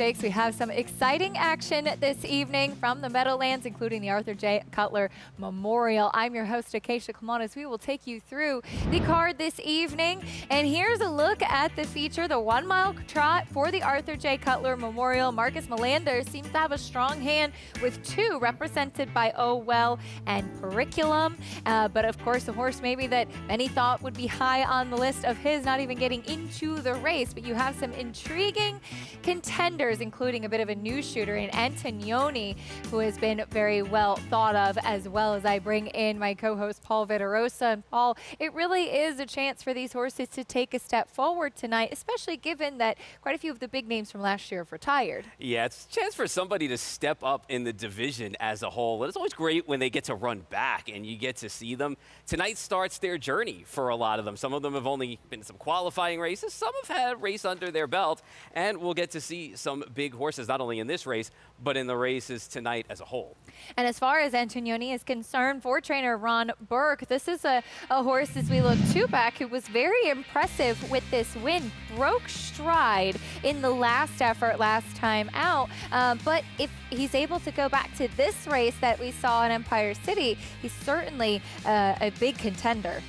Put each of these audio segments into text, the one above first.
Stakes. We have some exciting action this evening from the Meadowlands, including the Arthur J. Cutler Memorial. I'm your host, Acacia Clemanis. We will take you through the card this evening. And here's a look at the feature, the 1 mile trot for the Arthur J. Cutler Memorial. Marcus Melander seems to have a strong hand with two represented by Oh Well and Preakness. But of course, a horse maybe that many thought would be high on the list of his not even getting into the race. But you have some intriguing contenders, including a bit of a news shooter in Antoni, who has been very well thought of, as well as I bring in my co-host Paul Vitarosa. And Paul, it really is a chance for these horses to take a step forward tonight, especially given that quite a few of the big names from last year have retired. Yeah, it's a chance for somebody to step up in the division as a whole. And it's always great when they get to run back and you get to see them. Tonight starts their journey for a lot of them. Some of them have only been in some qualifying races. Some have had a race under their belt. And we'll get to see some big horses, not only in this race, but in the races tonight as a whole. And as far as Antoni is concerned, for trainer Ron Burke, this is a horse, as we look to back, who was very impressive with this win. Broke stride in the last effort last time out. But if he's able to go back to this race that we saw in Empire City, he's certainly a big contender.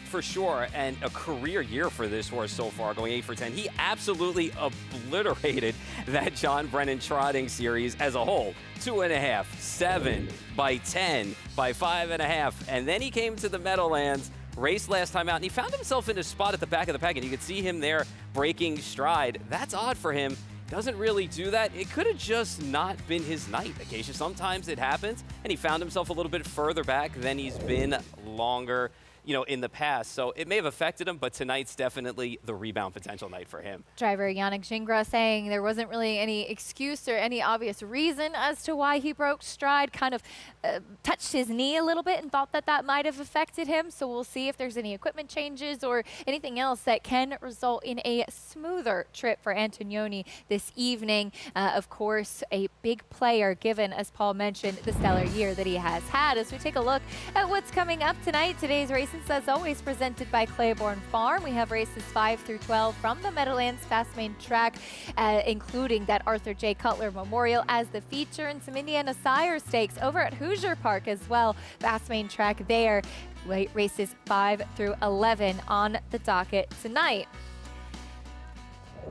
For sure, and a career year for this horse so far, going 8 for 10. He absolutely obliterated that John Brennan trotting series as a whole. 2.5, 7, by 10, by 5.5, and then he came to the Meadowlands, raced last time out, and he found himself in a spot at the back of the pack, and you could see him there breaking stride. That's odd for him. Doesn't really do that. It could have just not been his night, Acacia. Sometimes it happens, and he found himself a little bit further back than he's been longer, in the past. So it may have affected him, but tonight's definitely the rebound potential night for him. Driver Yannick Gingras saying there wasn't really any excuse or any obvious reason as to why he broke stride, kind of touched his knee a little bit and thought that that might have affected him. So we'll see if there's any equipment changes or anything else that can result in a smoother trip for Antoni this evening. Of course, a big player given, as Paul mentioned, the stellar year that he has had. As we take a look at what's coming up tonight, today's race as always presented by Claiborne Farm. We have races 5 through 12 from the Meadowlands Fast Main Track, including that Arthur J. Cutler Memorial as the feature, and some Indiana Sire Stakes over at Hoosier Park as well. Fast Main Track there. Races 5 through 11 on the docket tonight.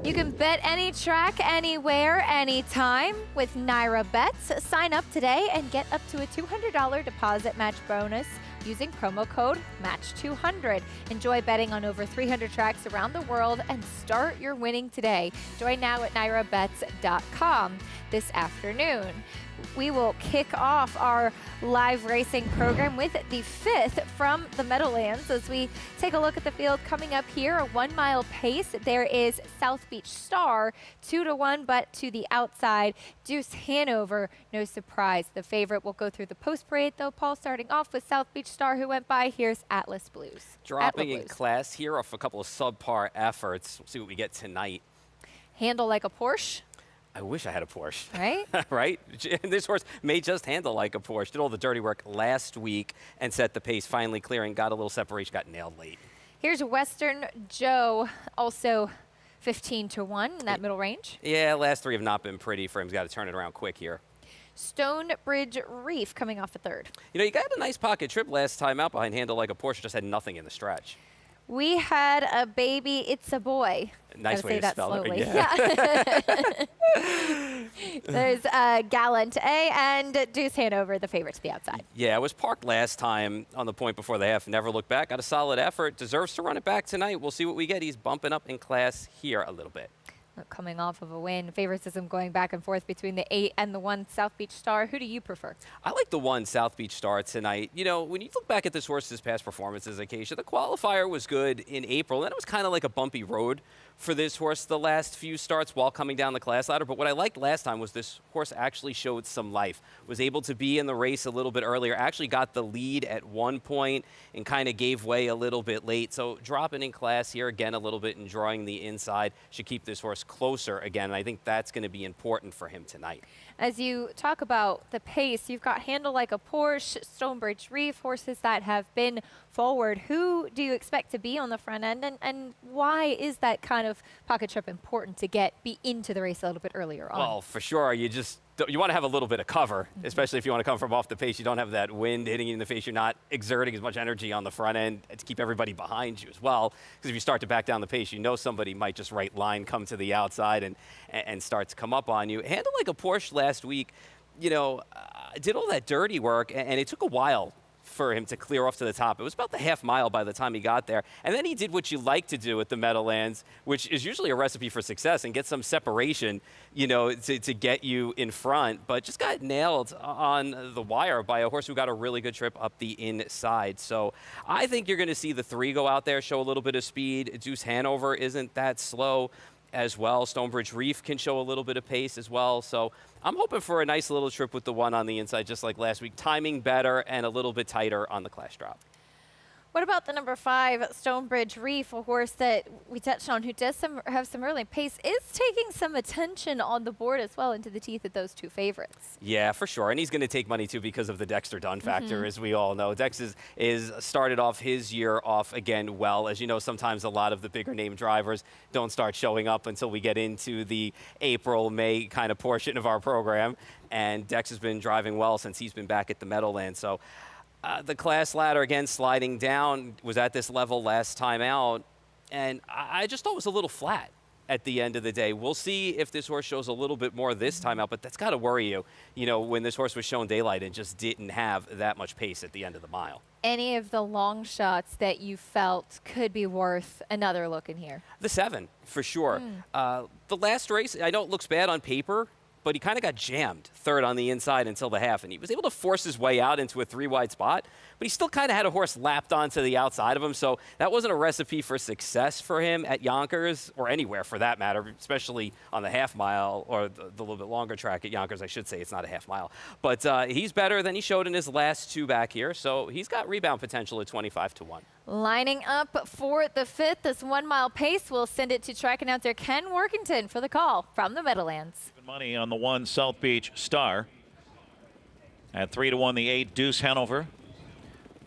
You can bet any track, anywhere, anytime with Naira Bets. Sign up today and get up to a $200 deposit match bonus using promo code MATCH200. Enjoy betting on over 300 tracks around the world and start your winning today. Join now at nairabets.com this afternoon. We will kick off our live racing program with the 5th from the Meadowlands as we take a look at the field coming up here. A 1 mile pace. There is South Beach Star, 2-1, but to the outside, Deuce Hanover, no surprise. The favorite will go through the post parade, though. Paul, starting off with South Beach Star, who went by. Here's Atlas Blues. Dropping in class here off a couple of subpar efforts. We'll see what we get tonight. Handle like a Porsche. I wish I had a Porsche. Right? Right? This horse may just handle like a Porsche. Did all the dirty work last week and set the pace, finally clearing, got a little separation, got nailed late. Here's Western Joe, also 15-1 in that middle range. Yeah, last three have not been pretty for him. He's got to turn it around quick here. Stonebridge Reef coming off a third. You got a nice pocket trip last time out behind Handle Like a Porsche, just had nothing in the stretch. We had a baby, it's a boy. Nice way to spell it. Yeah. There's Gallant A and Deuce Hanover, the favorite to the outside. Yeah, it was parked last time on the point before the half. Never looked back. Got a solid effort. Deserves to run it back tonight. We'll see what we get. He's bumping up in class here a little bit. Coming off of a win, favoritism going back and forth between the 8 and the 1 South Beach Star. Who do you prefer? I like the 1 South Beach Star tonight. When you look back at this horse's past performances, Acacia, the qualifier was good in April. Then it was kind of like a bumpy road for this horse the last few starts while coming down the class ladder. But what I liked last time was this horse actually showed some life, was able to be in the race a little bit earlier, actually got the lead at one point and kind of gave way a little bit late. So dropping in class here again a little bit and drawing the inside should keep this horse closer again. And I think that's going to be important for him tonight. As you talk about the pace, you've got Handle Like a Porsche, Stonebridge Reef, horses that have been forward. Who do you expect to be on the front end, and why is that kind of pocket trip important to be into the race a little bit earlier on? Well, for sure, you want to have a little bit of cover, especially if you want to come from off the pace. You don't have that wind hitting you in the face. You're not exerting as much energy on the front end to keep everybody behind you as well. Because if you start to back down the pace, you know somebody might just right line come to the outside and start to come up on you. Handle Like a Porsche last week, did all that dirty work, and it took a while for him to clear off to the top. It was about the half mile by the time he got there. And then he did what you like to do at the Meadowlands, which is usually a recipe for success, and get some separation, to get you in front. But just got nailed on the wire by a horse who got a really good trip up the inside. So I think you're going to see the 3 go out there, show a little bit of speed. Deuce Hanover isn't that slow as well. Stonebridge Reef can show a little bit of pace as well. So I'm hoping for a nice little trip with the 1 on the inside, just like last week. Timing better and a little bit tighter on the class drop. What about the number 5, Stonebridge Reef, a horse that we touched on who does have some early pace, is taking some attention on the board as well into the teeth of those 2 favorites. Yeah, for sure. And he's going to take money, too, because of the Dexter Dunn factor, as we all know. Dex is started off his year off again well. As you know, sometimes a lot of the bigger name drivers don't start showing up until we get into the April, May kind of portion of our program. And Dex has been driving well since he's been back at the Meadowlands. So the class ladder, again, sliding down, was at this level last time out. And I just thought it was a little flat at the end of the day. We'll see if this horse shows a little bit more this time out, but that's got to worry you, when this horse was shown daylight and just didn't have that much pace at the end of the mile. Any of the long shots that you felt could be worth another look in here? The 7, for sure. The last race, I know it looks bad on paper, but he kind of got jammed 3rd on the inside until the half, and he was able to force his way out into a 3-wide spot, but he still kind of had a horse lapped onto the outside of him, so that wasn't a recipe for success for him at Yonkers, or anywhere for that matter, especially on the half mile, or the little bit longer track at Yonkers. I should say it's not a half mile. But he's better than he showed in his last 2 back here, so he's got rebound potential at 25-1. Lining up for the 5th, this 1-mile pace. We'll send it to track announcer Ken Workington for the call from the Meadowlands. Money on the 1, South Beach Star. At 3-1, the 8, Deuce Hanover.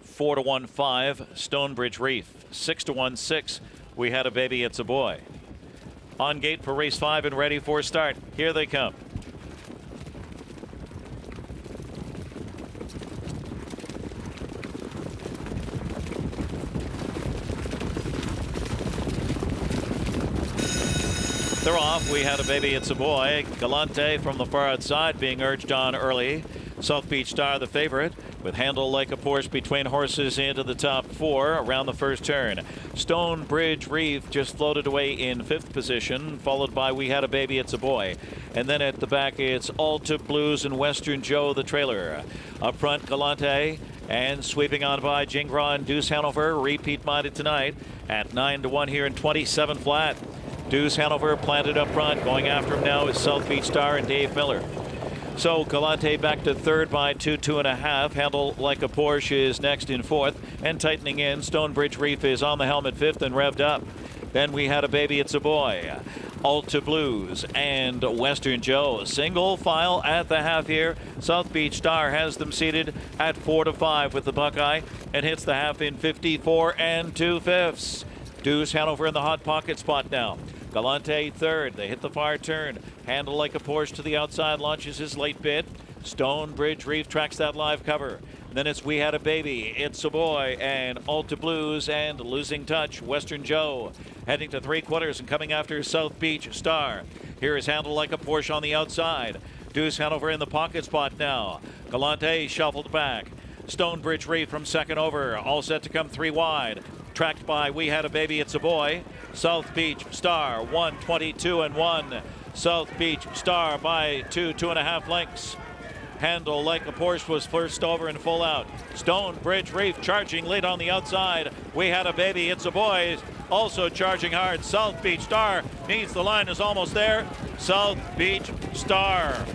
4-1, 5, Stonebridge Reef. 6-1, 6, We Had a Baby, It's a Boy. On gate for race 5 and ready for start. Here they come. They're off. We Had a Baby, It's a Boy. Galante from the far outside being urged on early. South Beach Star the favorite, with Handle Like a Porsche between horses into the top 4 around the first turn. Stonebridge Reef just floated away in 5th position, followed by We Had a Baby, It's a Boy. And then at the back, it's Alta Blues and Western Joe, the trailer. Up front, Galante, and sweeping on by Jingra and Deuce Hanover, repeat-minded tonight at 9-1 here in 27 flat. Deuce Hanover planted up front. Going after him now is South Beach Star and Dave Miller. So Galante back to 3rd by 2.5. Handle Like a Porsche is next in 4th. And tightening in, Stonebridge Reef is on the helmet 5th and revved up. Then We Had a Baby, It's a Boy. Alta Blues and Western Joe. Single file at the half here. South Beach Star has them seated at 4-5 with the Buckeye and hits the half in 54 2/5. Deuce Hanover in the hot pocket spot now. Galante 3rd. They hit the far turn. Handle Like a Porsche to the outside, launches his late bid. Stonebridge Reef tracks that live cover. Then it's We Had a Baby, It's a Boy, and Alta Blues, and losing touch, Western Joe. Heading to 3/4 and coming after South Beach Star. Here is Handle Like a Porsche on the outside. Deuce Hanover in the pocket spot now. Galante shuffled back. Stonebridge Reef from 2nd over, all set to come 3 wide. Tracked by We Had a Baby, It's a Boy. South Beach Star, 1:22-1. South Beach Star by 2.5 lengths. Handle Like a Porsche was first over and full out. Stonebridge Reef charging late on the outside. We Had a Baby, It's a Boy. Also charging hard. South Beach Star needs the line, is almost there. South Beach Star.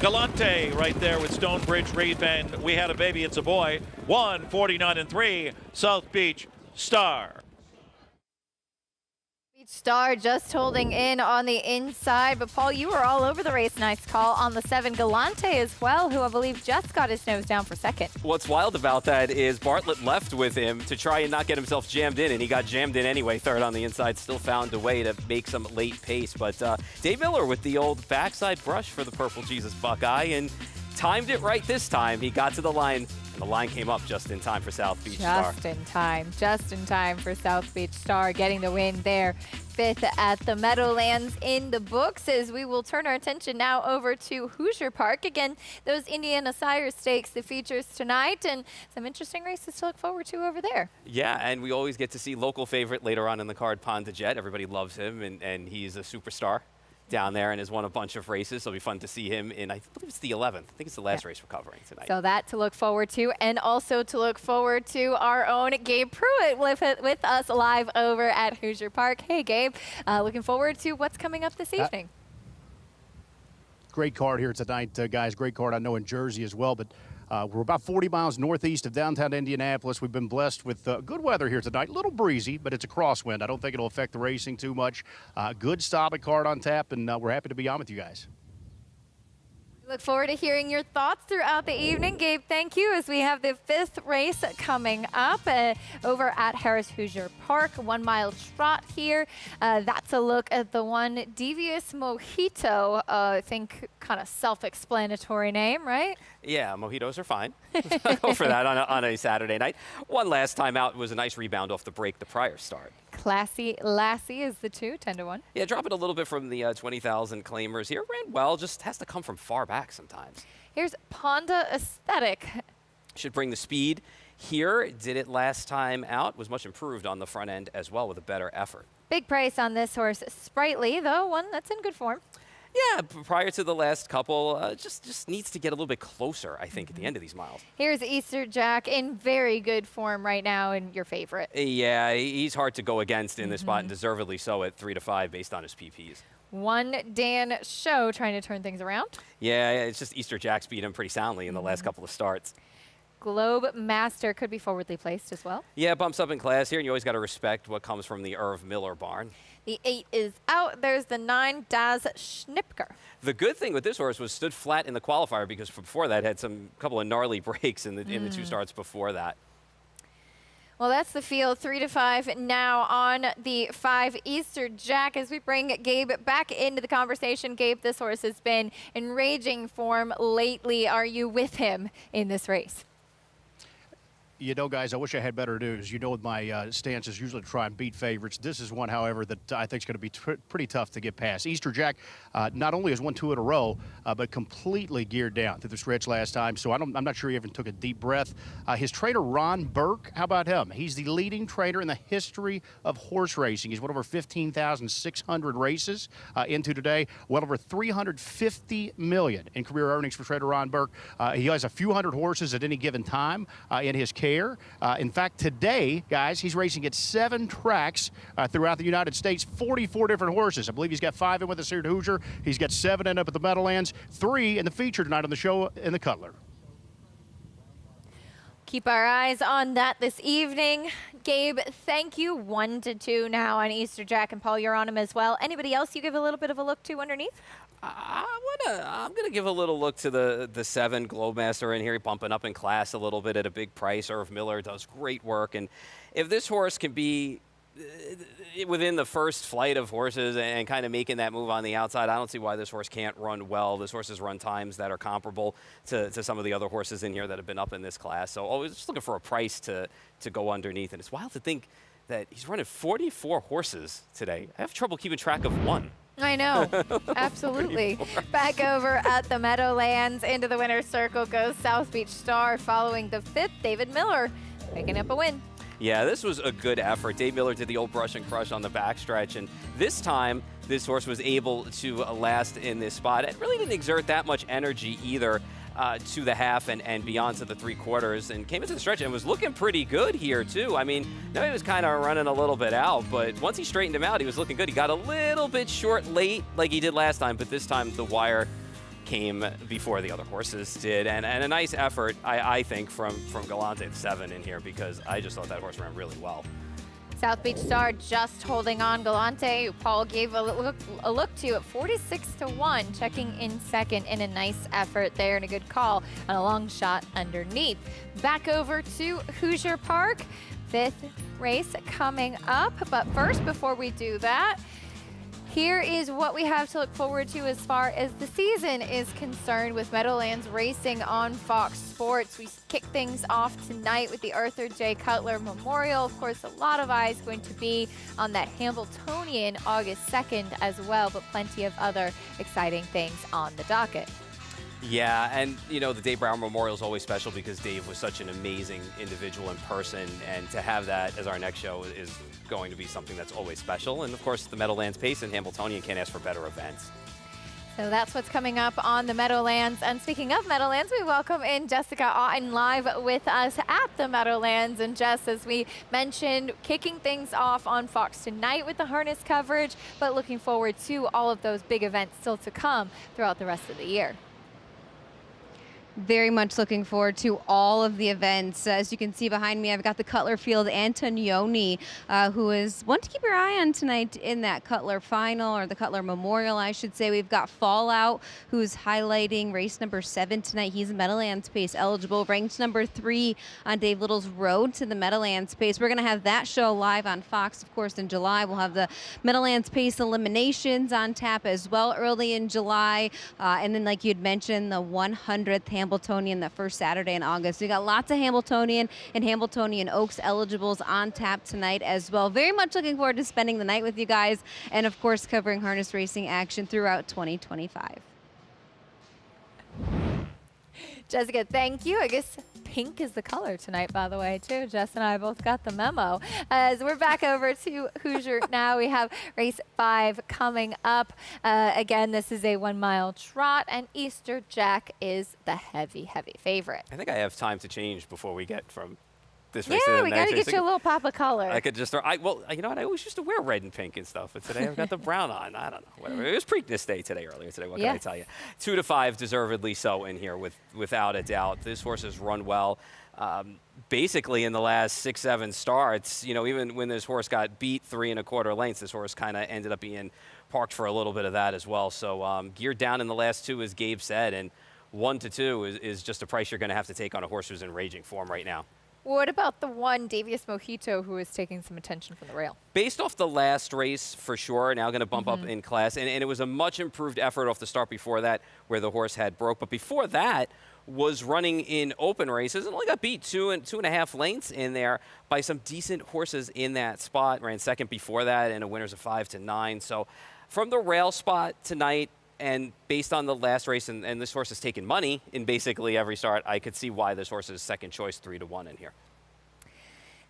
Galante right there with Stonebridge Reef and We Had a Baby, It's a Boy. 1:49-3. South Beach Star. Star just holding in on the inside, but Paul, you were all over the race. Nice call on the 7 Galante as well, who I believe just got his nose down for second. What's wild about that is Bartlett left with him to try and not get himself jammed in, and he got jammed in anyway. Third on the inside, still found a way to make some late pace. But Dave Miller with the old backside brush for the Purple Jesus Buckeye, and timed it right this time. He got to the line, and the line came up just in time for South Beach Star. Just in time for South Beach Star, getting the win there. 5th at the Meadowlands in the books, as we will turn our attention now over to Hoosier Park. Again, those Indiana Sire Stakes, the features tonight, and some interesting races to look forward to over there. Yeah, and we always get to see local favorite later on in the card, Ponda Jet. Everybody loves him, and he's a superstar down there and has won a bunch of races. So it'll be fun to see him in, I believe it's the 11th. I think it's the last race we're covering tonight. So that to look forward to, and also to look forward to our own Gabe Pruitt with us live over at Hoosier Park. Hey, Gabe, looking forward to what's coming up this evening. Great card here tonight, guys. Great card, I know, in Jersey as well, but we're about 40 miles northeast of downtown Indianapolis. We've been blessed with good weather here tonight. A little breezy, but it's a crosswind. I don't think it'll affect the racing too much. Good, solid card on tap, and we're happy to be on with you guys. Look forward to hearing your thoughts throughout the evening. Gabe, thank you, as we have the 5th race coming up over at Harris Hoosier Park. 1 mile trot here. That's a look at the one Devious Mojito. I think kind of self-explanatory name, right? Yeah, mojitos are fine. Go for that on a Saturday night. One last time out was a nice rebound off the break the prior start. Classy Lassie is the 2, 10-1. Yeah, drop it a little bit from the 20,000 claimers here. Ran well, just has to come from far back sometimes. Here's Ponda Aesthetic. Should bring the speed here. Did it last time out. Was much improved on the front end as well with a better effort. Big price on this horse. Sprightly, though, one that's in good form. Yeah, prior to the last couple, just needs to get a little bit closer, I think, at the end of these miles. Here's Easter Jack in very good form right now, and your favorite. Yeah, he's hard to go against in this spot, and deservedly so at 3 to 5 based on his PPs. One Dan Show trying to turn things around. Yeah, it's just Easter Jack's beat him pretty soundly in the last couple of starts. Globe Master could be forwardly placed as well. Yeah, bumps up in class here, and you always got to respect what comes from the Irv Miller barn. The 8 is out. There's the 9, Daz Schnipker. The good thing with this horse was stood flat in the qualifier, because before that had some couple of gnarly breaks in the 2 starts before that. Well, that's the field. 3 to 5 now on the 5 Easter Jack. As we bring Gabe back into the conversation, Gabe, this horse has been in raging form lately. Are you with him in this race? You know, guys, I wish I had better news. You know, my stance is usually to try and beat favorites. This is one, however, that I think is going to be pretty tough to get past. Easter Jack not only has won 2 in a row, but completely geared down through the stretch last time, so I'm not sure he even took a deep breath. His trainer, Ron Burke, how about him? He's the leading trainer in the history of horse racing. He's won over 15,600 races into today, well over $350 million in career earnings for trainer Ron Burke. He has a few hundred horses at any given time in his care. In fact, today, guys, he's racing at 7 tracks throughout the United States, 44 different horses. I believe he's got 5 in with us here at Hoosier. He's got 7 in up at the Meadowlands, 3 in the feature tonight on the show in the Cutler. Keep our eyes on that this evening. Gabe, thank you. 1 to 2 now on Easter Jack, and Paul, you're on him as well. Anybody else you give a little bit of a look to underneath? I'm gonna give a little look to the 7 Globemaster in here, bumping up in class a little bit at a big price. Irv Miller does great work, and if this horse can be within the first flight of horses and kind of making that move on the outside, I don't see why this horse can't run well. This horse has run times that are comparable to some of the other horses in here that have been up in this class. So always just looking for a price to go underneath, and it's wild to think that he's running 44 horses today. I have trouble keeping track of one. I know, absolutely. Back over at the Meadowlands, into the winner's circle goes South Beach Star, following the 5th, David Miller, picking up a win. Yeah, this was a good effort. Dave Miller did the old brush and crush on the backstretch, and this time this horse was able to last in this spot. It really didn't exert that much energy either to the half and beyond to the 3/4, and came into the stretch and was looking pretty good here too. I mean, no, he was kind of running a little bit out, but once he straightened him out, he was looking good. He got a little bit short late like he did last time, but this time the wire came before the other horses did, and a nice effort, I think, from Galante at 7 in here, because I just thought that horse ran really well. South Beach Star just holding on. Galante, who Paul gave a look to at 46-1, checking in second in a nice effort there and a good call on a long shot underneath. Back over to Hoosier Park, 5th race coming up. But first, before we do that, here is what we have to look forward to as far as the season is concerned with Meadowlands racing on Fox Sports. We kick things off tonight with the Arthur J. Cutler Memorial. Of course, a lot of eyes going to be on that Hambletonian August 2nd as well, but plenty of other exciting things on the docket. Yeah, and you know, the Dave Brown Memorial is always special because Dave was such an amazing individual in person, and to have that as our next show is going to be something that's always special. And of course, the Meadowlands Pace and Hambletonian can't ask for better events. So that's what's coming up on the Meadowlands. And speaking of Meadowlands, we welcome in Jessica Otten live with us at the Meadowlands. And Jess, as we mentioned, kicking things off on Fox tonight with the harness coverage, but looking forward to all of those big events still to come throughout the rest of the year. Very much looking forward to all of the events. As you can see behind me, I've got the Cutler Field Antoni, who is one to keep your eye on tonight in that Cutler Final, or the Cutler Memorial, I should say. We've got Fallout, who's highlighting race number 7 tonight. He's Meadowlands Pace eligible, ranked number 3 on Dave Little's road to the Meadowlands Pace. We're going to have that show live on Fox, of course, in July. We'll have the Meadowlands Pace eliminations on tap as well early in July. And then, like you'd mentioned, the 100th Hambletonian that first Saturday in August. We got lots of Hambletonian and Hambletonian Oaks eligibles on tap tonight as well. Very much looking forward to spending the night with you guys, and of course covering harness racing action throughout 2025. Jessica, thank you. I guess pink is the color tonight, by the way, too. Jess and I both got the memo. As we're back over to Hoosier now, we have race 5 coming up. Again, this is a 1-mile trot, and Easter Jack is the heavy favorite. I think I have time to change before we get from this race to Yeah, the we next got to race. get you a little pop of color. I could just throw, well, you know what? I always used to wear red and pink and stuff, but today I've got the brown on. I don't know. Whatever. It was Preakness Day earlier today. What can I tell you? 2 to 5, deservedly so in here, without a doubt. This horse has run well. Basically, in the last 6-7 starts, you know, even when this horse got beat 3 1/4 lengths, this horse kind of ended up being parked for a little bit of that as well. So geared down in the last 2, as Gabe said, and 1 to 2 is just a price you're going to have to take on a horse who's in raging form right now. What about the one Davius Mojito, who is taking some attention from the rail? Based off the last race, for sure, now going to bump up in class. And it was a much improved effort off the start before that, where the horse had broke. But before that, was running in open races and only got beat 2.5 lengths in there by some decent horses in that spot. Ran second before that in a winners of 5 to 9. So from the rail spot tonight, and based on the last race, and this horse has taken money in basically every start, I could see why this horse is second choice 3 to 1 in here.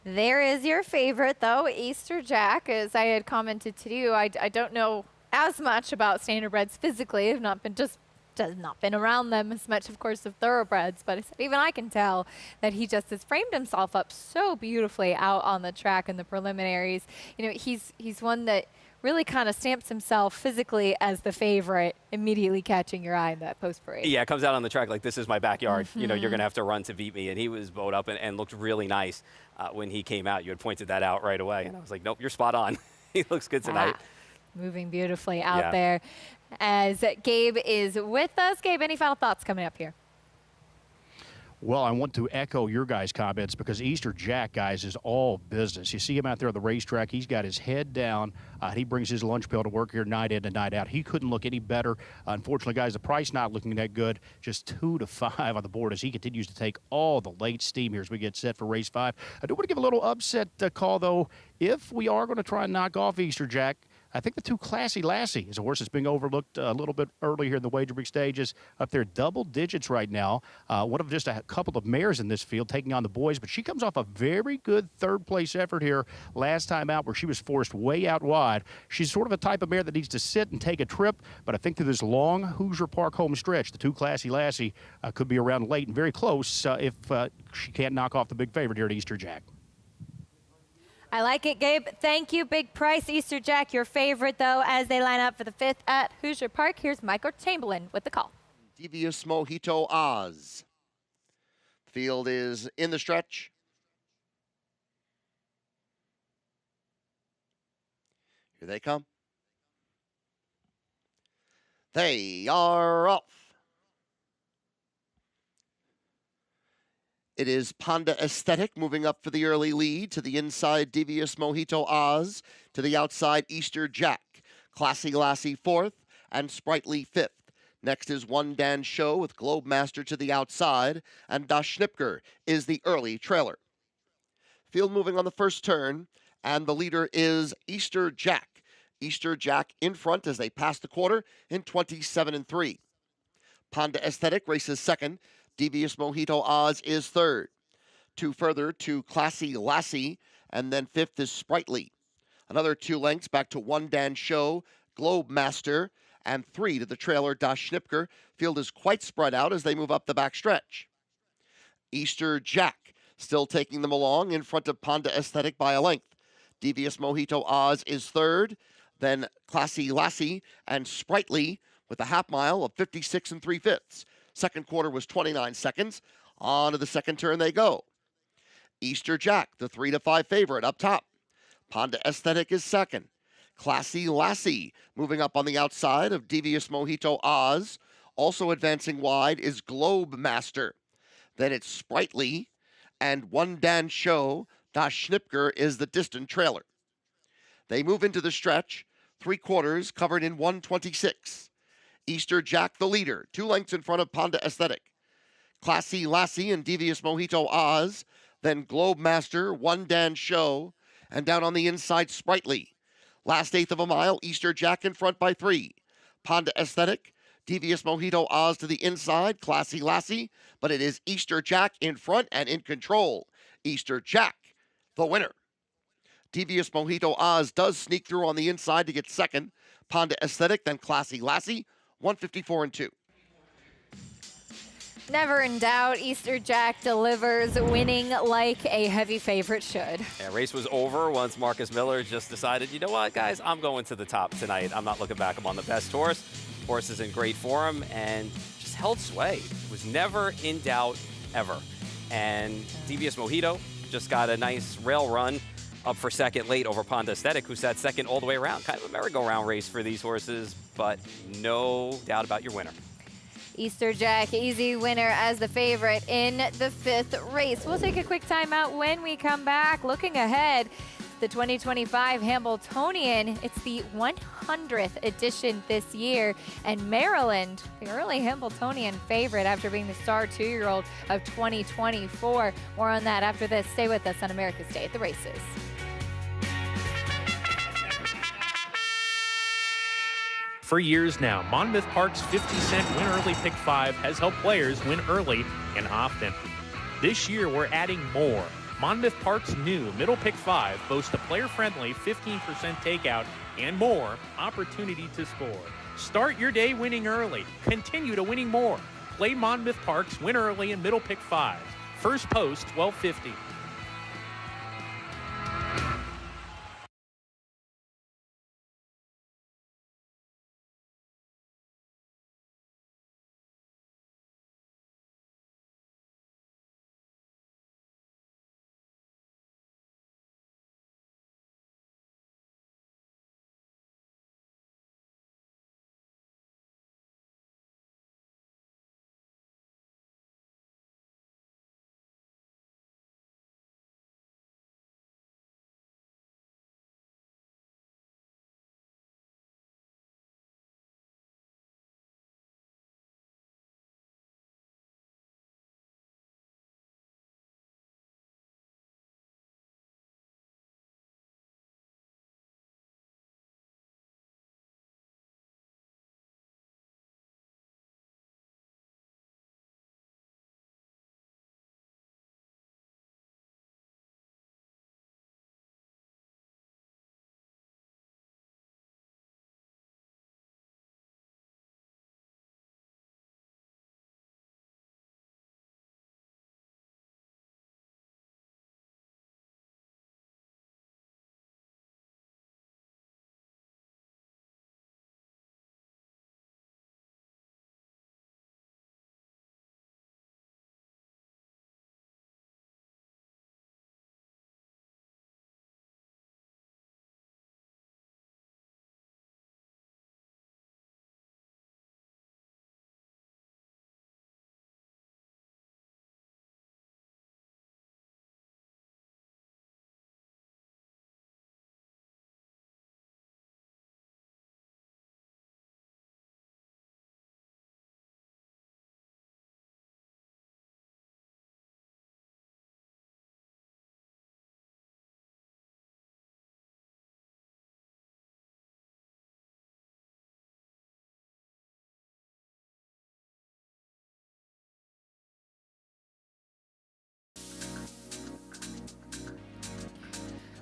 There is your favorite, though, Easter Jack. As I had commented to you, I don't know as much about standardbreds physically. I've not been around them as much, of course, of thoroughbreds, but even I can tell that he just has framed himself up so beautifully out on the track in the preliminaries. You know, he's one that really kind of stamps himself physically as the favorite, immediately catching your eye in that post parade. Yeah, comes out on the track like, this is my backyard. You know, you're going to have to run to beat me. And he was bowed up and looked really nice when he came out. You had pointed that out right away. And I was like, nope, you're spot on. He looks good tonight. Moving beautifully out there. As Gabe is with us. Gabe, any final thoughts coming up here? Well, I want to echo your guys' comments because Easter Jack, guys, is all business. You see him out there on the racetrack. He's got his head down. He brings his lunch pail to work here night in and night out. He couldn't look any better. Unfortunately, guys, the price not looking that good. Just 2 to 5 on the board as he continues to take all the late steam here as we get set for race 5. I do want to give a little upset call, though. If we are going to try and knock off Easter Jack, I think the 2 Classy Lassie is a horse that's being overlooked a little bit early here in the wager week stages. Up there, double digits right now. One of just a couple of mares in this field taking on the boys, but she comes off a very good third-place effort here last time out where she was forced way out wide. She's sort of a type of mare that needs to sit and take a trip, but I think through this long Hoosier Park home stretch, the 2 Classy Lassie could be around late and very close if she can't knock off the big favorite here at Easter Jack. I like it, Gabe. Thank you. Big price. Easter Jack, your favorite, though, as they line up for the 5th at Hoosier Park. Here's Michael Chamberlain with the call. Devious Mojito Oz. Field is in the stretch. Here they come. They are off. It is Ponda Aesthetic moving up for the early lead. To the inside, Devious Mojito Oz. To the outside, Easter Jack. Classy Lassie fourth and Sprightly fifth. Next is One Dan Show with Globe Master to the outside, and Das Schnipker is the early trailer. Field moving on the first turn, and the leader is Easter Jack. Easter Jack in front as they pass the quarter in 27-3. Ponda Aesthetic races second. Devious Mojito Oz is third. Two further to Classy Lassie, and then fifth is Sprightly. Another 2 lengths back to One Dan Show, Globe Master, and 3 to the trailer Das Schnipker. Field is quite spread out as they move up the back stretch. Easter Jack still taking them along in front of Ponda Aesthetic by a length. Devious Mojito Oz is third, then Classy Lassie and Sprightly with a half mile of 56 3/5. Second quarter was 29 seconds. On to the second turn they go. Easter Jack, the 3 to 5 favorite up top. Ponda Aesthetic is second. Classy Lassie moving up on the outside of Devious Mojito Oz. Also advancing wide is Globe Master. Then it's Sprightly, and One Dan Show. Das Schnipker is the distant trailer. They move into the stretch, 3 quarters covered in 1:26. Easter Jack the leader, 2 lengths in front of Ponda Aesthetic. Classy Lassie and Devious Mojito Oz, then Globe Master, One Dan Show, and down on the inside, Sprightly. Last eighth of a mile, Easter Jack in front by 3. Ponda Aesthetic, Devious Mojito Oz to the inside, Classy Lassie, but it is Easter Jack in front and in control. Easter Jack, the winner. Devious Mojito Oz does sneak through on the inside to get second. Ponda Aesthetic, then Classy Lassie, 154-2. Never in doubt, Easter Jack delivers, winning like a heavy favorite should. Yeah, race was over once Marcus Miller just decided, you know what, guys, I'm going to the top tonight. I'm not looking back. I'm on the best horse. Horse is in great form and just held sway. Was never in doubt ever. And Devious Mojito just got a nice rail run up for second late over Ponda Aesthetic, who sat second all the way around. Kind of a merry-go-round race for these horses, but no doubt about your winner. Easter Jack, easy winner as the favorite in the 5th race. We'll take a quick timeout when we come back. Looking ahead, the 2025 Hambletonian. It's the 100th edition this year, and Maryland, the early Hambletonian favorite after being the star 2-year-old of 2024. More on that after this. Stay with us on America's Day at the Races. For years now, Monmouth Park's 50-cent Win Early Pick 5 has helped players win early and often. This year, we're adding more. Monmouth Park's new Middle Pick 5 boasts a player-friendly 15% takeout and more opportunity to score. Start your day winning early. Continue to winning more. Play Monmouth Park's Win Early and Middle Pick 5. First post, 1250.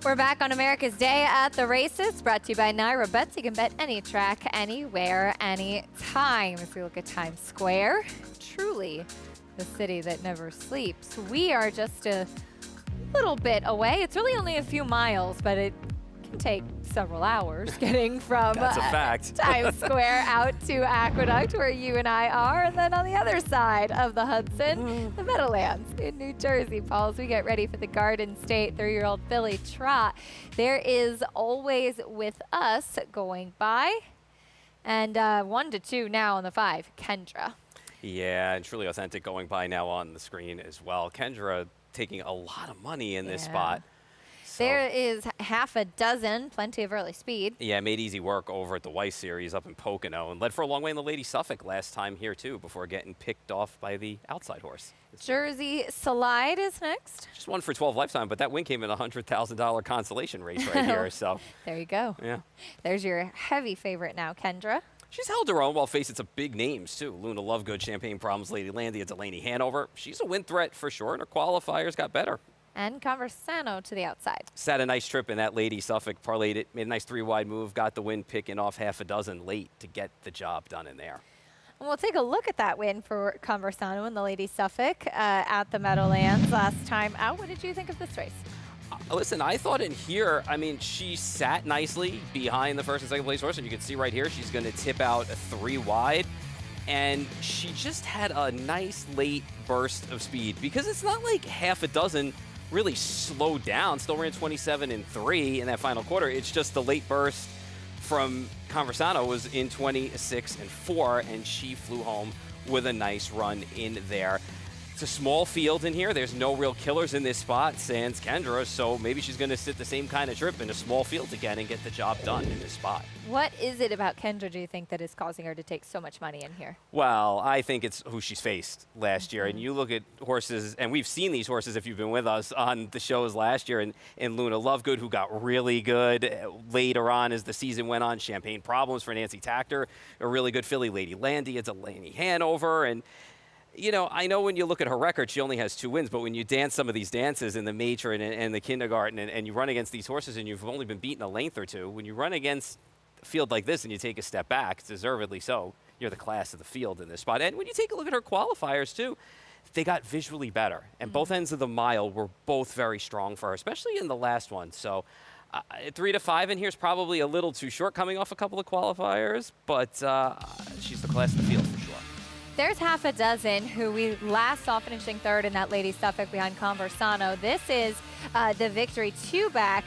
We're back on America's Day at the Races, brought to you by Naira Bets. You can bet any track, anywhere, anytime. If we look at Times Square, truly the city that never sleeps. We are just a little bit away. It's really only a few miles, but it can take several hours getting from That's a fact. Times Square out to Aqueduct, where you and I are, and then on the other side of the Hudson, the Meadowlands in New Jersey. Paul, as we get ready for the Garden State 3-year-old filly trot, there is Always With Us going by, and 1 to 2 now on the 5, Kendra. Yeah, and Truly Authentic going by now on the screen as well. Kendra taking a lot of money in this spot. So, there is half a dozen, plenty of early speed. yeah, made easy work over at the Weiss Series up in Pocono and led for a long way in the Lady Suffolk last time here, too, before getting picked off by the outside horse. Jersey Slide is next. Just 1 for 12 lifetime, but that win came in a $100,000 consolation race right here. So, There you go. yeah. There's your heavy favorite now, Kendra. She's held her own while facing some big names, too. Luna Lovegood, Champagne Problems, Lady Landia, Delaney Hanover. She's a win threat for sure, and her qualifiers got better. And Conversano to the outside. Sat a nice trip in that Lady Suffolk, parlayed it, made a nice 3-wide move, got the win, picking off half a dozen late to get the job done in there. And we'll take a look at that win for Conversano and the Lady Suffolk at the Meadowlands last time out. What did you think of this race? Listen, I thought in here, I mean, she sat nicely behind the first and second place horse, and you can see right here she's going to tip out a 3-wide. And she just had a nice late burst of speed, because it's not like half a dozen really slowed down, still ran 27 and 3 in that final quarter. It's just the late burst from Conversano was in 26 and 4, and she flew home with a nice run in there. It's a small field in here. There's no real killers in this spot, sans Kendra, so maybe she's going to sit the same kind of trip in a small field again and get the job done in this spot. What is it about Kendra, do you think, that is causing her to take so much money in here? Well, I think it's who she's faced last year. And you look at horses, and we've seen these horses if you've been with us on the shows last year, and Luna Lovegood, who got really good later on as the season went on. Champagne Problems for Nancy Tactor, a really good filly. Lady Landia, Delaney Hanover, and you know, I know when you look at her record, she only has 2 wins, but when you dance some of these dances in the matron and the kindergarten, and you run against these horses and you've only been beaten a length or 2, when you run against a field like this and you take a step back, deservedly so, you're the class of the field in this spot. And when you take a look at her qualifiers, too, they got visually better. And both ends of the mile were both very strong for her, especially in the last one. So 3 to 5 in here is probably a little too short coming off a couple of qualifiers, but she's the class of the field for sure. There's half a dozen who we last saw finishing 3rd in that Lady Suffolk behind Conversano. This is the victory 2-back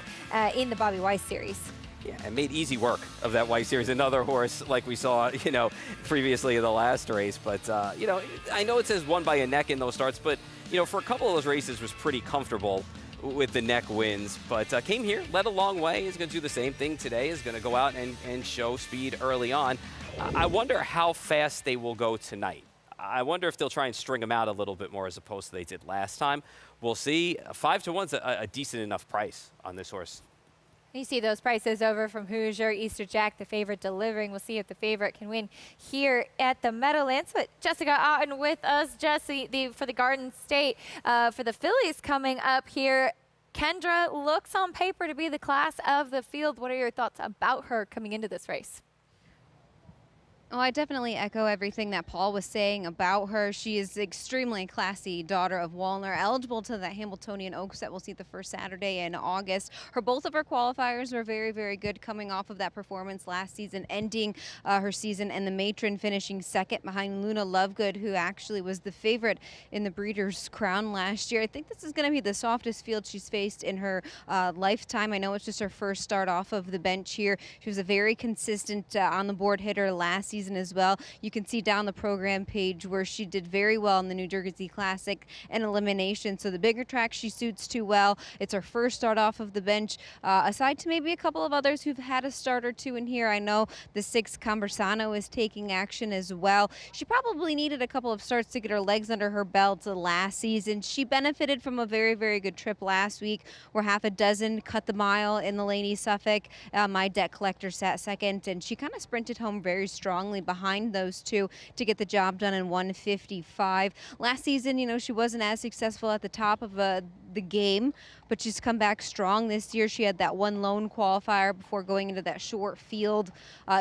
in the Bobby Weiss Series. Yeah, and made easy work of that White Series. Another horse like we saw, you know, previously in the last race. But, you know, I know it says won by a neck in those starts, but, you know, for a couple of those races was pretty comfortable with the neck wins. But came here, led a long way. Is going to do the same thing today. Is going to go out and show speed early on. I wonder how fast they will go tonight. I wonder if they'll try and string them out a little bit more as opposed to they did last time. We'll see. 5 to 1's a decent enough price on this horse. You see those prices over from Hoosier, Easter Jack, the favorite delivering. We'll see if the favorite can win here at the Meadowlands. But Jessica Otten with us, Jesse, for the Garden State, for the fillies coming up here. Kendra looks on paper to be the class of the field. What are your thoughts about her coming into this race? Oh, I definitely echo everything that Paul was saying about her. She is extremely classy daughter of Walner, eligible to the Hamiltonian Oaks that we'll see the first Saturday in August. Both of her qualifiers were very, very good coming off of that performance last season, ending her season and the matron finishing 2nd behind Luna Lovegood, who actually was the favorite in the Breeders' Crown last year. I think this is going to be the softest field she's faced in her lifetime. I know it's just her first start off of the bench here. She was a very consistent on-the-board hitter last season as well. You can see down the program page where she did very well in the New Jersey Classic and elimination. So the bigger track she suits too well. It's her first start off of the bench, aside to maybe a couple of others who've had a start or 2 in here. I know the 6th Conversano is taking action as well. She probably needed a couple of starts to get her legs under her belt last season. She benefited from a very, very good trip last week where half a dozen cut the mile in the Lady Suffolk. My Debt Collector sat 2nd, and she kind of sprinted home very strongly behind those 2 to get the job done in 1:55. Last season, you know, she wasn't as successful at the top of the game, but she's come back strong this year. She had that one lone qualifier before going into that short field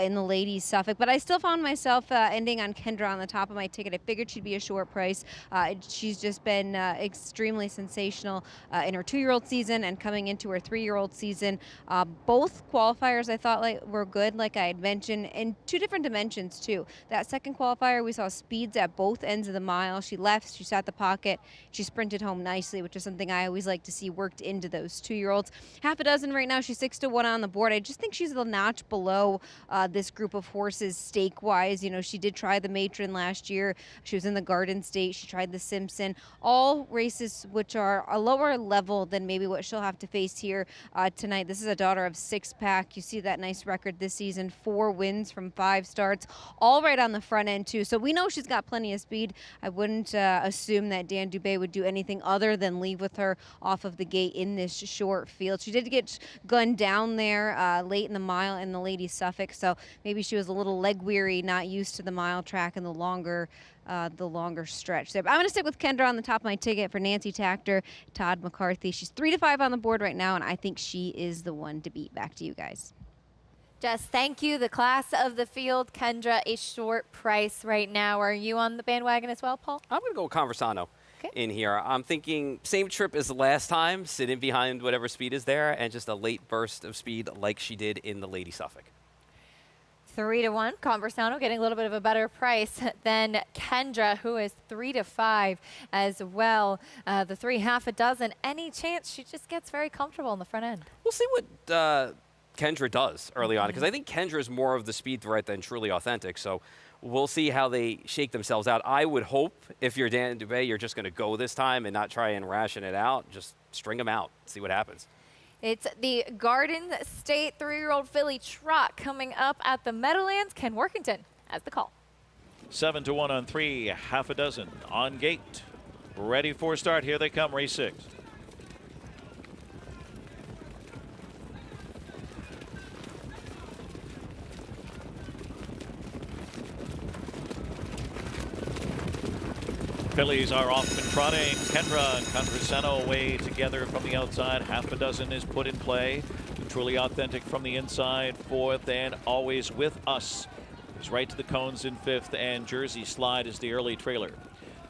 in the ladies Suffolk. But I still found myself ending on Kendra on the top of my ticket. I figured she'd be a short price. She's just been extremely sensational in her 2-year-old season and coming into her 3-year-old season. Both qualifiers I thought were good, like I had mentioned, in 2 different dimensions too. That second qualifier, we saw speeds at both ends of the mile. She left, she sat the pocket, she sprinted home nicely, which is something I always like to see worked into those 2-year-olds. Half a dozen right now. She's 6-1 on the board. I just think she's a notch below this group of horses stake-wise. You know, she did try the Matron last year. She was in the Garden State. She tried the Simpson. All races which are a lower level than maybe what she'll have to face here tonight. This is a daughter of 6-pack. You see that nice record this season, 4 wins from 5 starts, all right on the front end too. So we know she's got plenty of speed. I wouldn't assume that Dan Dubé would do anything other than leave with her off of the gate in this short field. She did get gunned down there late in the mile in the ladies Suffolk, so maybe she was a little leg weary, not used to the mile track and the longer stretch there. But I'm going to stick with Kendra on the top of my ticket for Nancy Tactor, Todd McCarthy. She's 3-5 on the board right now, and I think she is the one to beat. Back to you guys. Jess, thank you. The class of the field, Kendra, a short price right now. Are you on the bandwagon as well, Paul? I'm going to go with Conversano in here. I'm thinking same trip as the last time, sitting behind whatever speed is there, and just a late burst of speed like she did in the Lady Suffolk. 3-1. Conversano getting a little bit of a better price than Kendra, who is 3-5 as well. The 3 half a dozen. Any chance she just gets very comfortable in the front end? We'll see what Kendra does early on, because I think Kendra is more of the speed threat than Truly Authentic. So we'll see how they shake themselves out. I would hope if you're Dan Dubé, you're just going to go this time and not try and ration it out. Just string them out, see what happens. It's the Garden State 3-year-old filly trot coming up at the Meadowlands. Ken Workington has the call. 7-1 on 3, half a dozen on gate. Ready for start. Here they come, race 6. Fillies are off and trotting. Kendra and Conversano away together from the outside. Half a dozen is put in play. Truly Authentic from the inside, 4th, and Always With Us is right to the cones in 5th, and Jersey Slide is the early trailer.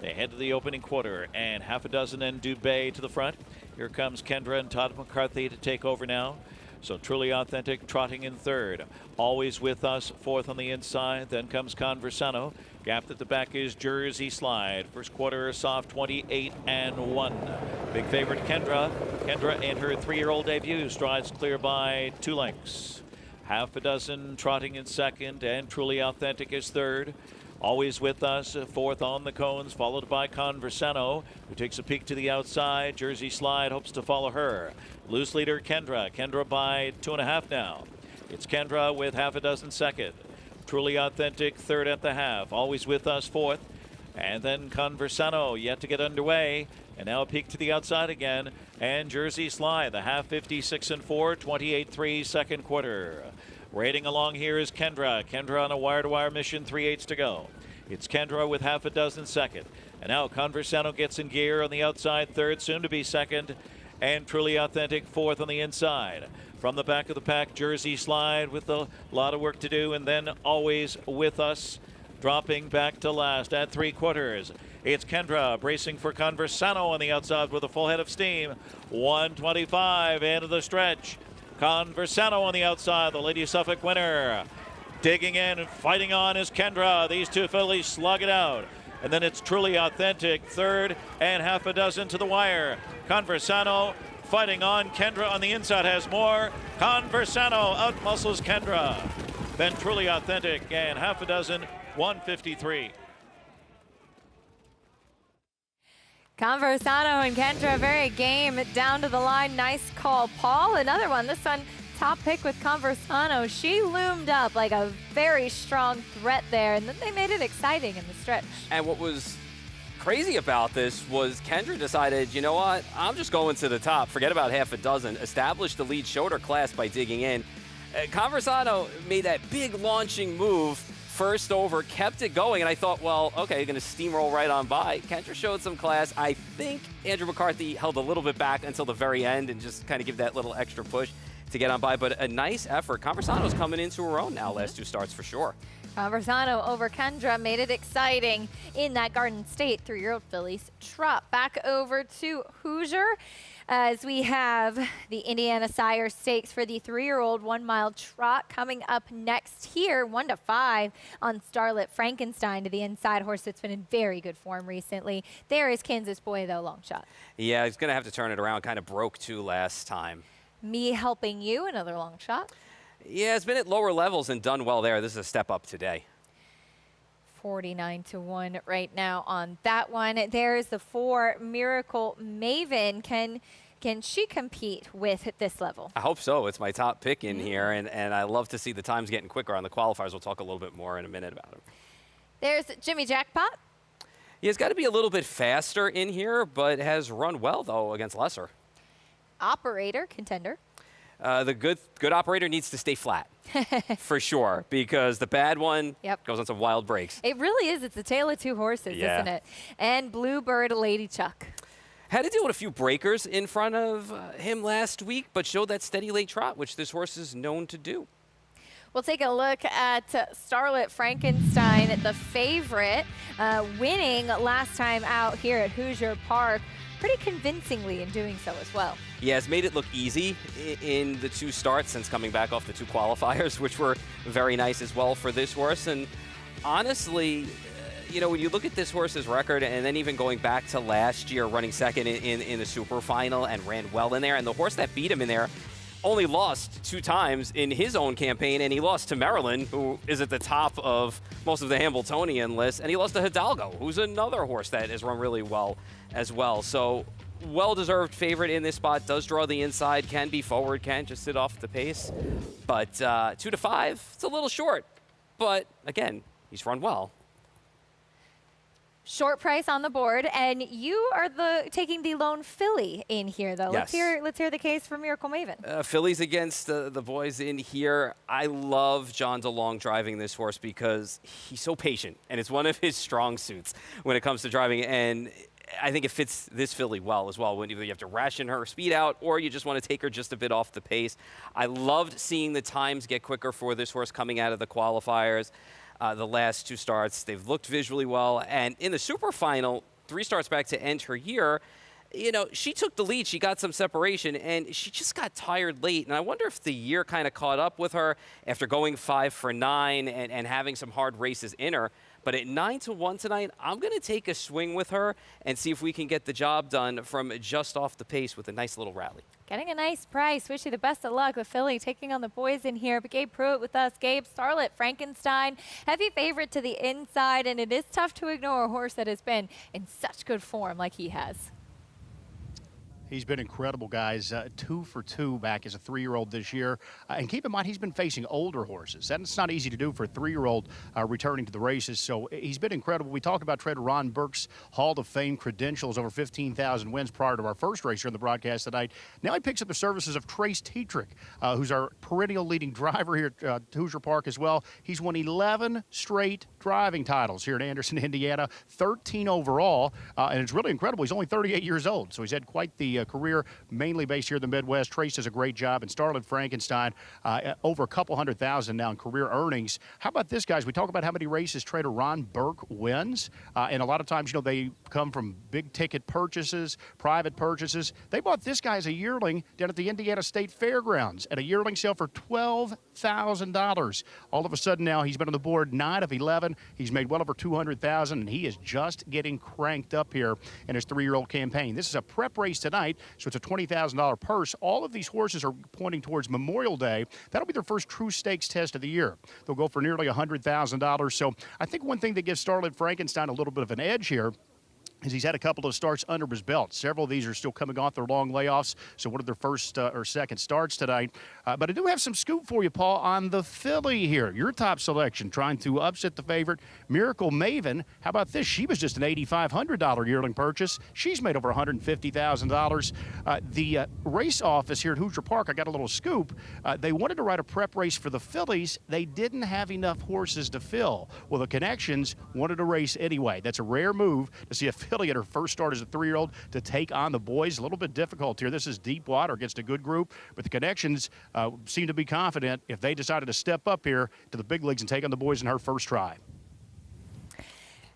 They head to the opening quarter, and half a dozen and Dubé to the front. Here comes Kendra and Todd McCarthy to take over now. So Truly Authentic trotting in 3rd. Always With Us, 4th on the inside. Then comes Conversano. Gapped at the back is Jersey Slide. First quarter soft, 28-1. Big favorite Kendra. Kendra in her 3-year-old debut strides clear by 2 lengths. Half a dozen trotting in 2nd, and Truly Authentic is 3rd. Always With Us, 4th on the cones, followed by Conversano, who takes a peek to the outside. Jersey Slide hopes to follow her. Loose leader Kendra. Kendra by 2.5 now. It's Kendra with half a dozen 2nd. Truly Authentic 3rd at the half. Always With Us 4th. And then Conversano yet to get underway. And now a peek to the outside again. And Jersey Slide, the half 56-4, 28-3 second quarter. Raiding along here is Kendra. Kendra on a wire-to-wire mission, 3/8 to go. It's Kendra with half a dozen 2nd. And now Conversano gets in gear on the outside, 3rd, soon to be 2nd. And Truly Authentic 4th on the inside. From the back of the pack, Jersey Slide with a lot of work to do. And then Always With Us dropping back to last at 3 quarters. It's Kendra bracing for Conversano on the outside with a full head of steam. 125 into the stretch. Conversano on the outside, the Lady Suffolk winner. Digging in and fighting on is Kendra. These 2 fillies slug it out. And then it's Truly Authentic, 3rd, and half a dozen to the wire. Conversano fighting on. Kendra on the inside has more. Conversano outmuscles Kendra. Then Truly Authentic and half a dozen, 153. Conversano and Kendra, very game down to the line. Nice call, Paul. Another one. This one, top pick with Conversano. She loomed up like a very strong threat there, and then they made it exciting in the stretch. And what was crazy about this was Kendra decided, you know what, I'm just going to the top. Forget about half a dozen. Established the lead, showed her class by digging in. Conversano made that big launching move, first over, kept it going, and I thought, well, okay, you're going to steamroll right on by. Kendra showed some class. I think Andrew McCarthy held a little bit back until the very end and just kind of give that little extra push to get on by, but a nice effort. Conversano's coming into her own now, last two starts for sure. Conversano over Kendra made it exciting in that Garden State 3-year-old fillies trot. Back over to Hoosier as we have the Indiana Sire Stakes for the 3-year-old 1-mile trot coming up next here, 1-5 on Starlet Frankenstein to the inside horse that's been in very good form recently. There is Kansas Boy, though, long shot. Yeah, he's going to have to turn it around. Kind of broke too last time. Me Helping You, another long shot. Yeah, it's been at lower levels and done well there. This is a step up today. 49-1 right now on that one. There's the 4 Miracle Maven. Can she compete with this level? I hope so. It's my top pick in here, and I love to see the times getting quicker on the qualifiers. We'll talk a little bit more in a minute about him. There's Jimmy Jackpot. Yeah, he's got to be a little bit faster in here, but has run well, though, against lesser. Operator, contender. The good operator needs to stay flat, for sure, because the bad one goes on some wild breaks. It really is. It's a tale of two horses, isn't it? And Bluebird Lady Chuck. Had to deal with a few breakers in front of him last week, but showed that steady late trot, which this horse is known to do. We'll take a look at Starlet Frankenstein, the favorite, winning last time out here at Hoosier Park. Pretty convincingly in doing so as well. Yeah, it's made it look easy in the 2 starts since coming back off the 2 qualifiers, which were very nice as well for this horse. And honestly, you know, when you look at this horse's record and then even going back to last year running second in the super final and ran well in there, and the horse that beat him in there only lost 2 times in his own campaign, and he lost to Maryland, who is at the top of most of the Hambletonian list, and he lost to Hidalgo, who's another horse that has run really well as well. So well-deserved favorite in this spot, does draw the inside, can be forward, can just sit off the pace. But 2-5, it's a little short. But again, he's run well. Short price on the board, and you are taking the lone filly in here, though. Yes. Let's hear the case for Miracle Maven. Fillies against the boys in here. I love John DeLong driving this horse because he's so patient, and it's one of his strong suits when it comes to driving. And I think it fits this filly well as well. When either you have to ration her speed out or you just want to take her just a bit off the pace. I loved seeing the times get quicker for this horse coming out of the qualifiers. The last 2 starts, they've looked visually well. And in the super final, 3 starts back to end her year, you know, she took the lead. She got some separation, and she just got tired late. And I wonder if the year kind of caught up with her after going 5 for 9 and having some hard races in her. But at 9-1 tonight, I'm going to take a swing with her and see if we can get the job done from just off the pace with a nice little rally. Getting a nice price. Wish you the best of luck with Philly taking on the boys in here. But Gabe Pruitt with us. Gabe, Starlet Frankenstein, heavy favorite to the inside, and it is tough to ignore a horse that has been in such good form like he has. He's been incredible, guys. 2 for 2 back as a 3-year-old this year. And keep in mind, he's been facing older horses. That's not easy to do for a 3-year-old returning to the races. So he's been incredible. We talked about trainer Ron Burke's Hall of Fame credentials, over 15,000 wins prior to our first race here in the broadcast tonight. Now he picks up the services of Trace Tetrick, who's our perennial leading driver here at Hoosier Park as well. He's won 11 straight driving titles here in Anderson, Indiana, 13 overall. And it's really incredible. He's only 38 years old, so he's had quite the career, mainly based here in the Midwest. Trace does a great job, and Starlet Frankenstein over a couple $100,000 now in career earnings. How about this, guys? We talk about how many races trader Ron Burke wins, and a lot of times, you know, they come from big ticket purchases, private purchases. They bought this guy as a yearling down at the Indiana State Fairgrounds at a yearling sale for $12,000. All of a sudden now he's been on the board 9 of 11. He's made well over $200,000, and he is just getting cranked up here in his 3-year-old campaign. This is a prep race tonight, so it's a $20,000 purse. All of these horses are pointing towards Memorial Day. That'll be their first true stakes test of the year. They'll go for nearly $100,000. So I think one thing that gives Starlet Frankenstein a little bit of an edge here is he's had a couple of starts under his belt. Several of these are still coming off their long layoffs, so one of their first or second starts tonight. But I do have some scoop for you, Paul, on the filly here. Your top selection, trying to upset the favorite, Miracle Maven. How about this? She was just an $8,500 yearling purchase. She's made over $150,000. The race office here at Hoosier Park, I got a little scoop. They wanted to ride a prep race for the fillies. They didn't have enough horses to fill. Well, the Connections wanted to race anyway. That's a rare move to see a filly at her first start as a 3-year-old to take on the boys. A little bit difficult here. This is deep water against a good group, but the Connections seem to be confident if they decided to step up here to the big leagues and take on the boys in her first try.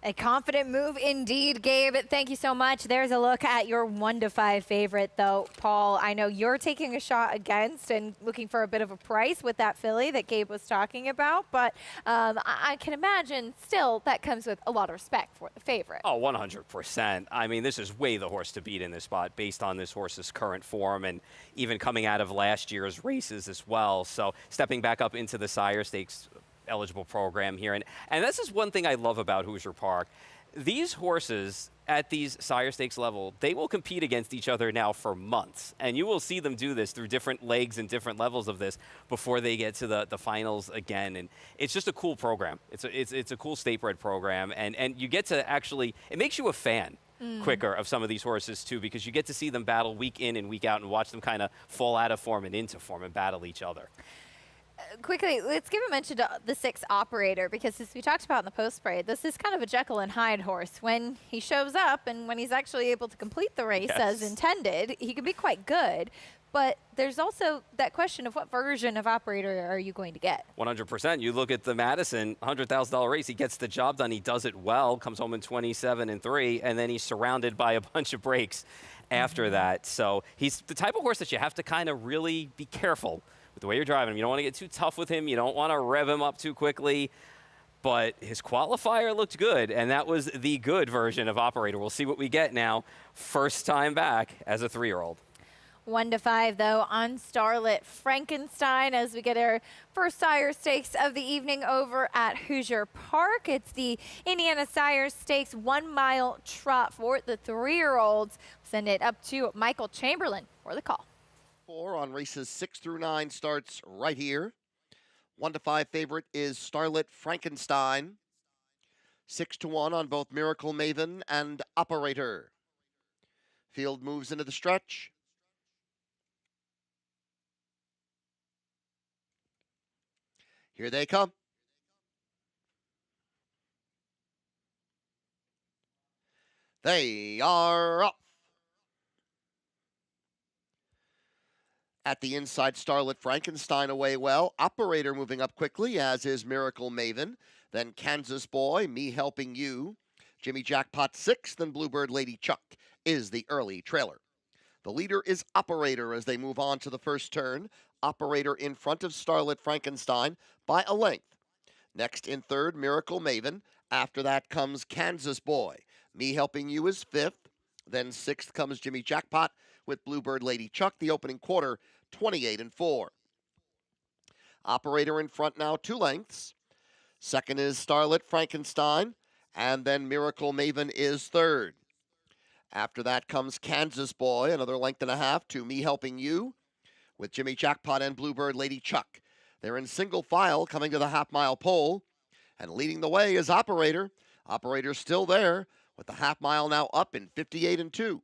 A confident move indeed, Gabe. Thank you so much. There's a look at your 1-5 favorite, though, Paul. I know you're taking a shot against and looking for a bit of a price with that filly that Gabe was talking about, but I can imagine still that comes with a lot of respect for the favorite. Oh, 100%. I mean, this is way the horse to beat in this spot based on this horse's current form and even coming out of last year's races as well. So stepping back up into the Sire Stakes eligible program here. And this is one thing I love about Hoosier Park. These horses at these Sire Stakes level, they will compete against each other now for months. And you will see them do this through different legs and different levels of this before they get to the finals again. And it's just a cool program. It's a cool state bred program. And you get to actually, it makes you a fan quicker of some of these horses too, because you get to see them battle week in and week out and watch them kind of fall out of form and into form and battle each other. Quickly, let's give a mention to the 6 Operator, because as we talked about in the post parade, this is kind of a Jekyll and Hyde horse. When he shows up and when he's actually able to complete the race as intended, he can be quite good. But there's also that question of what version of Operator are you going to get? 100%. You look at the Madison $100,000 race. He gets the job done. He does it well. Comes home in 27-3, and then he's surrounded by a bunch of breaks after that. So he's the type of horse that you have to kind of really be careful with the way you're driving him. You don't want to get too tough with him. You don't want to rev him up too quickly. But his qualifier looked good, and that was the good version of Operator. We'll see what we get now. First time back as a 3-year-old. 1-5, though, on Starlet Frankenstein as we get our first Sire Stakes of the evening over at Hoosier Park. It's the Indiana Sire Stakes 1-mile trot for the 3-year-olds. Send it up to Michael Chamberlain for the call. 4 on races 6 through 9 starts right here. 1-5 favorite is Starlet Frankenstein. 6-1 on both Miracle Maven and Operator. Field moves into the stretch. Here they come. They are off. At the inside, Starlet Frankenstein away well. Operator moving up quickly, as is Miracle Maven. Then Kansas Boy, Me Helping You. Jimmy Jackpot 6th, and Bluebird Lady Chuck is the early trailer. The leader is Operator as they move on to the first turn. Operator in front of Starlet Frankenstein by a length. Next in third, Miracle Maven. After that comes Kansas Boy. Me Helping You is 5th. Then 6th comes Jimmy Jackpot with Bluebird Lady Chuck, the opening quarter, 28-4. Operator in front now, 2 lengths. Second is Starlet Frankenstein, and then Miracle Maven is third. After that comes Kansas Boy, another length and a half to Me Helping You, with Jimmy Jackpot and Bluebird Lady Chuck. They're in single file coming to the half-mile pole, and leading the way is Operator. Operator's still there, with the half-mile now up in 58-2.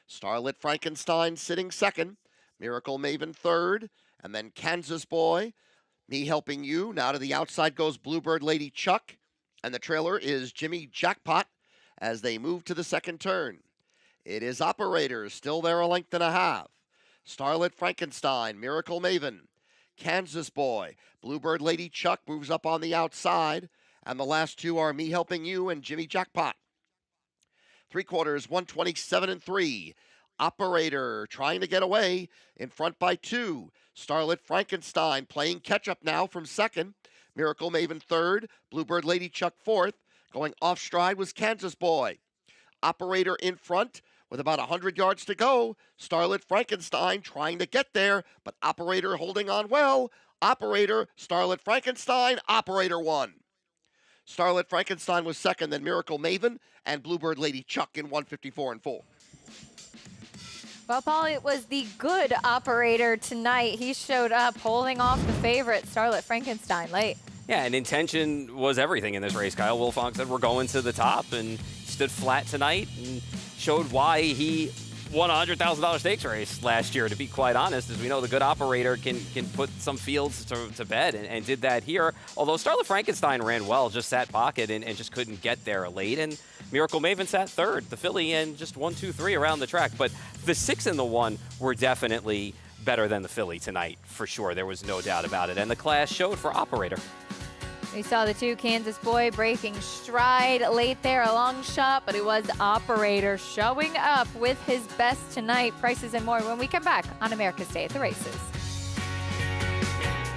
Starlet Frankenstein sitting second, Miracle Maven third, and then Kansas Boy, Me Helping You. Now to the outside goes Bluebird Lady Chuck, and the trailer is Jimmy Jackpot as they move to the second turn. It is Operator, still there a length and a half. Starlet Frankenstein, Miracle Maven, Kansas Boy, Bluebird Lady Chuck moves up on the outside, and the last 2 are Me Helping You and Jimmy Jackpot. 3/4, 127-3. Operator trying to get away in front by 2. Starlet Frankenstein playing catch-up now from second. Miracle Maven third. Bluebird Lady Chuck fourth. Going off stride was Kansas Boy. Operator in front with about 100 yards to go. Starlet Frankenstein trying to get there, but Operator holding on well. Operator, Starlet Frankenstein, Operator won. Starlet Frankenstein was second, then Miracle Maven and Bluebird Lady Chuck in 154 and 4. Well, Paul, it was the good operator tonight. He showed up holding off the favorite, Starlet Frankenstein, late. Yeah, and intention was everything in this race. Kyle Wilfong said we're going to the top, and stood flat tonight and showed why he won a $100,000 stakes race last year. To be quite honest, as we know, the good operator can put some fields to bed, and did that here. Although Starlet Frankenstein ran well, just sat pocket and just couldn't get there late. And Miracle Maven sat third, the filly, and just 1, 2, 3 around the track. But the 6 and the 1 were definitely better than the filly tonight, for sure. There was no doubt about it. And the class showed for operator. We saw the 2 Kansas boy breaking stride late there, a long shot, but it was operator showing up with his best tonight. Prices and more when we come back on America's Day at the Races.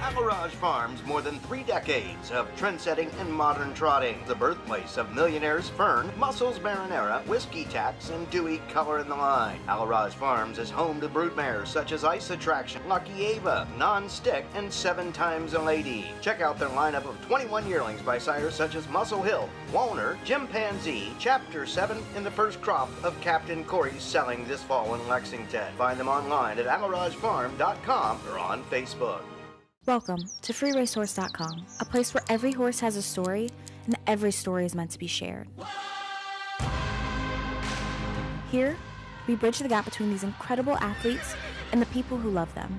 Alarage Farms, more than 3 decades of trendsetting and modern trotting. The birthplace of millionaires Fern, Muscles Marinera, Whiskey Tax, and Dewey Color in the Line. Alarage Farms is home to broodmares such as Ice Attraction, Lucky Ava, Non-Stick, and 7 Times a Lady. Check out their lineup of 21 yearlings by sires such as Muscle Hill, Walner, Chimpanzee, Chapter 7, and the first crop of Captain Corey's selling this fall in Lexington. Find them online at alaragefarm.com or on Facebook. Welcome to freeracehorse.com, a place where every horse has a story and every story is meant to be shared. Here, we bridge the gap between these incredible athletes and the people who love them.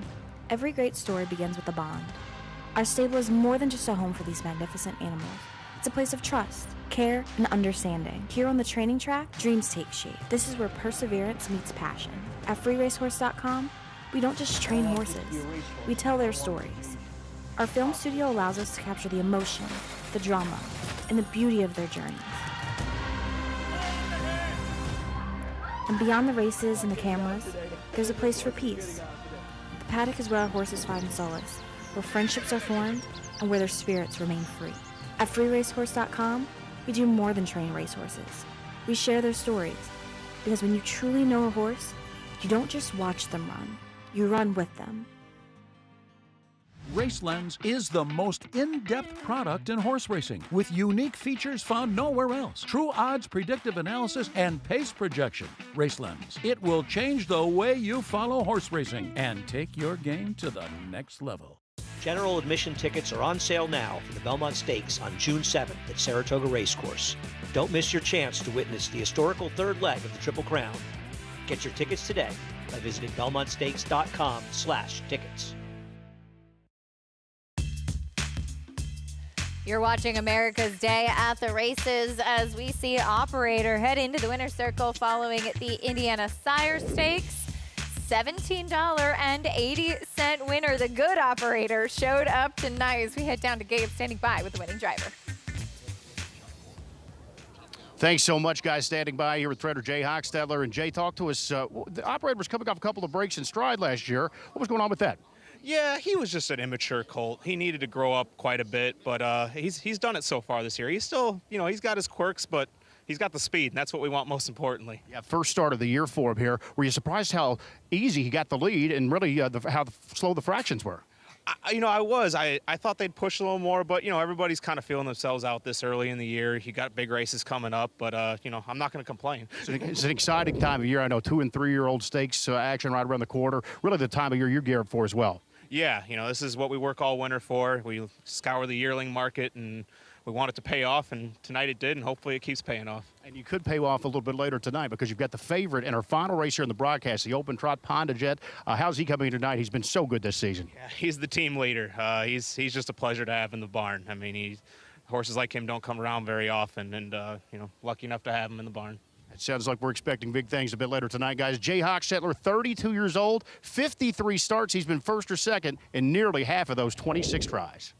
Every great story begins with a bond. Our stable is more than just a home for these magnificent animals. It's a place of trust, care, and understanding. Here on the training track, dreams take shape. This is where perseverance meets passion. At freeracehorse.com, we don't just train horses, we tell their stories. Our film studio allows us to capture the emotion, the drama, and the beauty of their journeys. And beyond the races and the cameras, there's a place for peace. The paddock is where our horses find solace, where friendships are formed, and where their spirits remain free. At freeracehorse.com, we do more than train racehorses. We share their stories, because when you truly know a horse, you don't just watch them run, you run with them. Racelands is the most in-depth product in horse racing, with unique features found nowhere else. True odds, predictive analysis, and pace projection. Racelands. It will change the way you follow horse racing and take your game to the next level. General admission tickets are on sale now for the Belmont Stakes on June 7th at Saratoga Racecourse. Don't miss your chance to witness the historical third leg of the Triple Crown. Get your tickets today by visiting belmontstakes.com/tickets. You're watching America's Day at the Races as we see operator head into the winner's circle following the Indiana Sire Stakes. $17.80 winner. The good operator showed up tonight as we head down to Gabe standing by with the winning driver. Thanks so much, guys, standing by here with Trainer Jay Hochstetler. And Jay, talk to us. The operator was coming off a couple of breaks in stride last year. What was going on with that? Yeah, he was just an immature colt. He needed to grow up quite a bit, but he's done it so far this year. He's still, he's got his quirks, but he's got the speed, and that's what we want most importantly. Yeah, first start of the year for him here. Were you surprised how easy he got the lead and really how slow the fractions were? I was. I thought they'd push a little more, but, everybody's kind of feeling themselves out this early in the year. You got big races coming up, but, I'm not going to complain. It's an exciting time of year. I know 2- and 3-year-old stakes action right around the corner. Really the time of year you're geared for as well. Yeah, this is what we work all winter for. We scour the yearling market, and we want it to pay off, and tonight it did, and hopefully it keeps paying off. And you could pay off a little bit later tonight because you've got the favorite in our final race here in the broadcast, the Open Trot Ponda Jet. How's he coming tonight? He's been so good this season. Yeah, he's the team leader. He's just a pleasure to have in the barn. I mean, horses like him don't come around very often, and, lucky enough to have him in the barn. It sounds like we're expecting big things a bit later tonight, guys. Jay Hochstetler, 32 years old, 53 starts. He's been first or second in nearly half of those 26 tries.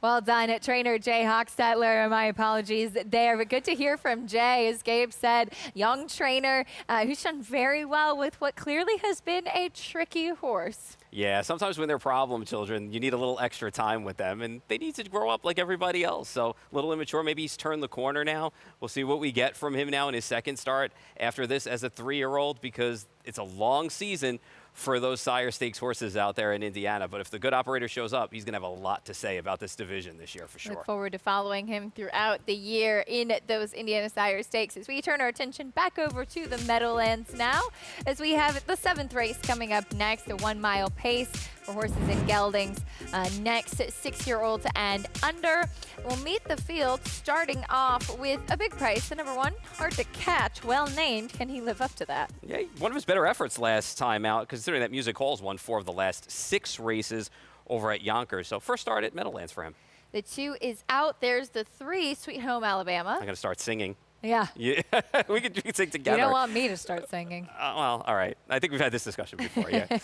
Well done, trainer Jay Hochstetler. My apologies there, but good to hear from Jay. As Gabe said, young trainer who's done very well with what clearly has been a tricky horse. Yeah, sometimes when they're problem children, you need a little extra time with them, and they need to grow up like everybody else. So a little immature. Maybe he's turned the corner now. We'll see what we get from him now in his second start after this as a 3-year-old, because it's a long season for those sire stakes horses out there in Indiana. But if the good operator shows up, he's going to have a lot to say about this division this year for sure. Look forward to following him throughout the year in those Indiana Sire Stakes. As we turn our attention back over to the Meadowlands now, as we have the 7th race coming up next, a 1-mile pace for horses in geldings. Next, 6-year-olds and under. We'll meet the field starting off with a big price. The number 1, Hard to Catch, well named. Can he live up to that? Yeah, one of his better efforts last time out, considering that Music Hall's won 4 of the last 6 races over at Yonkers. So first start at Meadowlands for him. The 2 is out. There's the 3, Sweet Home Alabama. I'm going to start singing. Yeah. Yeah, we can sing together. You don't want me to start singing. Well, all right. I think we've had this discussion before, yeah.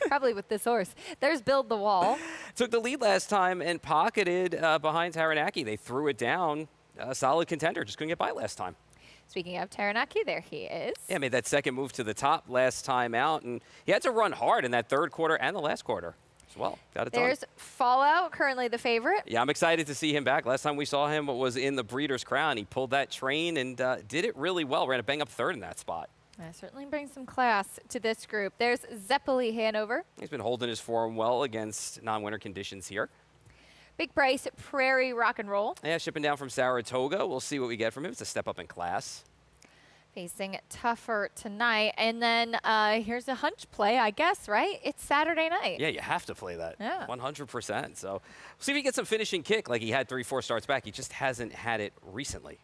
Probably with this horse. There's Build the Wall. Took the lead last time and pocketed behind Taranaki. They threw it down. A solid contender. Just couldn't get by last time. Speaking of Taranaki, there he is. Yeah, made that second move to the top last time out, and he had to run hard in that 3rd quarter and the last quarter as well. Got it done. There's Fallout, currently the favorite. Yeah, I'm excited to see him back. Last time we saw him was in the Breeders' Crown. He pulled that train and did it really well. Ran a bang-up 3rd in that spot. Certainly brings some class to this group. There's Zeppeli Hanover. He's been holding his form well against non-winter conditions here. Big price, Prairie Rock and Roll. Yeah, shipping down from Saratoga. We'll see what we get from him. It's a step up in class. Facing tougher tonight. And then here's a hunch play, I guess, right? It's Saturday night. Yeah, you have to play that. Yeah. 100%. So we'll see if he gets some finishing kick like he had 3-4 starts back. He just hasn't had it recently.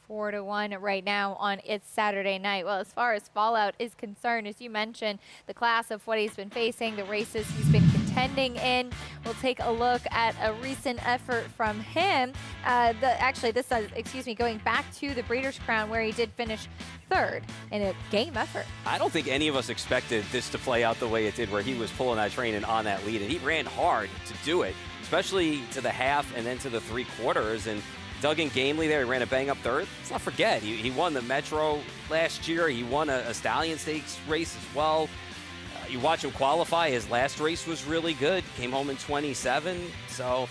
4-1 right now on It's Saturday Night. Well, as far as Fallout is concerned, as you mentioned, the class of what he's been facing, the races he's been contending in. We'll take a look at a recent effort from him. Going back to the Breeders' Crown, where he did finish 3rd in a game effort. I don't think any of us expected this to play out the way it did, where he was pulling that train and on that lead, and he ran hard to do it, especially to the half and then to the 3 quarters. And dug in gamely there. He ran a bang-up 3rd. Let's not forget, he won the Metro last year. He won a Stallion Stakes race as well. You watch him qualify. His last race was really good. Came home in 27. So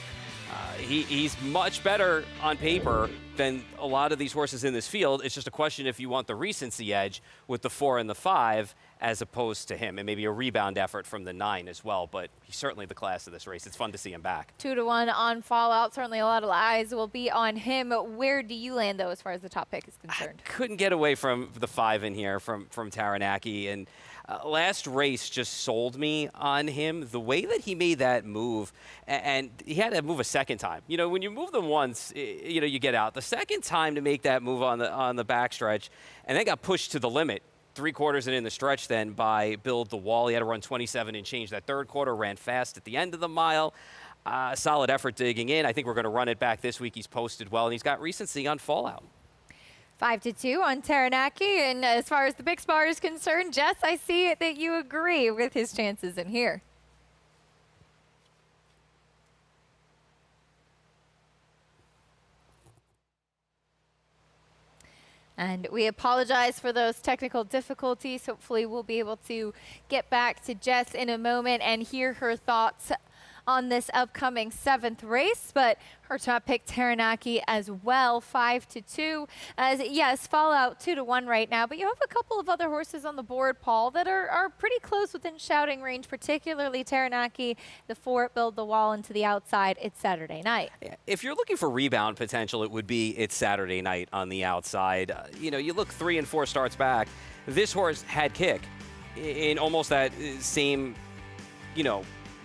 he's much better on paper than a lot of these horses in this field. It's just a question if you want the recency edge with the 4 and the 5 as opposed to him, and maybe a rebound effort from the 9 as well. But he's certainly the class of this race. It's fun to see him back. 2-1 on Fallout. Certainly a lot of eyes will be on him. Where do you land, though, as far as the top pick is concerned? I couldn't get away from the 5 in here from Taranaki. And last race just sold me on him. The way that he made that move, and he had to move a second time. You know, when you move them once, you get out. The second time to make that move on the backstretch, and then got pushed to the limit. 3 quarters and in the stretch then by Build the Wall. He had to run 27 and change. That 3rd quarter ran fast at the end of the mile. Solid effort digging in. I think we're going to run it back this week. He's posted well, and he's got recency on Fallout. 5-2 on Taranaki. And as far as the big spar is concerned, Jess, I see that you agree with his chances in here. And we apologize for those technical difficulties. Hopefully we'll be able to get back to Jess in a moment and hear her thoughts on this upcoming 7th race, but her top pick Taranaki as well, 5-2. As yes, Fallout 2-1 right now, but you have a couple of other horses on the board, Paul, that are pretty close within shouting range, particularly Taranaki, the 4 Build the Wall into the outside. It's Saturday night. If you're looking for rebound potential, it would be It's Saturday Night on the outside. You look 3 and 4 starts back. This horse had kick in almost that same,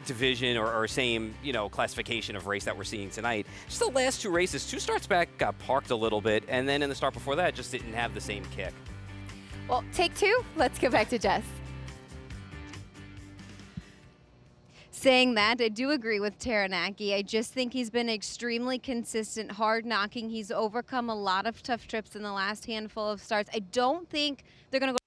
division or same, classification of race that we're seeing tonight. Just the last 2 races, 2 starts back got parked a little bit, and then in the start before that, just didn't have the same kick. Well, take 2. Let's go back to Jess. Saying that, I do agree with Taranaki. I just think he's been extremely consistent, hard knocking. He's overcome a lot of tough trips in the last handful of starts. I don't think they're going to go.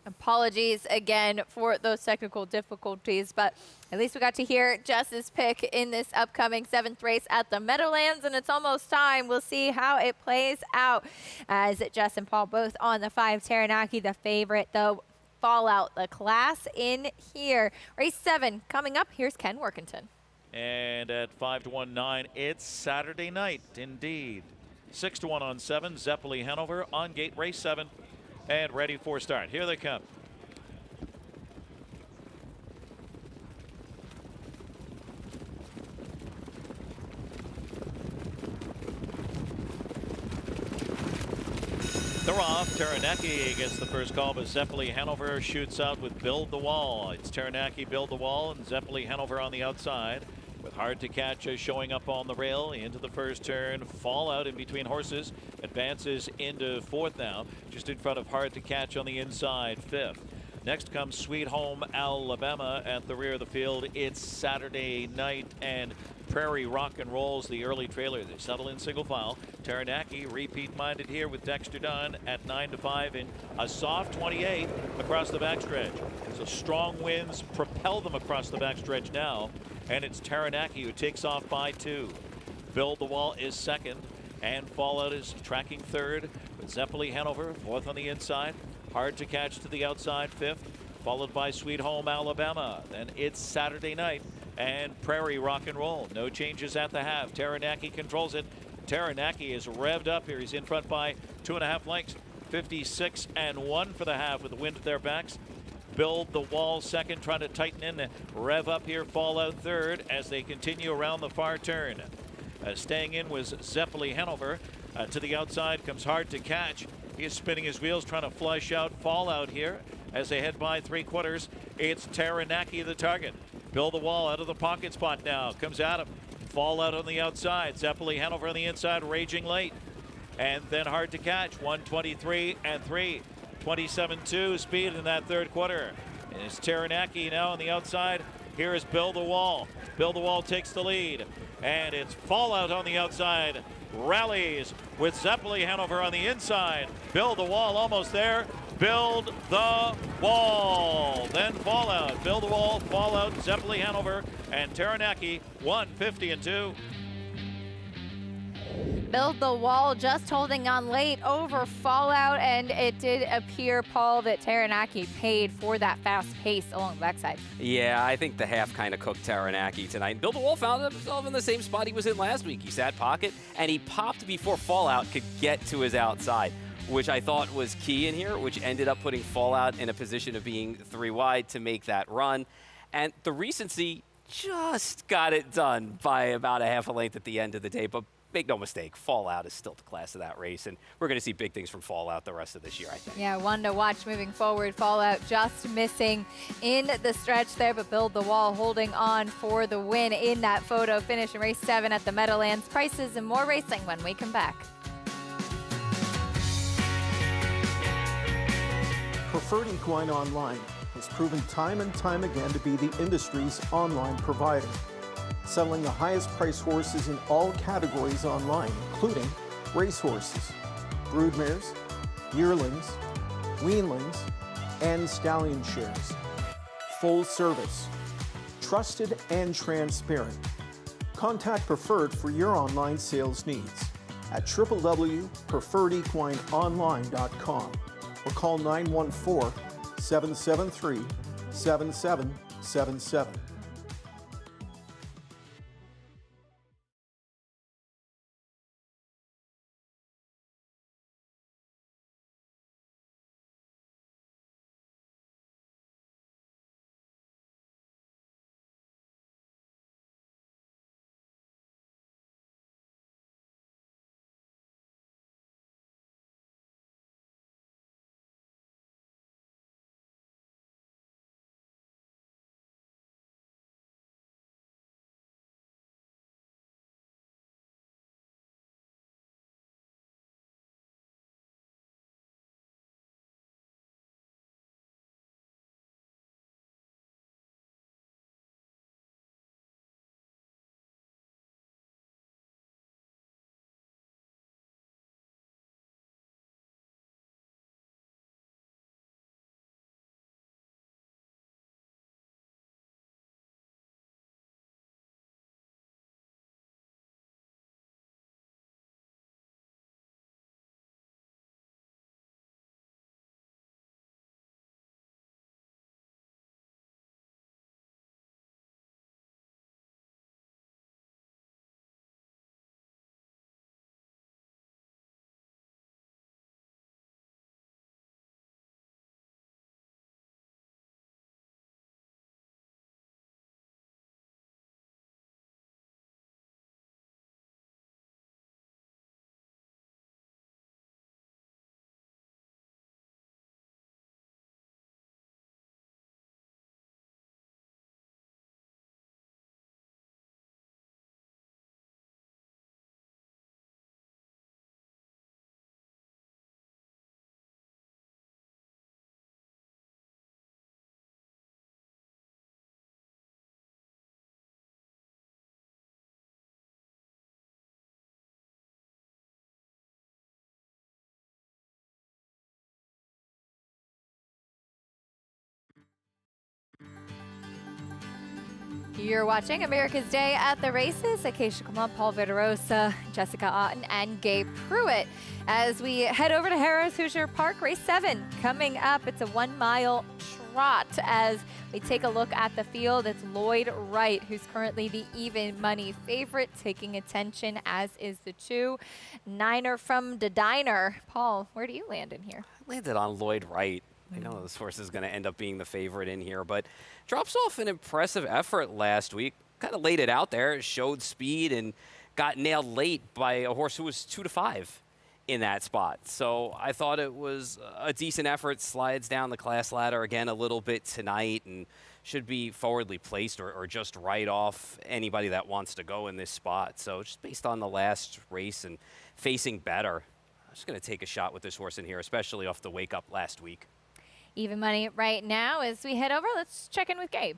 Apologies again for those technical difficulties, but at least we got to hear Jess's pick in this upcoming 7th race at the Meadowlands, and it's almost time. We'll see how it plays out as Jess and Paul both on the 5 Taranaki, the favorite, though Fallout, the class in here. Race 7 coming up. Here's Ken Workington. And at 5-1-9, it's Saturday night, indeed. 6-1 on 7, Zeppeli Hanover on gate, race 7, and ready for start. Here they come. They're off. Taranaki gets the first call, but Zeppeli Hanover shoots out with Build the Wall. It's Taranaki, Build the Wall, and Zeppeli Hanover on the outside. With Hard to Catch showing up on the rail into the first turn. Fallout in between horses. Advances into 4th now. Just in front of Hard to Catch on the inside, 5th. Next comes Sweet Home Alabama at the rear of the field. It's Saturday night, and Prairie Rock and Roll's the early trailer. They settle in single file. Taranaki repeat-minded here with Dexter Dunn at 9-5 in a soft 28 across the backstretch. So strong winds propel them across the backstretch now, and it's Taranaki who takes off by 2. Build the Wall is 2nd, and Fallout is tracking 3rd, with Zeppeli Hanover 4th on the inside. Hard to Catch to the outside, 5th, followed by Sweet Home Alabama. Then it's Saturday night, and Prairie Rock and Roll. No changes at the half. Taranaki controls it. Taranaki is revved up here. He's in front by 2.5 lengths. 56-1 for the half with the wind at their backs. Build the Wall 2nd, trying to tighten in. Rev up here, Fallout 3rd as they continue around the far turn. Staying in was Zeppeli Hanover. To the outside comes Hard to Catch. He is spinning his wheels, trying to flush out Fallout here as they head by 3/4. It's Taranaki the target. Build the Wall out of the pocket spot now. Comes at him. Fallout on the outside. Zeppeli Hanover on the inside, raging late. And then Hard to Catch. 1:23-3. 27.2 speed in that 3rd quarter. And it's Taranaki now on the outside. Here is Build the Wall. Build the Wall takes the lead. And it's Fallout on the outside. Rallies with Zeppeli Hanover on the inside. Build the Wall almost there. Build the Wall. Then Fallout. Build the Wall, Fallout, Zeppeli Hanover, and Taranaki 1:50-2. Build the Wall just holding on late over Fallout, and it did appear, Paul, that Taranaki paid for that fast pace along the backside. Yeah, I think the half kind of cooked Taranaki tonight. Build the Wall found himself in the same spot he was in last week. He sat pocket, and he popped before Fallout could get to his outside, which I thought was key in here, which ended up putting Fallout in a position of being 3 wide to make that run. And the recency just got it done by about a half a length at the end of the day, but make no mistake, Fallout is still the class of that race, and we're going to see big things from Fallout the rest of this year, I think. Yeah, one to watch moving forward. Fallout just missing in the stretch there, but Build the Wall holding on for the win in that photo finish in race 7 at the Meadowlands. Prices and more racing when we come back. Preferred Equine Online has proven time and time again to be the industry's online provider, selling the highest priced horses in all categories online, including racehorses, broodmares, yearlings, weanlings, and stallion shares. Full service, trusted and transparent. Contact Preferred for your online sales needs at www.preferredequineonline.com or call 914-773-7777. You're watching America's Day at the Races. Acacia Clement, Paul Vidarosa, Jessica Otten, and Gabe Pruitt. As we head over to Harrah's Hoosier Park, race 7 coming up. It's a 1-mile trot. As we take a look at the field, it's Lloyd Wright, who's currently the even money favorite, taking attention, as is the 2 Niner from the Diner. Paul, where do you land in here? I landed on Lloyd Wright. I know this horse is going to end up being the favorite in here, but drops off an impressive effort last week. Kind of laid it out there, showed speed, and got nailed late by a horse who was 2-5 in that spot. So I thought it was a decent effort. Slides down the class ladder again a little bit tonight and should be forwardly placed or just right off anybody that wants to go in this spot. So just based on the last race and facing better, I'm just going to take a shot with this horse in here, especially off the wake up last week. Even money right now. As we head over, let's check in with Gabe.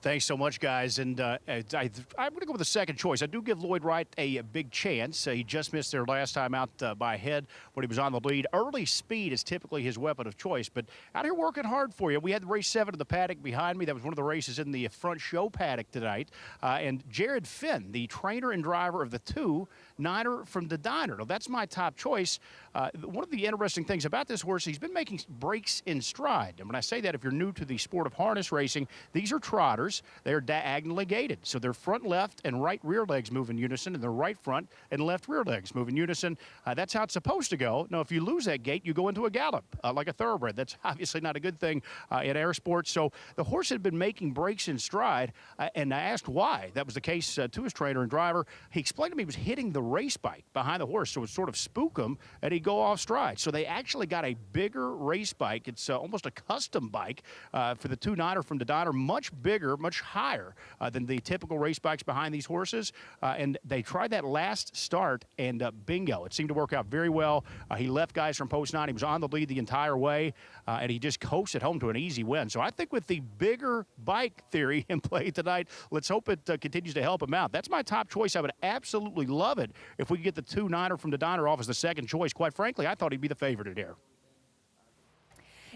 Thanks so much, guys. And I'm going to go with the second choice. I do give Lloyd Wright a big chance. He just missed there last time out by a head when he was on the lead. Early speed is typically his weapon of choice, but out here working hard for you. We had race 7 of the paddock behind me. That was one of the races in the front show paddock tonight. And Jared Finn, the trainer and driver of the 2 Niner from the Diner. Now, that's my top choice. One of the interesting things about this horse, he's been making breaks in stride. And when I say that, if you're new to the sport of harness racing, these are trotters. They're diagonally gated. So their front left and right rear legs move in unison, and their right front and left rear legs move in unison. That's how it's supposed to go. Now, if you lose that gait, you go into a gallop, like a thoroughbred. That's obviously not a good thing in air sports. So the horse had been making breaks in stride, and I asked why. That was the case to his trainer and driver. He explained to me he was hitting the race bike behind the horse, so it would sort of spook him, and he'd go off stride. So they actually got a bigger race bike. It's almost a custom bike for the 2 Niner from the Diner, much bigger, much higher than the typical race bikes behind these horses. And they tried that last start, and bingo. It seemed to work out very well. He left guys from post 9. He was on the lead the entire way, and he just coasted home to an easy win. So I think with the bigger bike theory in play tonight, let's hope it continues to help him out. That's my top choice. I would absolutely love it if we could get the 2 Niner from the Diner off as the second choice. Quite frankly, I thought he'd be the favorite in here.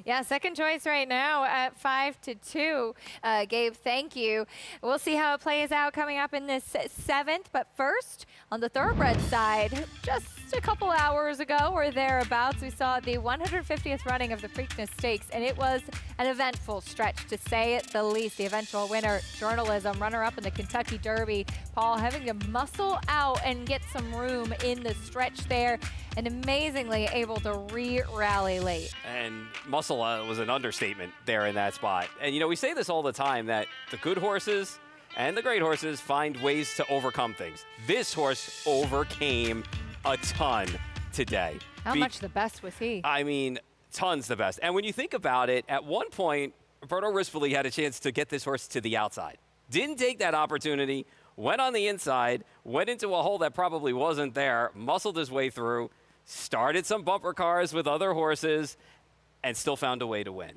Yeah, second choice right now at 5-2. Gabe, thank you. We'll see how it plays out coming up in this 7th. But first, on the thoroughbred side, just a couple hours ago or thereabouts, we saw the 150th running of the Preakness Stakes, and it was an eventful stretch, to say the least. The eventual winner, Journalism, runner-up in the Kentucky Derby. Paul having to muscle out and get some room in the stretch there, and amazingly able to rally late. And muscle was an understatement there in that spot. And, you know, we say this all the time, that the good horses and the great horses find ways to overcome things. This horse overcame a ton today. How much the best was he? I mean, tons the best. And when you think about it, at one point, Roberto Rispoli had a chance to get this horse to the outside. Didn't take that opportunity, went on the inside, went into a hole that probably wasn't there, muscled his way through, started some bumper cars with other horses, and still found a way to win.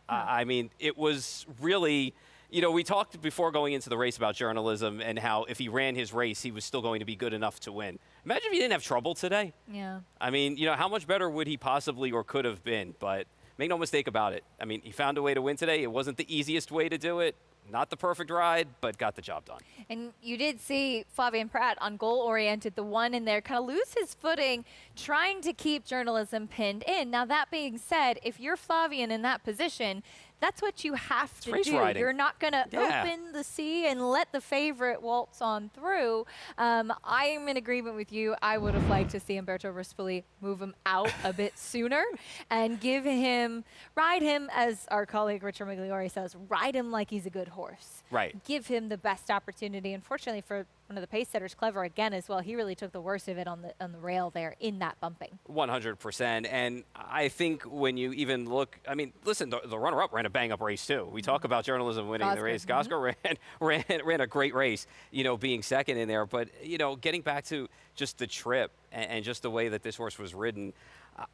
I mean, it was really, you know, we talked before going into the race about Journalism and how if he ran his race, he was still going to be good enough to win. Imagine if he didn't have trouble today. Yeah. I mean, you know, how much better would he possibly or could have been? But make no mistake about it. I mean, he found a way to win today. It wasn't the easiest way to do it. Not the perfect ride, but got the job done. And you did see Flavien Prat on goal-oriented, the one in there, kind of lose his footing, trying to keep Journalism pinned in. Now, that being said, if you're Flavien in that position, that's what you have to do. Riding. You're not going to open the sea and let the favorite waltz on through. I am in agreement with you. I would have liked to see Umberto Rispoli move him out a bit sooner and give him, ride him, as our colleague Richard Migliori says, ride him like he's a good horse. Right. Give him the best opportunity. Unfortunately for one of the pace setters, Clever again as well, he really took the worst of it on the rail there in that bumping. 100%. And I think when you even look, I mean, listen, the runner-up ran a bang-up race too. We talk about Journalism winning the race. Gosgar ran a great race, you know, being second in there. But, you know, getting back to just the trip and just the way that this horse was ridden,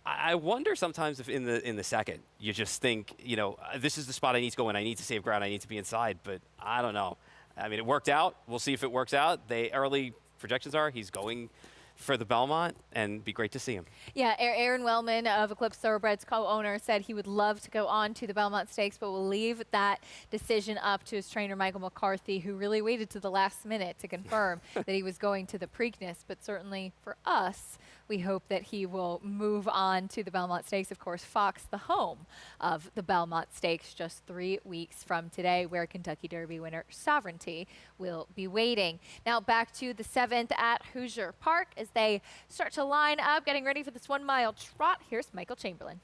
I wonder sometimes if in the second you just think, you know, this is the spot I need to go in. I need to save ground. I need to be inside. But I don't know. I mean, it worked out. We'll see if it works out. Early projections are he's going for the Belmont, and be great to see him. Yeah, Aaron Wellman of Eclipse Thoroughbreds co-owner said he would love to go on to the Belmont Stakes, but will leave that decision up to his trainer, Michael McCarthy, who really waited to the last minute to confirm that he was going to the Preakness. But certainly for us, we hope that he will move on to the Belmont Stakes. Of course, Fox, the home of the Belmont Stakes, just 3 weeks from today, where Kentucky Derby winner Sovereignty will be waiting. Now back to the 7th at Hoosier Park as they start to line up, getting ready for this 1 mile trot. Here's Michael Chamberlain.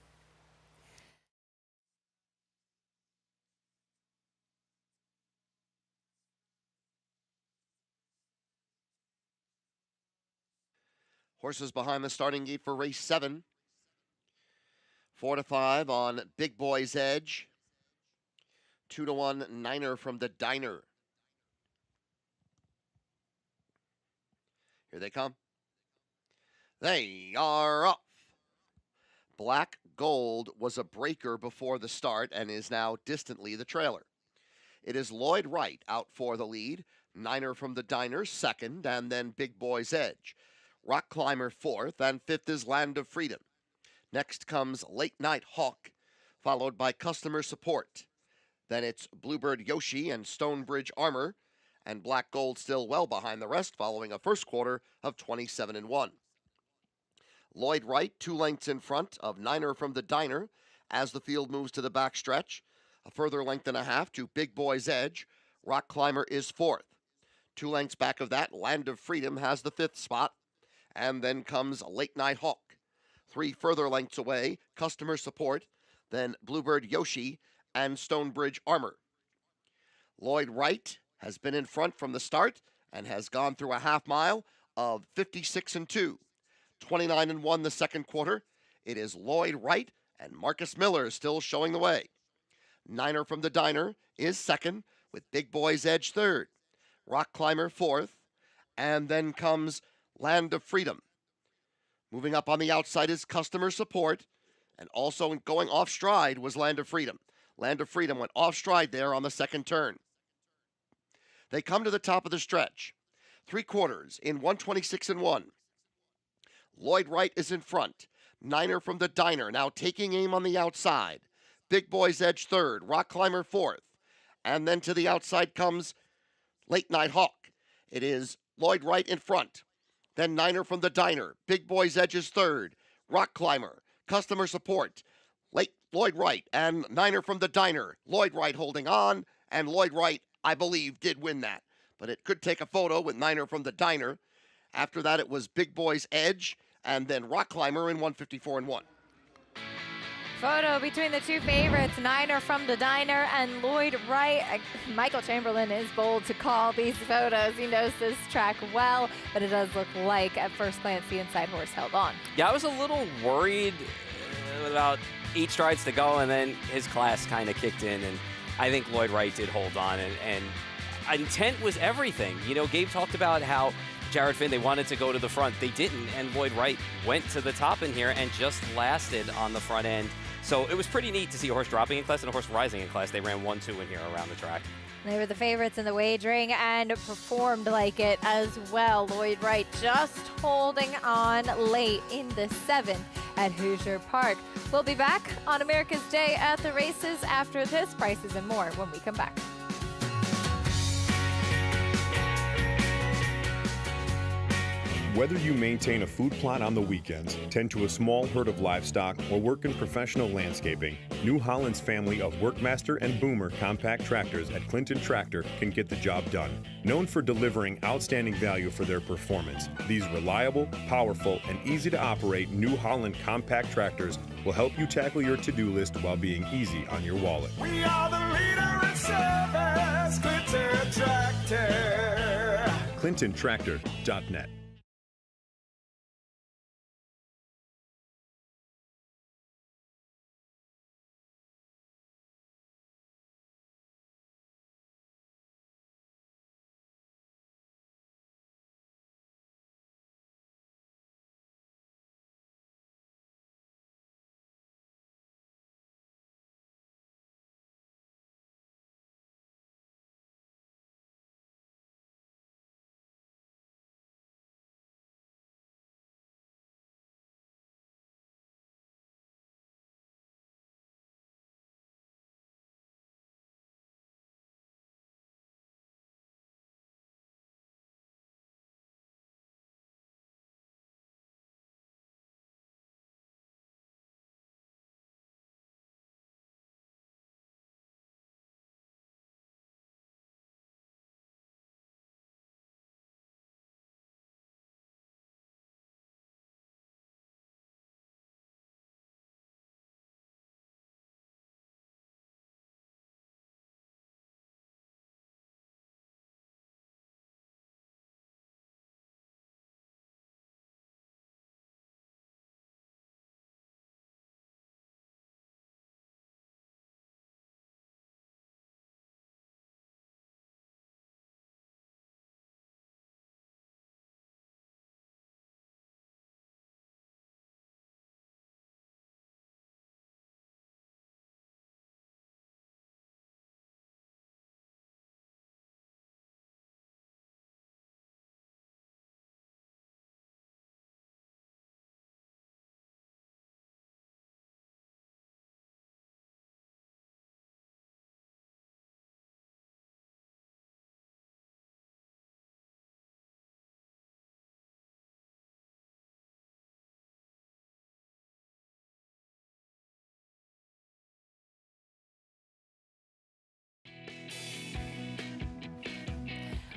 Horses behind the starting gate for race 7. 4 to 5 on Big Boy's Edge. 2 to 1 Niner from the Diner. Here they come. They are off. Black Gold was a breaker before the start and is now distantly the trailer. It is Lloyd Wright out for the lead. Niner from the Diner second, and then Big Boy's Edge. Rock Climber fourth, and fifth is Land of Freedom. Next comes Late Night Hawk, followed by Customer Support. Then it's Bluebird Yoshi and Stonebridge Armor, and Black Gold still well behind the rest, following a first quarter of 27-1. Lloyd Wright 2 lengths in front of Niner from the Diner as the field moves to the backstretch. A further length and a half to Big Boy's Edge. Rock Climber is fourth. 2 lengths back of that, Land of Freedom has the 5th spot. And then comes Late Night Hawk. 3 further lengths away, Customer Support, then Bluebird Yoshi and Stonebridge Armor. Lloyd Wright has been in front from the start and has gone through a half mile of 56-2. 29-1 the second quarter. It is Lloyd Wright and Marcus Miller still showing the way. Niner from the Diner is second, with Big Boy's Edge third. Rock Climber fourth, and then comes Land of Freedom. Moving up on the outside is Customer Support, and also going off stride was Land of Freedom. Land of Freedom went off stride there on the second turn. They come to the top of the stretch. 3 quarters in 126-1. Lloyd Wright is in front. Niner from the Diner now taking aim on the outside. Big Boy's Edge third. Rock Climber fourth. And then to the outside comes Late Night Hawk. It is Lloyd Wright in front. Then Niner from the Diner. Big Boy's Edge is third. Rock Climber. Customer Support. Lloyd Wright and Niner from the Diner. Lloyd Wright holding on. And Lloyd Wright, I believe, did win that. But it could take a photo with Niner from the Diner. After that, it was Big Boy's Edge. And then Rock Climber in 154-1. Photo between the 2 favorites, Niner from the Diner and Lloyd Wright. Michael Chamberlain is bold to call these photos. He knows this track well, but it does look like, at first glance, the inside horse held on. Yeah, I was a little worried about 8 strides to go, and then his class kind of kicked in, and I think Lloyd Wright did hold on, and intent was everything. You know, Gabe talked about how Jared Finn, they wanted to go to the front. They didn't, and Lloyd Wright went to the top in here and just lasted on the front end. So it was pretty neat to see a horse dropping in class and a horse rising in class. They ran 1-2 in here around the track. They were the favorites in the wagering and performed like it as well. Lloyd Wright just holding on late in the 7th at Hoosier Park. We'll be back on America's Day at the Races after this. Prices and more when we come back. Whether you maintain a food plot on the weekends, tend to a small herd of livestock, or work in professional landscaping, New Holland's family of Workmaster and Boomer compact tractors at Clinton Tractor can get the job done. Known for delivering outstanding value for their performance, these reliable, powerful, and easy to operate New Holland compact tractors will help you tackle your to-do list while being easy on your wallet. We are the leader in service, Clinton Tractor. ClintonTractor.net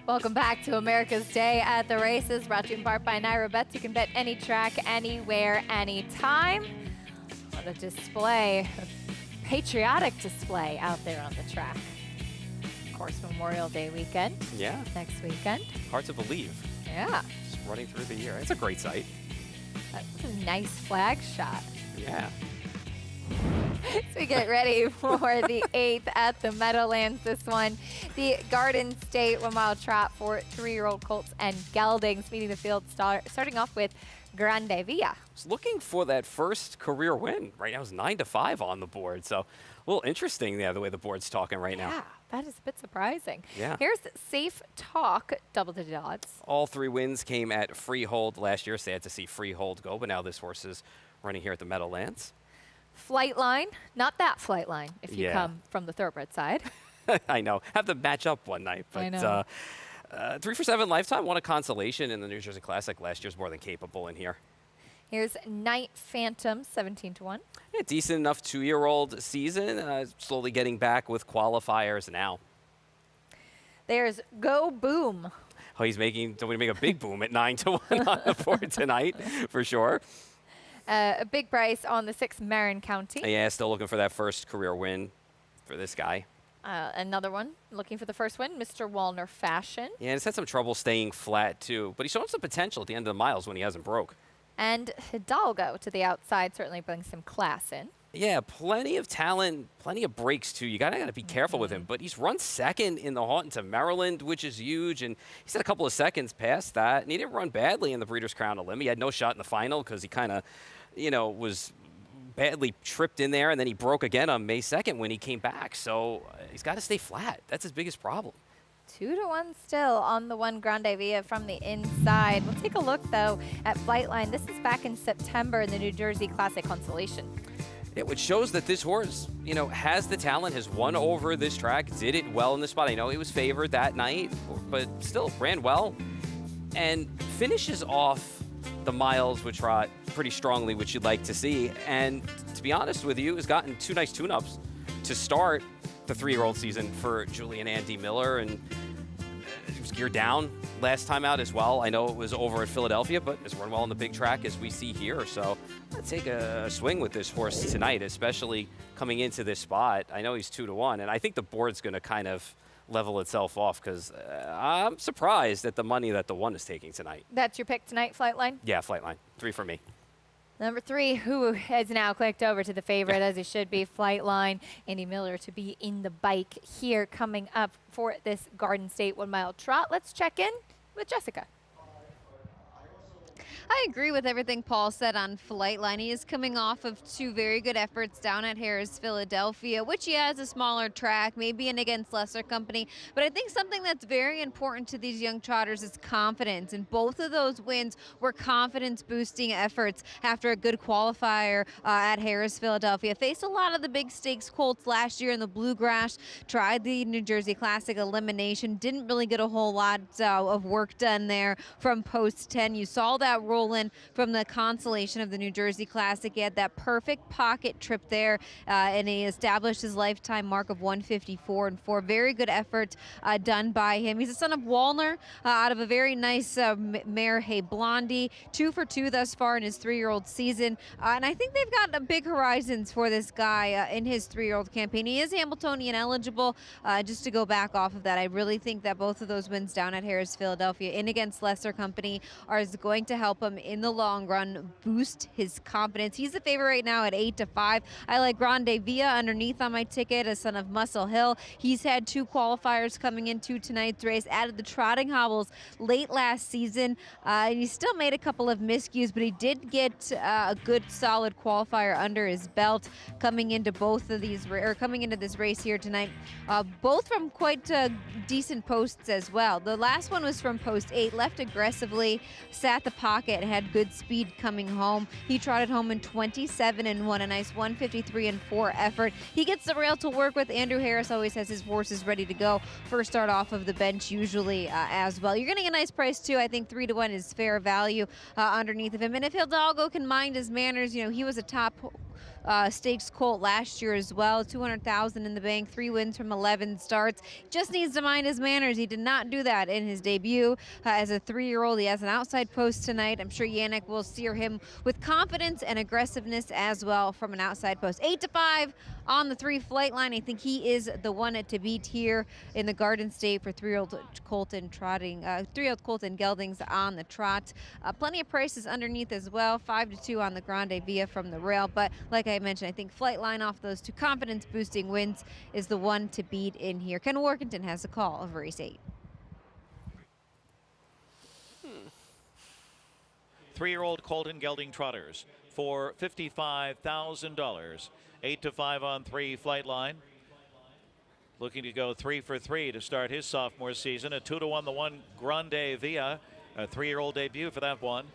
Welcome back to America's Day at the Races, brought to you in part by Naira Bets. You can bet any track, anywhere, anytime. What a display, a patriotic display out there on the track. Of course, Memorial Day weekend. Yeah. Next weekend. Hard to believe. Yeah. Just running through the year. It's a great sight. That's a nice flag shot. Yeah. So we get ready for the 8th at the Meadowlands. This one, the Garden State 1 mile trot for 3-year-old colts and geldings, meeting the field starting off with Grande Villa. Was looking for that first career win. Right now it's 9-5 on the board. So a little interesting the way the board's talking right now. Yeah, that is a bit surprising. Yeah. Here's Safe Talk, double-digit odds. All 3 wins came at Freehold last year. Sad to see Freehold go, but now this horse is running here at the Meadowlands. Flightline, not that Flightline if you Yeah. come from the thoroughbred side. I know. Have to match up one night. But, I know. 3 for 7 lifetime, won a consolation in the New Jersey Classic last year's more than capable in here. Here's Night Phantom, 17-1. Yeah, decent enough 2-year-old season. Slowly getting back with qualifiers now. There's Go Boom. Oh, he's don't we make a big boom at 9-1 on the board tonight for sure. A big price on the 6th Marin County. Yeah, still looking for that first career win for this guy. Another one looking for the first win, Mr. Wallner Fashion. Yeah, he's had some trouble staying flat too, but he's shown some potential at the end of the miles when he hasn't broke. And Hidalgo to the outside certainly brings some class in. Yeah, plenty of talent, plenty of breaks too. You gotta be careful with him. But he's run second in the Haughton to Maryland, which is huge, and he's had a couple of seconds past that. And he didn't run badly in the Breeders' Crown Elim. He had no shot in the final because he kind of, was badly tripped in there, and then he broke again on May 2nd when he came back. So he's got to stay flat. That's his biggest problem. 2-1 still on the 1 Grande Villa from the inside. We'll take a look, though, at Flightline. This is back in September in the New Jersey Classic Consolation. Yeah, which shows that this horse, has the talent, has won over this track, did it well in the spot. I know he was favored that night, but still ran well and finishes off the miles with trot pretty strongly, which you'd like to see. And to be honest with you, has gotten 2 nice tune-ups to start the 3-year-old season for Julian Andy Miller, and he was geared down last time out as well. I know it was over at Philadelphia, but has run well on the big track as we see here. So let's take a swing with this horse tonight, especially coming into this spot. I know he's 2-1, and I think the board's going to kind of level itself off because I'm surprised at the money that the 1 is taking tonight. That's your pick tonight, Flightline? Yeah, Flightline. 3 for me. Number 3, who has now clicked over to the favorite, as he should be, Flightline. Andy Miller to be in the bike here coming up for this Garden State 1 mile trot. Let's check in with Jessica. I agree with everything Paul said on Flightline. He is coming off of 2 very good efforts down at Harris, Philadelphia, which he has a smaller track, maybe in against lesser company. But I think something that's very important to these young trotters is confidence. And both of those wins were confidence-boosting efforts after a good qualifier at Harris, Philadelphia. Faced a lot of the big stakes colts last year in the Bluegrass, tried the New Jersey Classic elimination, didn't really get a whole lot of work done there from post 10. You saw that roll in from the consolation of the New Jersey Classic. He had that perfect pocket trip there, and he established his lifetime mark of 154 and 4. Very good effort done by him. He's a son of Wallner out of a very nice mare, Hey Blondie. 2 for 2 thus far in his 3-year-old season, and I think they've got big horizons for this guy in his 3-year-old campaign. He is Hamiltonian eligible. Just to go back off of that, I really think that both of those wins down at Harris, Philadelphia, in against lesser company, are going to help him in the long run boost his confidence. He's the favorite right now at 8-5. I like Grande Villa underneath on my ticket, a son of Muscle Hill. He's had 2 qualifiers coming into tonight's race, added the trotting hobbles late last season, and he still made a couple of miscues, but he did get a good solid qualifier under his belt coming into coming into this race here tonight, both from quite decent posts as well. The last one was from post 8, left aggressively, sat the pocket, and had good speed coming home. He trotted home in 27 and 1, a nice 153 and 4 effort. He gets the rail to work with. Andrew Harris always has his horses ready to go. First start off of the bench usually as well. You're getting a nice price too. I think 3-1 is fair value underneath of him. And if Hidalgo can mind his manners, he was a top stakes colt last year as well. 200,000 in the bank, 3 wins from 11 starts. Just needs to mind his manners. He did not do that in his debut as a 3-year-old. He has an outside post tonight. I'm sure Yannick will steer him with confidence and aggressiveness as well from an outside post. 8-5 on the 3 flight line. I think he is the one to beat here in the Garden State for 3-year-old Colton trotting, 3-year-old Colton Geldings on the trot. Plenty of prices underneath as well. 5-2 on the Grande Via from the rail. But like I mentioned, I think flight line off those 2 confidence boosting wins is the one to beat in here. Ken Workington has a call of race 8. 3-year-old Colton Gelding Trotters for $55,000. 8-5 on 3 flight line. Looking to go 3 for 3 to start his sophomore season. A 2-1 the 1 Grande Via, a 3-year-old debut for that one.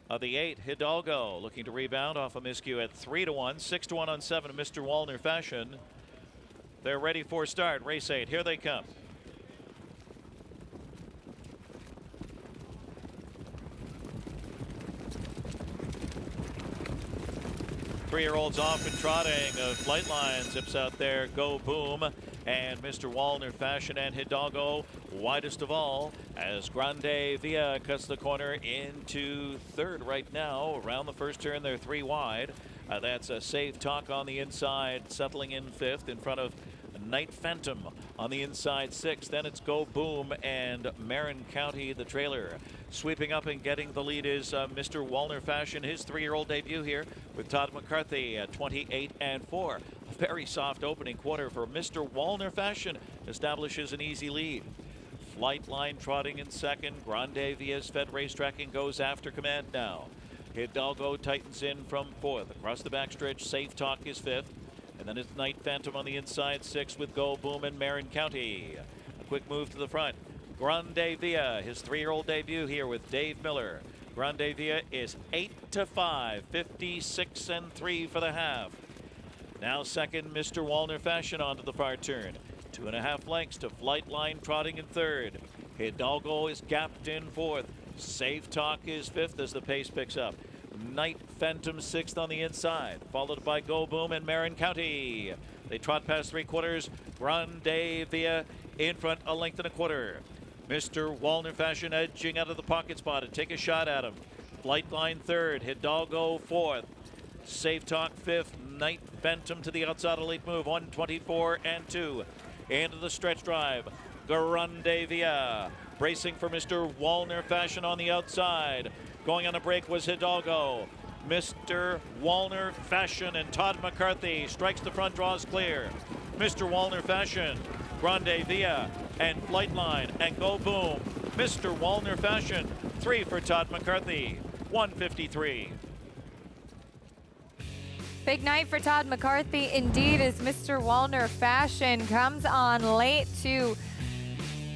Of the 8, Hidalgo looking to rebound off a miscue at 3-1. 6-1 on 7, Mr. Wallner Fashion. They're ready for start. Race 8, here they come. Three-year-olds off and trotting. Flight line zips out there. Go Boom. And Mr. Wallner Fashion and Hidalgo widest of all as Grande Via cuts the corner into 3rd right now. Around the first turn, they're 3 wide. That's a Safe Talk on the inside, settling in 5th in front of Night Phantom on the inside 6th. Then it's Go Boom and Marin County, the trailer. Sweeping up and getting the lead is Mr. Wallner Fashion, his 3-year-old debut here with Todd McCarthy at 28-4. A very soft opening quarter for Mr. Wallner Fashion. Establishes an easy lead. Flight line trotting in 2nd. Grande Via's Fed Racetrack and goes after command now. Hidalgo tightens in from 4th. Across the backstretch, Safe Talk is 5th. And then it's Night Phantom on the inside 6th with Go Boom and Marin County. A quick move to the front. Grande Via, his 3-year-old debut here with Dave Miller. Grande Via is 8-5, 56-3 for the half. Now 2nd, Mr. Wallner Fashion onto the far turn. 2.5 lengths to Flight Line trotting in 3rd. Hidalgo is gapped in 4th. Safe Talk is 5th as the pace picks up. Night Phantom 6th on the inside, followed by Go Boom and Marin County. They trot past 3/4. Grande Via in front, a length and a quarter. Mr. Wallner Fashion edging out of the pocket spot to take a shot at him. Flight Line 3rd, Hidalgo 4th. Safe Talk 5th, Night Phantom to the outside, a late move, 124-2. Into the stretch drive, Grande Via bracing for Mr. Wallner Fashion on the outside. Going on a break was Hidalgo. Mr. Wallner Fashion and Todd McCarthy strikes the front, draws clear. Mr. Wallner Fashion, Grande Via, and Flight Line, and Go Boom. Mr. Wallner Fashion, 3 for Todd McCarthy, 153. Big night for Todd McCarthy indeed, as Mr. Wallner Fashion comes on late to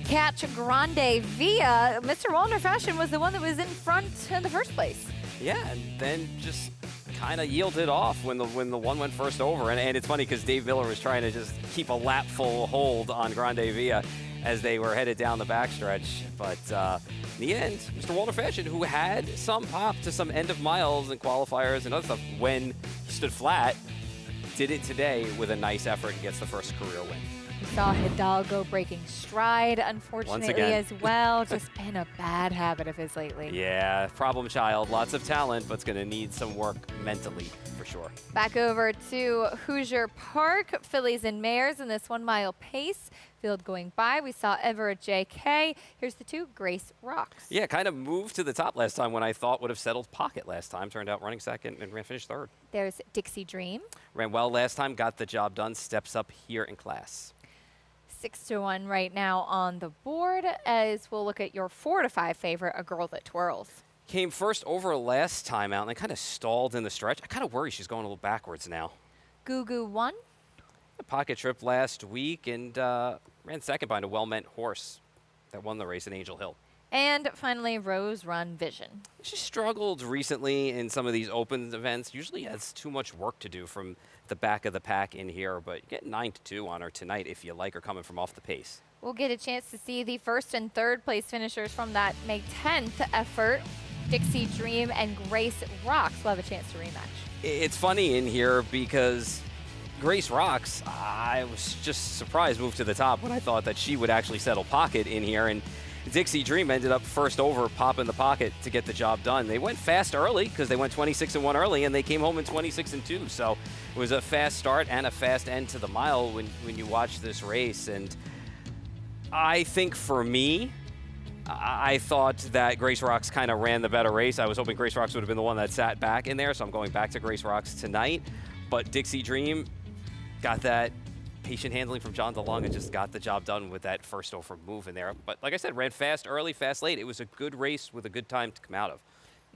catch Grande Via. Mr. Wallner Fashion was the one that was in front in the first place. Yeah, and then just kind of yielded off when the one went first over. And it's funny because Dave Miller was trying to just keep a lap full hold on Grande Via as they were headed down the backstretch. But in the end, Mr. Wallner Fashion, who had some pop to some end of miles and qualifiers and other stuff when he stood flat, did it today with a nice effort and gets the first career win. We saw Hidalgo breaking stride, unfortunately, as well. Just been a bad habit of his lately. Yeah, problem child. Lots of talent, but it's going to need some work mentally for sure. Back over to Hoosier Park, fillies and mares in this 1 mile pace. Field going by. We saw Everett JK. Here's the 2, Grace Rocks. Yeah, kind of moved to the top last time when I thought would have settled pocket last time. Turned out running 2nd and finished 3rd. There's Dixie Dream. Ran well last time, got the job done, steps up here in class. 6-1 right now on the board, as we'll look at your 4-5 favorite, A Girl That Twirls. Came first over last time out and then kind of stalled in the stretch. I kind of worry she's going a little backwards now. Goo Goo won. A pocket trip last week and ran 2nd behind a well-meant horse that won the race in Angel Hill. And finally, Rose Run Vision. She struggled recently in some of these open events. Usually has too much work to do from the back of the pack in here, but you get 9-2 on her tonight if you like her coming from off the pace. We'll get a chance to see the 1st and 3rd place finishers from that May 10th effort Dixie Dream and Grace Rocks will have a chance to rematch. It's funny in here because Grace Rocks, I was just surprised, moved to the top when I thought that she would actually settle pocket in here. And Dixie Dream ended up first over, popping the pocket to get the job done. They went fast early because they went 26-1 early, and they came home in 26-2. So it was a fast start and a fast end to the mile when you watch this race. And I think for me, I thought that Grace Rocks kind of ran the better race. I was hoping Grace Rocks would have been the one that sat back in there, so I'm going back to Grace Rocks tonight. But Dixie Dream got that patient handling from John DeLong and just got the job done with that first over move in there. But like I said, ran fast early, fast late. It was a good race with a good time to come out of.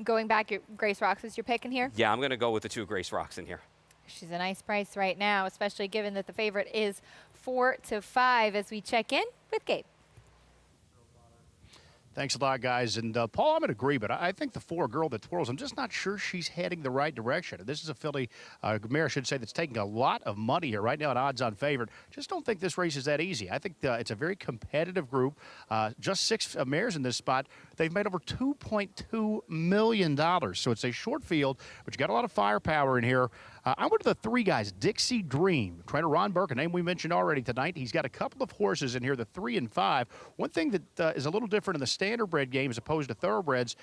Going back, Grace Rocks is your pick in here? Yeah, I'm going to go with the 2 Grace Rocks in here. She's a nice price right now, especially given that the favorite is 4-5 as we check in with Gabe. Thanks a lot, guys. And Paul, I'm going to agree, but I think the 4 Girl That Twirls, I'm just not sure she's heading the right direction. This is a filly, mare, I should say, that's taking a lot of money here right now at odds-on favorite. Just don't think this race is that easy. I think it's a very competitive group. Just 6 mares in this spot. They've made over $2.2 million. So it's a short field, but you got a lot of firepower in here. I went to the 3 guys. Dixie Dream, trainer Ron Burke, a name we mentioned already tonight. He's got a couple of horses in here, the 3 and 5. One thing that is a little different in the standardbred game as opposed to thoroughbreds,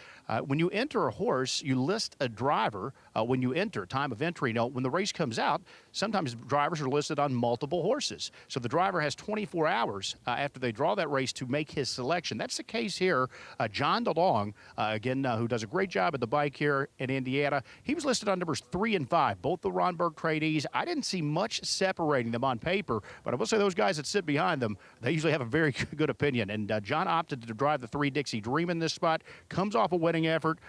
when you enter a horse, you list a driver when you enter, time of entry. Now, when the race comes out, sometimes drivers are listed on multiple horses. So the driver has 24 hours after they draw that race to make his selection. That's the case here. John DeLong, again, who does a great job at the bike here in Indiana, he was listed on numbers 3 and 5, both the Ron Burke tradees. I didn't see much separating them on paper, but I will say those guys that sit behind them, they usually have a very good opinion. And John opted to drive the 3 Dixie Dream in this spot. Comes off a winning effort.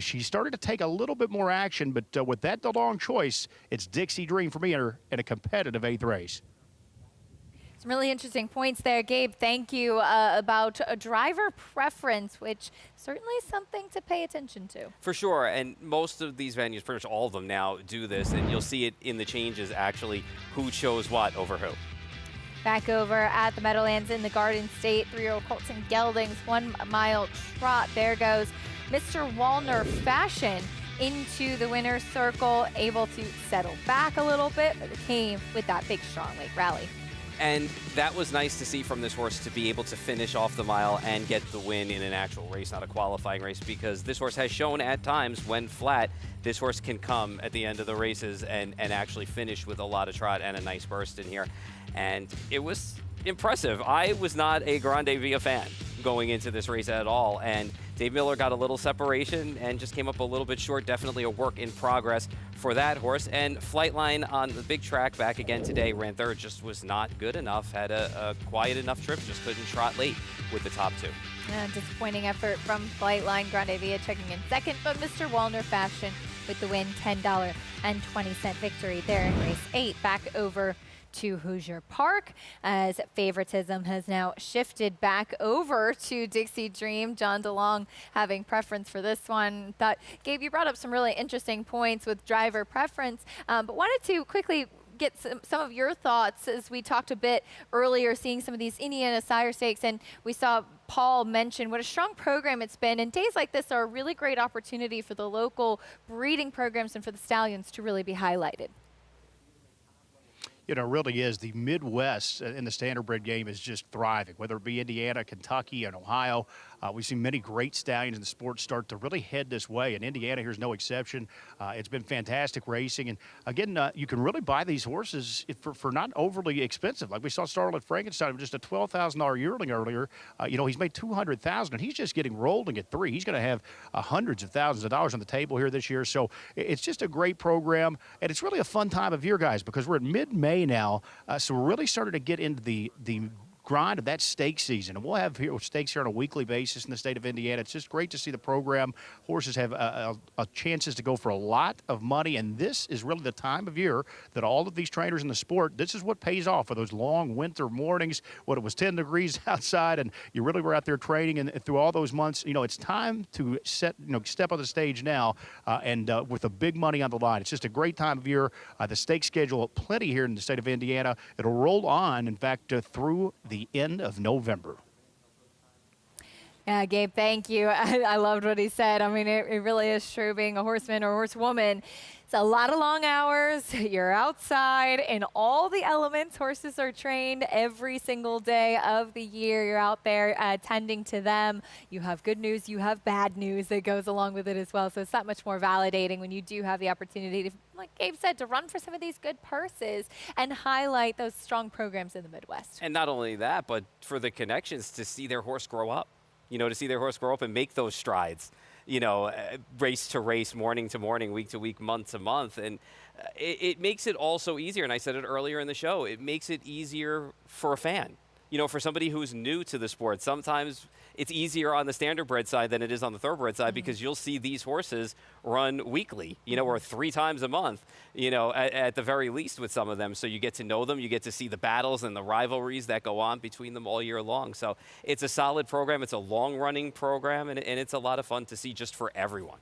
She started to take a little bit more action, but with that DeLong choice, it's Dixie Dream for me in a competitive 8th race. Some really interesting points there, Gabe. Thank you about a driver preference, which certainly is something to pay attention to. For sure, and most of these venues, pretty much all of them now, do this, and you'll see it in the changes, actually, who chose what over who. Back over at the Meadowlands in the Garden State, 3-year-old Colton Gelding's 1 mile trot. There goes Mr. Wallner Fashion into the winner's circle, able to settle back a little bit, but it came with that big, strong late rally. And that was nice to see from this horse to be able to finish off the mile and get the win in an actual race, not a qualifying race, because this horse has shown at times when flat, this horse can come at the end of the races and actually finish with a lot of trot and a nice burst in here. And it was impressive. I was not a Grande Via fan going into this race at all, and Dave Miller got a little separation and just came up a little bit short. Definitely a work in progress for that horse. And Flightline on the big track back again today, ran 3rd, just was not good enough, had a quiet enough trip, just couldn't trot late with the top 2. Disappointing effort from Flightline. Grande Via checking in 2nd, but Mr. Wallner Fashion with the win, $10.20 victory there in race 8. Back over to Hoosier Park as favoritism has now shifted back over to Dixie Dream. John DeLong having preference for this one. Thought, Gabe, you brought up some really interesting points with driver preference, but wanted to quickly get some of your thoughts as we talked a bit earlier, seeing some of these Indiana Sire Stakes, and we saw Paul mention what a strong program it's been, and days like this are a really great opportunity for the local breeding programs and for the stallions to really be highlighted. You know, it really is. The Midwest in the standardbred game is just thriving, whether it be Indiana, Kentucky, and Ohio. We've seen many great stallions in the sport start to really head this way, and Indiana here's no exception. It's been fantastic racing, and again, you can really buy these horses for not overly expensive. Like we saw Starlet Frankenstein with just a $12,000 yearling earlier. You know, he's made $200,000, and he's just getting rolling at 3. He's going to have hundreds of thousands of dollars on the table here this year. So it's just a great program, and it's really a fun time of year, guys, because we're in mid-May now, so we're really starting to get into the grind of that stake season. And we'll have stakes here on a weekly basis in the state of Indiana. It's just great to see the program. Horses have chances to go for a lot of money, and this is really the time of year that all of these trainers in the sport, this is what pays off for those long winter mornings when it was 10 degrees outside and you really were out there training, and through all those months, you know, it's time to step on the stage now and with the big money on the line. It's just a great time of year. The stake schedule, plenty here in the state of Indiana. It'll roll on, in fact, through the end of November. Yeah, Gabe, thank you. I loved what he said. I mean, it really is true being a horseman or horsewoman. It's a lot of long hours. You're outside in all the elements. Horses are trained every single day of the year. You're out there tending to them. You have good news. You have bad news that goes along with it as well. So it's that much more validating when you do have the opportunity to, like Gabe said, to run for some of these good purses and highlight those strong programs in the Midwest. And not only that, but for the connections to see their horse grow up. You know, to see their horse grow up and make those strides, you know, race to race, morning to morning, week to week, month to month. And it makes it also easier. And I said it earlier in the show, it makes it easier for a fan. You know, for somebody who's new to the sport, sometimes it's easier on the standardbred side than it is on the thoroughbred side because you'll see these horses run weekly, you know, or 3 times a month, you know, at the very least with some of them. So you get to know them, you get to see the battles and the rivalries that go on between them all year long. So it's a solid program, it's a long-running program, and it's a lot of fun to see just for everyone.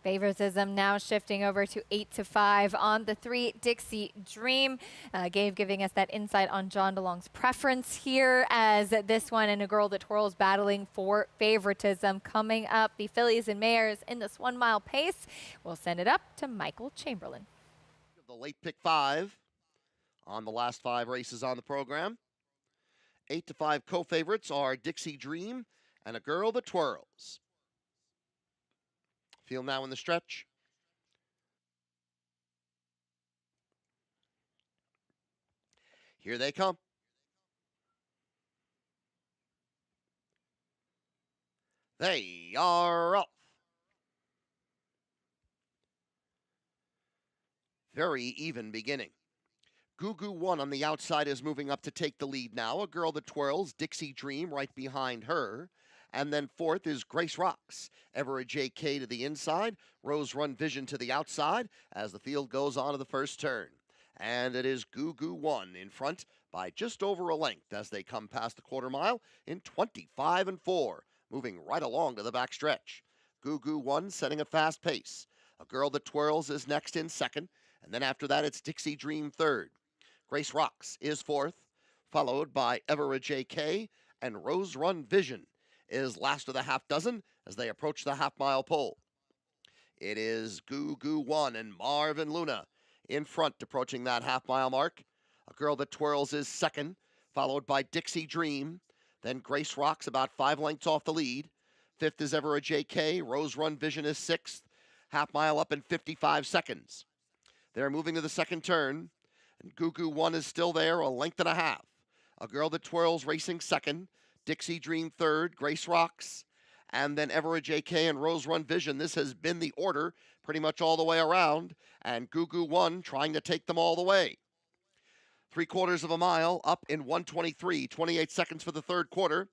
Favoritism now shifting over to 8-5 on the 3 Dixie Dream. Gabe giving us that insight on John DeLong's preference here as this one and a girl that twirls battling for favoritism. Coming up, the fillies and mares in this 1 mile pace. We'll send it up to Michael Chamberlain. The late pick 5 on the last 5 races on the program. 8-5 co-favorites are Dixie Dream and A Girl That Twirls. Field now in the stretch. Here they come. They are off. Very even beginning. Goo Goo 1 on the outside is moving up to take the lead now. A Girl That Twirls, Dixie Dream right behind her. And then 4th is Grace Rocks. Everett J.K. to the inside. Rose Run Vision to the outside as the field goes on to the first turn. And it is Goo Goo 1 in front by just over a length as they come past the quarter mile in 25-4, moving right along to the back stretch. Goo Goo 1 setting a fast pace. A Girl That Twirls is next in second. And then after that, it's Dixie Dream third. Grace Rocks is 4th, followed by Everett J.K. and Rose Run Vision is last of the half dozen as they approach the half-mile pole. It is Goo Goo 1 and Marvin Luna in front, approaching that half-mile mark. A Girl That Twirls is second, followed by Dixie Dream. Then Grace Rocks about 5 lengths off the lead. 5th is Everett J.K. Rose Run Vision is 6th, half-mile up in 55 seconds. They're moving to the second turn, and Goo Goo 1 is still there, a length and a half. A Girl That Twirls racing second. Dixie Dream third, Grace Rocks, and then Everett J.K. and Rose Run Vision. This has been the order pretty much all the way around, and Goo Goo 1 trying to take them all the way. 3/4 of a mile up in 1:23, 28 seconds for the third quarter.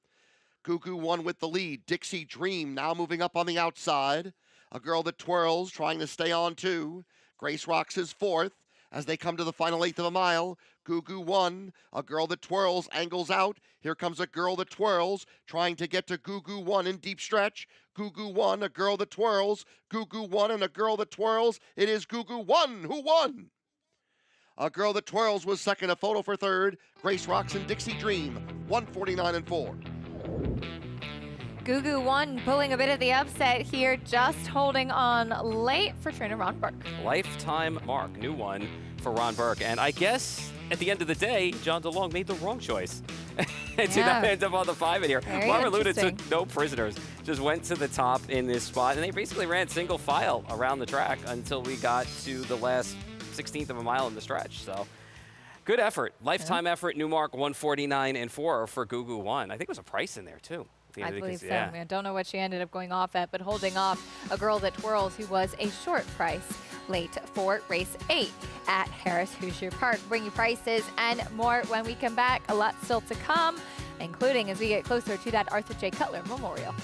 Goo Goo 1 with the lead. Dixie Dream now moving up on the outside. A Girl That Twirls trying to stay on too. Grace Rocks is 4th. As they come to the final 1/8 of a mile, Goo Goo 1, A Girl That Twirls angles out. Here comes A Girl That Twirls, trying to get to Goo Goo 1 in deep stretch. Goo Goo 1, A Girl That Twirls, Goo Goo 1 and A Girl That Twirls. It is Goo Goo 1 who won. A Girl That Twirls was second, a photo for third. Grace Rocks and Dixie Dream, 149-4. Goo Goo 1 pulling a bit of the upset here, just holding on late for trainer Ron Burke. Lifetime mark, new one for Ron Burke. And I guess at the end of the day, John DeLong made the wrong choice. Did not end up on the 5 in here. Marvin Luna took no prisoners, just went to the top in this spot, and they basically ran single file around the track until we got to the last 16th of a mile in the stretch. So good effort, lifetime effort, new mark 149-4 for Goo Goo 1. I think it was a price in there too. I believe so. I don't know what she ended up going off at, but holding off A Girl That Twirls, who was a short price late for race 8 at Harris Hoosier Park. Bring you prices and more when we come back. A lot still to come, including as we get closer to that Arthur J. Cutler Memorial.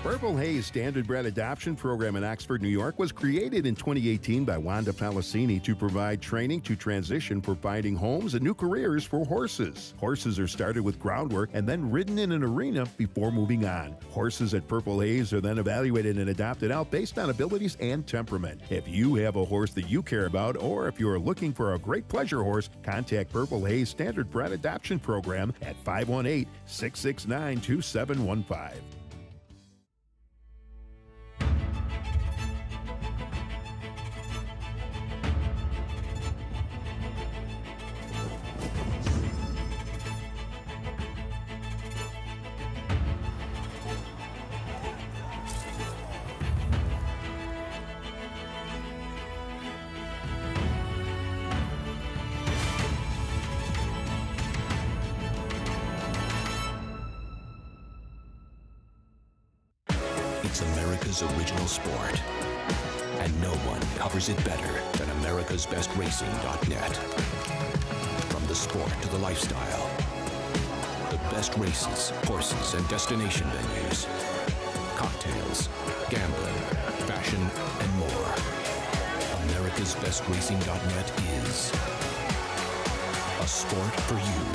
Purple Haze Standardbred Adoption Program in Oxford, New York was created in 2018 by Wanda Palacini to provide training to transition for finding homes and new careers for horses. Horses are started with groundwork and then ridden in an arena before moving on. Horses at Purple Haze are then evaluated and adopted out based on abilities and temperament. If you have a horse that you care about, or if you are looking for a great pleasure horse, contact Purple Haze Standardbred Adoption Program at 518-669-2715. It's America's original sport, and no one covers it better than America'sBestRacing.net. From the sport to the lifestyle, the best races, horses, and destination venues, cocktails, gambling, fashion, and more. America'sBestRacing.net is a sport for you.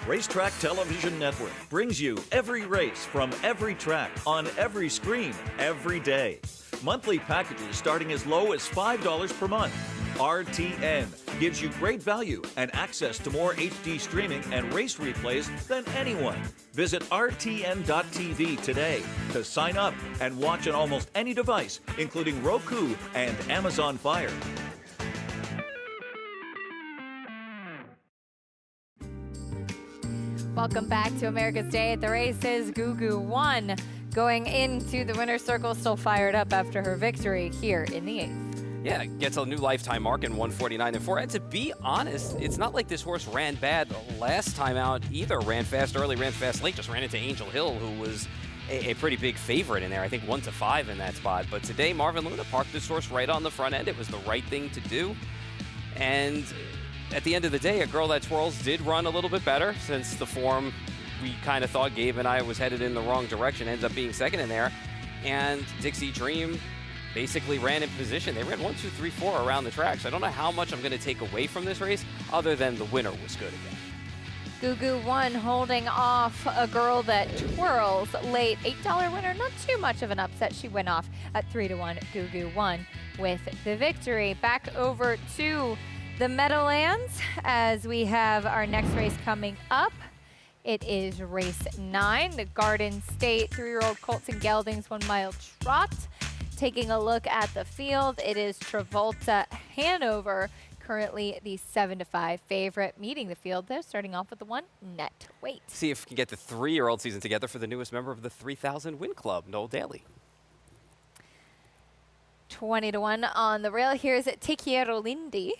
Racetrack Television Network brings you every race from every track on every screen every day. Monthly packages starting as low as $5 per month. RTN gives you great value and access to more HD streaming and race replays than anyone. Visit rtn.tv today to sign up and watch on almost any device, including Roku and Amazon Fire. Welcome back to America's Day at the Races. Gugu won, going into the winner's circle, still fired up after her victory here in the 8th. Yeah, gets a new lifetime mark in 149.4. And to be honest, it's not like this horse ran bad last time out either. Ran fast early, ran fast late, just ran into Angel Hill, who was a pretty big favorite in there. I think 1-5 in that spot. But today, Marvin Luna parked this horse right on the front end. It was the right thing to do. And at the end of the day, a Girl That Twirls did run a little bit better, since the form we kind of thought Gabe and I was headed in the wrong direction. Ends up being second in there. And Dixie Dream basically ran in position. They ran 1, 2, 3, 4 around the track. So I don't know how much I'm going to take away from this race, other than the winner was good again. Gugu won, holding off a Girl That Twirls late. $8 winner, not too much of an upset. She went off at 3-1. Gugu won with the victory. Back over to the Meadowlands as we have our next race coming up. It is race 9, the Garden State 3-year-old Colton Geldings 1 mile trot. Taking a look at the field, it is Travolta Hanover, currently the 7-5 favorite, meeting the field there, starting off with the 1 net weight. See if we can get the 3-year-old season together for the newest member of the 3,000 win club, Noel Daly. 20-1 on the rail. Here's Te Quiero Lindy.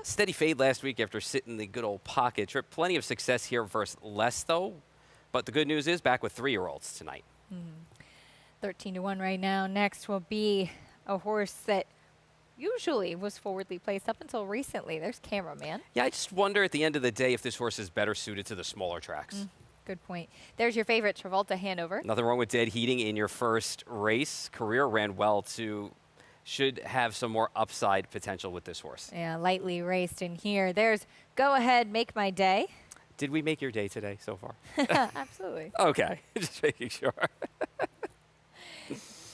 Steady fade last week after sitting the good old pocket trip. Plenty of success here versus less, though. But the good news is back with 3-year-olds tonight. 13-1 right now. Next will be a horse that usually was forwardly placed up until recently. There's Cameraman. Yeah, I just wonder at the end of the day if this horse is better suited to the smaller tracks. Good point. There's your favorite, Travolta Hanover. Nothing wrong with dead heating in your first race. Career ran well, too. Should have some more upside potential with this horse. Yeah, lightly raced in here. There's Go Ahead, Make My Day. Did we make your day today so far? Absolutely. Okay, just making sure.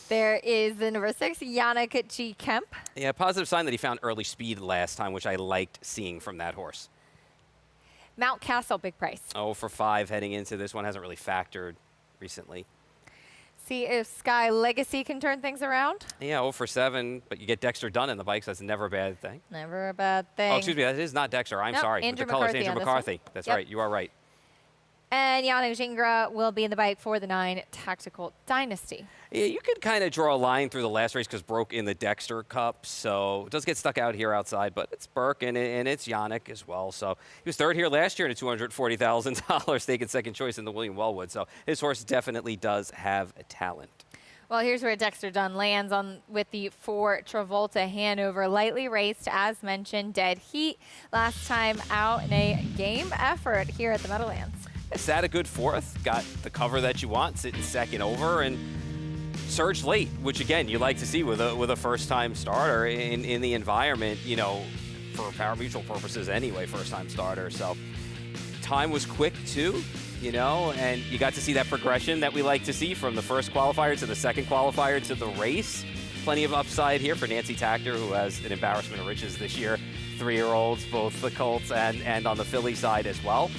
There is the number 6, Yannick G. Kemp. Yeah, positive sign that he found early speed last time, which I liked seeing from that horse. Mount Castle, big price. 0-for-5 heading into this one. Hasn't really factored recently. See if Sky Legacy can turn things around. Yeah, 0-for-7, but you get Dexter Dunn in the bike, so that's never a bad thing. Never a bad thing. Oh, excuse me, that is not Dexter. I'm Nope, sorry. Andrew With the colors, McCarthy Andrew on this one. McCarthy. That's Yep. right. You are right. And Yannick Gingras will be in the bike for the 9, Tactical Dynasty. Yeah, you could kind of draw a line through the last race because broke in the Dexter Cup, so it does get stuck out here outside, but it's Burke and it's Yannick as well. So he was third here last year in a $240,000 stake and second choice in the William Wellwood, so his horse definitely does have a talent. Well, here's where Dexter Dunn lands on with the 4 Travolta Hanover. Lightly raced, as mentioned, dead heat last time out in a game effort here at the Meadowlands. Sat a good 4th, got the cover that you want, sitting second over, and surged late, which again you like to see with a first-time starter in the environment, you know, for parimutuel purposes anyway, first-time starter. So time was quick too, you know, and you got to see that progression that we like to see from the first qualifier to the second qualifier to the race. Plenty of upside here for Nancy Tactor, who has an embarrassment of riches this year. 3-year-olds, both the Colts and on the Philly side as well.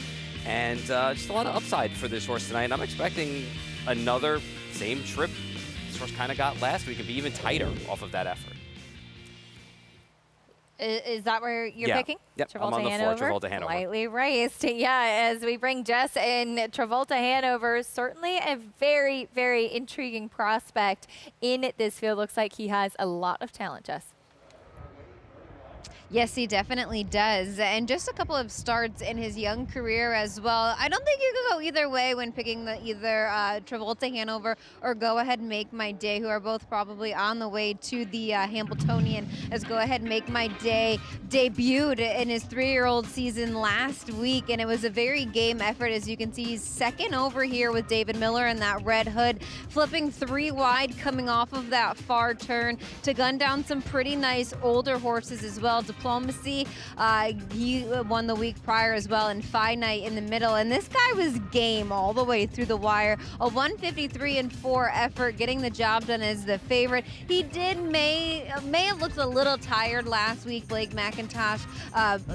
And just a lot of upside for this horse tonight. And I'm expecting another same trip this horse kind of got last week and be even tighter off of that effort. Is that where you're Yeah. picking? Yep, Travolta I'm on the Hanover. 4, Travolta Hanover. Lightly raced. Yeah, as we bring Jess in, Travolta Hanover, certainly a very, very intriguing prospect in this field. Looks like he has a lot of talent, Jess. Yes, he definitely does. And just a couple of starts in his young career as well. I don't think you could go either way when picking either Travolta Hanover or Go Ahead Make My Day, who are both probably on the way to the Hambletonian, as Go Ahead Make My Day debuted in his 3-year-old season last week. And it was a very game effort. As you can see, he's second over here with David Miller in that red hood, flipping 3 wide, coming off of that far turn to gun down some pretty nice older horses as well. Diplomacy, he won the week prior as well, and Finite in the middle. And this guy was game all the way through the wire. A 153-4 effort, getting the job done as the favorite. He may have looked a little tired last week. Blake McIntosh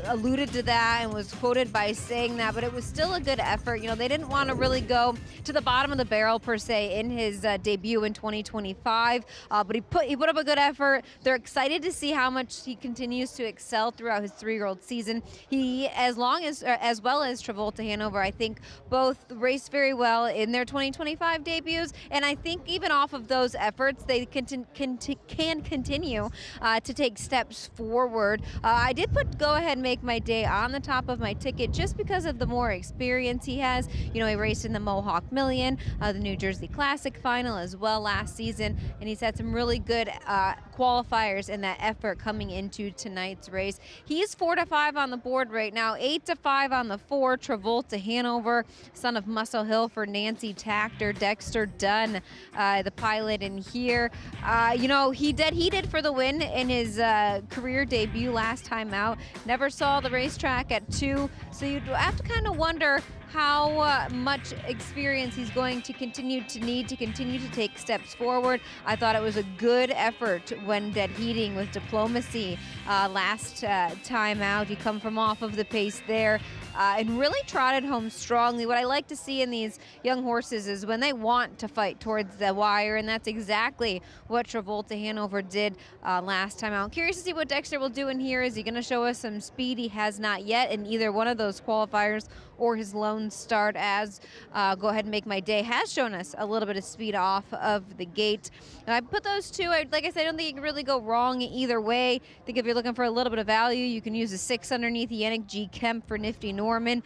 alluded to that and was quoted by saying that, but it was still a good effort. You know, they didn't want to really go to the bottom of the barrel per se in his debut in 2025, but he put up a good effort. They're excited to see how much he continues to excel throughout his 3-year-old season. He, as well as Travolta Hanover, I think both raced very well in their 2025 debuts, and I think even off of those efforts, they can continue to take steps forward. I did put Go Ahead Make My Day on the top of my ticket just because of the more experience he has. You know, he raced in the Mohawk Million, the New Jersey Classic final as well last season, and he's had some really good qualifiers in that effort coming into tonight's race. He's 4-5 on the board right now, 8-5 on the 4. Travolta Hanover, son of Muscle Hill for Nancy Tactor. Dexter Dunn, the pilot in here. You know, he heated for the win in his career debut last time out. Never saw the racetrack at 2, so you'd have to kind of wonder how much experience he's going to continue to take steps forward. I thought it was a good effort when dead heating with Diplomacy last time out. He come from off of the pace there and really trotted home strongly. What I like to see in these young horses is when they want to fight towards the wire, and that's exactly what Travolta Hanover did last time out. Curious to see what Dexter will do in here. Is he going to show us some speed? He has not yet in either one of those qualifiers or his lone start, as Go Ahead and Make My Day has shown us a little bit of speed off of the gate. I put those two, like I said, I don't think you can really go wrong either way. I think if you're looking for a little bit of value, you can use a 6 underneath Yannick G. Kemp for Nifty Norman.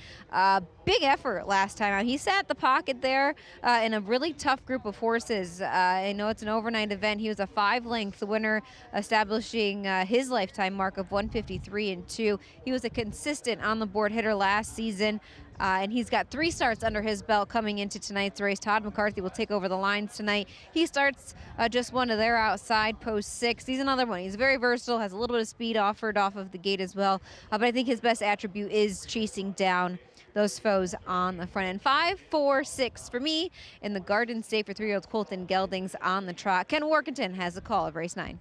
Big effort last time out. He sat the pocket there in a really tough group of horses. I know it's an overnight event. He was a 5-length winner, establishing his lifetime mark of 153-2. He was a consistent on-the-board hitter last season. And he's got 3 starts under his belt coming into tonight's race. Todd McCarthy will take over the lines tonight. He starts just one of their outside, post 6. He's another one. He's very versatile, has a little bit of speed offered off of the gate as well. But I think his best attribute is chasing down those foes on the front end. 5, 4, 6 for me in the Garden State for 3-year-old Colton Geldings on the trot. Ken Workington has the call of race 9.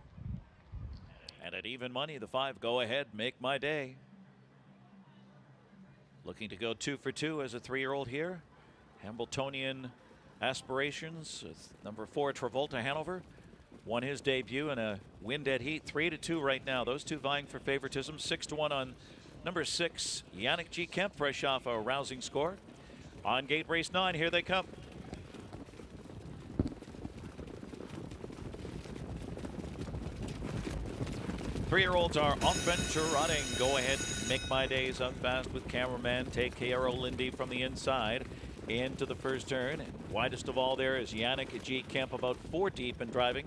And at even money, the 5, Go Ahead Make My Day. Looking to go 2 for 2 as a 3-year-old here. Hambletonian aspirations. Number 4, Travolta Hanover, won his debut in a win-dead heat. 3-2 right now. Those two vying for favoritism. 6-1 on number 6, Yannick G. Kemp, fresh off a rousing score. On gate race 9, here they come. Three-year-olds are off and trotting. Go Ahead Make My Days up fast with cameraman. Take care of Lindy from the inside. into the first turn. And widest of all there is Yannick G. Kemp, about 4 deep and driving.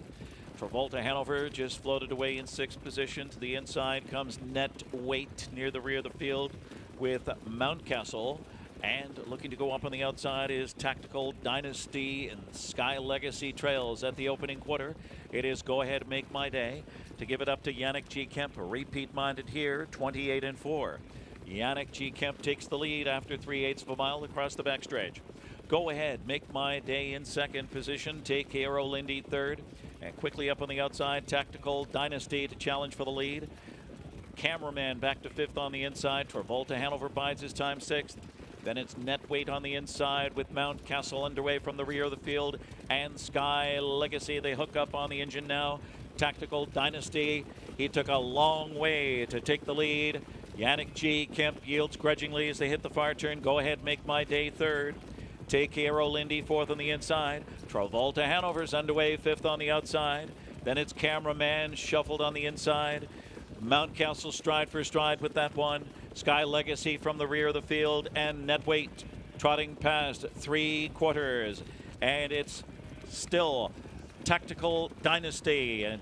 Travolta Hanover just floated away in 6th position. To the inside comes Net Weight near the rear of the field with Mountcastle. And looking to go up on the outside is Tactical Dynasty and Sky Legacy Trails at the opening quarter. It is Go Ahead Make My Day to give it up to Yannick G. Kemp, repeat-minded here, 28-4. Yannick G. Kemp takes the lead after 3/8 of a mile across the backstretch. Go Ahead Make My Day in 2nd position. Take Care Lindy 3rd. And quickly up on the outside, Tactical Dynasty to challenge for the lead. Cameraman back to 5th on the inside. Travolta Hanover bides his time 6th. Then it's Net Weight on the inside with Mountcastle underway from the rear of the field. And Sky Legacy, they hook up on the engine now. Tactical Dynasty, he took a long way to take the lead. Yannick G. Kemp yields grudgingly as they hit the far turn. Go Ahead Make My Day 3rd. Take Care Lindy 4th on the inside. Travolta Hanover's underway 5th on the outside. Then it's Cameraman shuffled on the inside. Mountcastle stride for stride with that one. Sky Legacy from the rear of the field, and Net Weight trotting past 3/4. And it's still Tactical Dynasty, and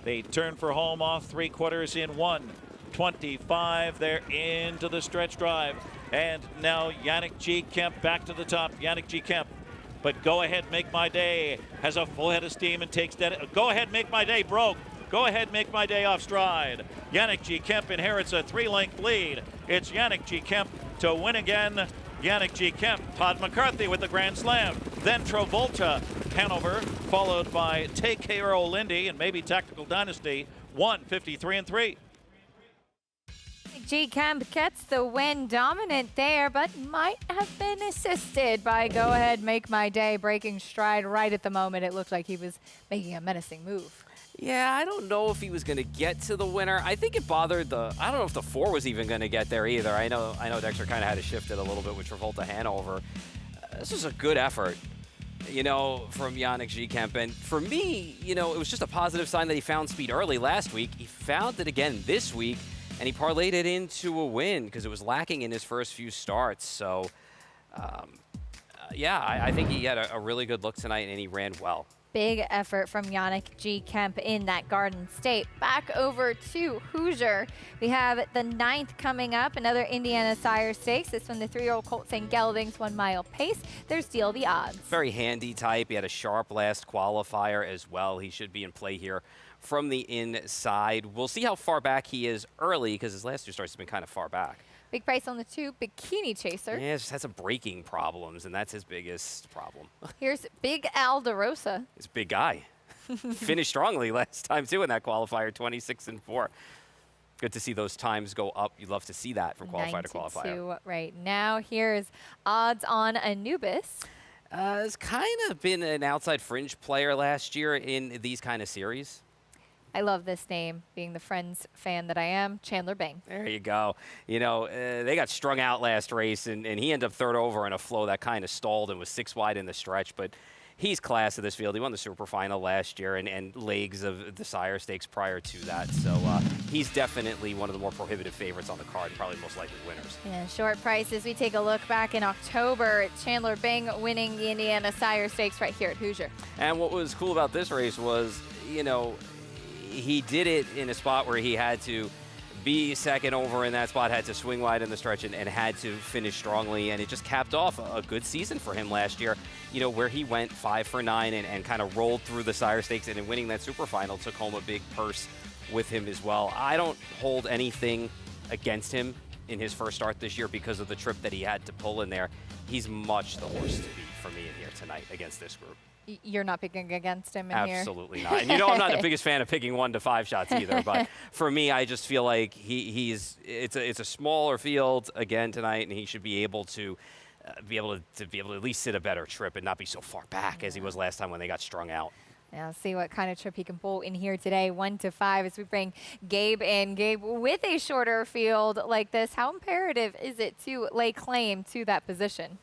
they turn for home off 3/4 in 1:25. They're into the stretch drive, and now Yannick G. Kemp back to the top. Yannick G. Kemp, but Go Ahead Make My Day has a full head of steam and takes that. Go Ahead Make My Day broke. Go Ahead Make My Day off stride. Yannick G. Kemp inherits a 3-length lead. It's Yannick G. Kemp to win again. Yannick G. Kemp, Todd McCarthy with the grand slam. Then Travolta Hanover, followed by Take Care Lindy and maybe Tactical Dynasty. 1:53-3. G. Kemp gets the win, dominant there, but might have been assisted by Go Ahead Make My Day breaking stride right at the moment. It looked like he was making a menacing move. Yeah, I don't know if he was going to get to the winner. I think it bothered I don't know if the 4 was even going to get there either. I know Dexter kind of had to shift it a little bit with Travolta Hanover. This was a good effort, from Yannick G. Kemp. And for me, it was just a positive sign that he found speed early last week. He found it again this week, and he parlayed it into a win because it was lacking in his first few starts. So, I think he had a really good look tonight, and he ran well. Big effort from Yannick G. Kemp in that Garden State. Back over to Hoosier. We have the 9th coming up, another Indiana Sire Stakes. This one, the 3-year-old colt St. Gelding's 1-mile pace. There's Deal the Odds. Very handy type. He had a sharp last qualifier as well. He should be in play here from the inside. We'll see how far back he is early because his last 2 starts have been kind of far back. Big price on the 2, Bikini Chaser. Yeah, just had some braking problems, and that's his biggest problem. Here's Big Al DeRosa. He's a big guy. Finished strongly last time, too, in that qualifier, 26-4. Good to see those times go up. You'd love to see that from qualifier to qualifier. Right now, here's Odds on Anubis. Has kind of been an outside fringe player last year in these kind of series. I love this name, being the Friends fan that I am, Chandler Bing. There you go. They got strung out last race, and he ended up 3rd over in a flow that kind of stalled and was 6 wide in the stretch. But he's class of this field. He won the Super Final last year and legs of the Sire Stakes prior to that. So he's definitely one of the more prohibitive favorites on the card and probably most likely winners. Yeah, short prices. We take a look back in October. Chandler Bing winning the Indiana Sire Stakes right here at Hoosier. And what was cool about this race was, he did it in a spot where he had to be 2nd over in that spot, had to swing wide in the stretch, and had to finish strongly. And it just capped off a good season for him last year, where he went 5 for 9 and kind of rolled through the Sire Stakes, and in winning that Super Final took home a big purse with him as well. I don't hold anything against him in his first start this year because of the trip that he had to pull in there. He's much the horse to beat for me in here tonight against this group. You're not picking against him in here? Absolutely not. And I'm not the biggest fan of picking 1 to 5 shots either. But for me, I just feel like it's a smaller field again tonight, and he should be able to at least sit a better trip and not be so far back as he was last time when they got strung out. Now see what kind of trip he can pull in here today, 1 to 5, as we bring Gabe in. Gabe, with a shorter field like this, how imperative is it to lay claim to that position?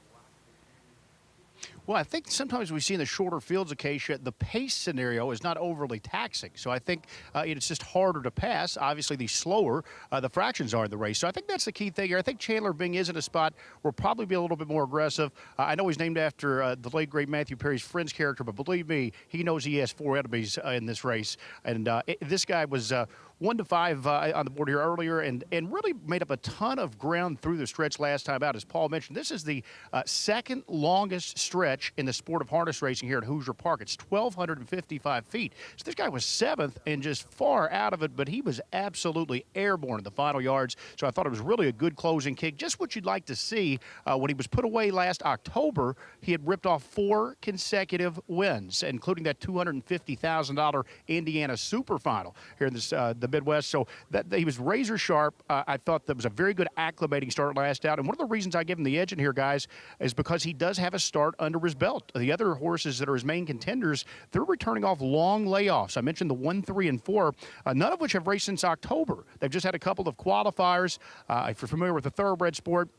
Well, I think sometimes we see in the shorter fields, Acacia, the pace scenario is not overly taxing. So I think it's just harder to pass. Obviously, the slower the fractions are in the race. So I think that's the key thing here. I think Chandler Bing is in a spot where probably be a little bit more aggressive. I know he's named after the late, great Matthew Perry's Friends character, but believe me, he knows he has 4 enemies in this race. And this guy was 1 to 5 on the board here earlier and really made up a ton of ground through the stretch last time out. As Paul mentioned, this is the second longest stretch in the sport of harness racing here at Hoosier Park. It's 1,255 feet. So this guy was 7th and just far out of it, but he was absolutely airborne in the final yards. So I thought it was really a good closing kick, just what you'd like to see. When he was put away last October, he had ripped off 4 consecutive wins, including that $250,000 Indiana Super Final here in this, the Midwest. So that he was razor sharp. I thought that was a very good acclimating start last out. And one of the reasons I give him the edge in here, guys, is because he does have a start under his belt. The other horses that are his main contenders, they're returning off long layoffs. I mentioned the 1, 3, and 4, none of which have raced since October. They've just had a couple of qualifiers. If you're familiar with the thoroughbred sport,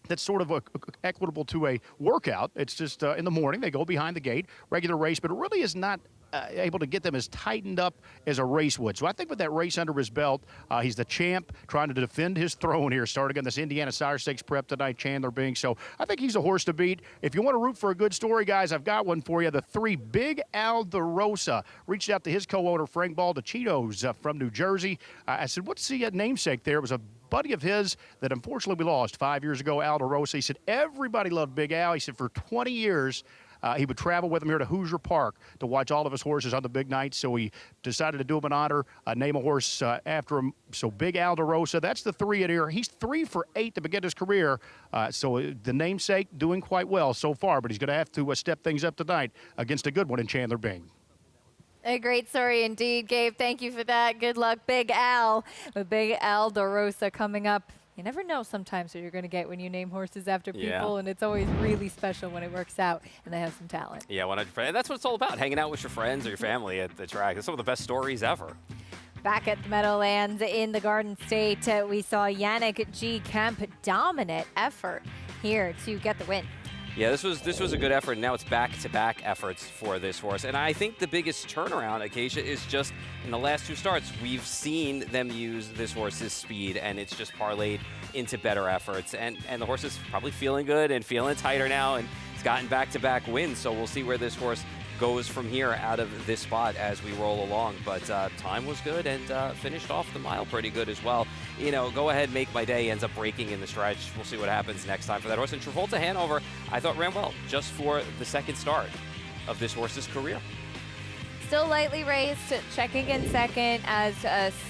that's sort of equitable to a workout. It's just in the morning, they go behind the gate, regular race, but it really is not able to get them as tightened up as a race would. So I think with that race under his belt, he's the champ trying to defend his throne here, starting on this Indiana Sire Stakes prep tonight, Chandler Bing. So I think he's a horse to beat. If you want to root for a good story, guys, I've got one for you. The 3, Big Al DeRosa. Reached out to his co-owner, Frank Baldaccinos from New Jersey. I said, what's the namesake there? It was a buddy of his that unfortunately we lost 5 years ago, Al DeRosa. He said everybody loved Big Al. He said for 20 years, he would travel with him here to Hoosier Park to watch all of his horses on the big nights. So he decided to do him an honor, name a horse after him. So Big Al DeRosa, that's the 3 in here. He's 3 for 8 to begin his career. So the namesake doing quite well so far, but he's going to have to step things up tonight against a good one in Chandler Bing. A great story indeed, Gabe. Thank you for that. Good luck, Big Al. With Big Al DeRosa coming up. You never know sometimes what you're going to get when you name horses after people, and it's always really special when it works out and they have some talent. Yeah, 100%. And that's what it's all about, hanging out with your friends or your family at the track. It's some of the best stories ever. Back at the Meadowlands in the Garden State, we saw Yannick G. Kemp dominant effort here to get the win. Yeah, this was a good effort, and now it's back-to-back efforts for this horse. And I think the biggest turnaround, Acacia, is just in the last 2 starts, we've seen them use this horse's speed, and it's just parlayed into better efforts. And the horse is probably feeling good and feeling tighter now, and it's gotten back-to-back wins. So we'll see where this horse goes from here out of this spot as we roll along. But time was good and finished off the mile pretty good as well. You know, Go Ahead, Make My Day ends up breaking in the stretch. We'll see what happens next time for that horse. And Travolta Hanover, I thought ran well just for the second start of this horse's career. Still lightly raced, checking in second as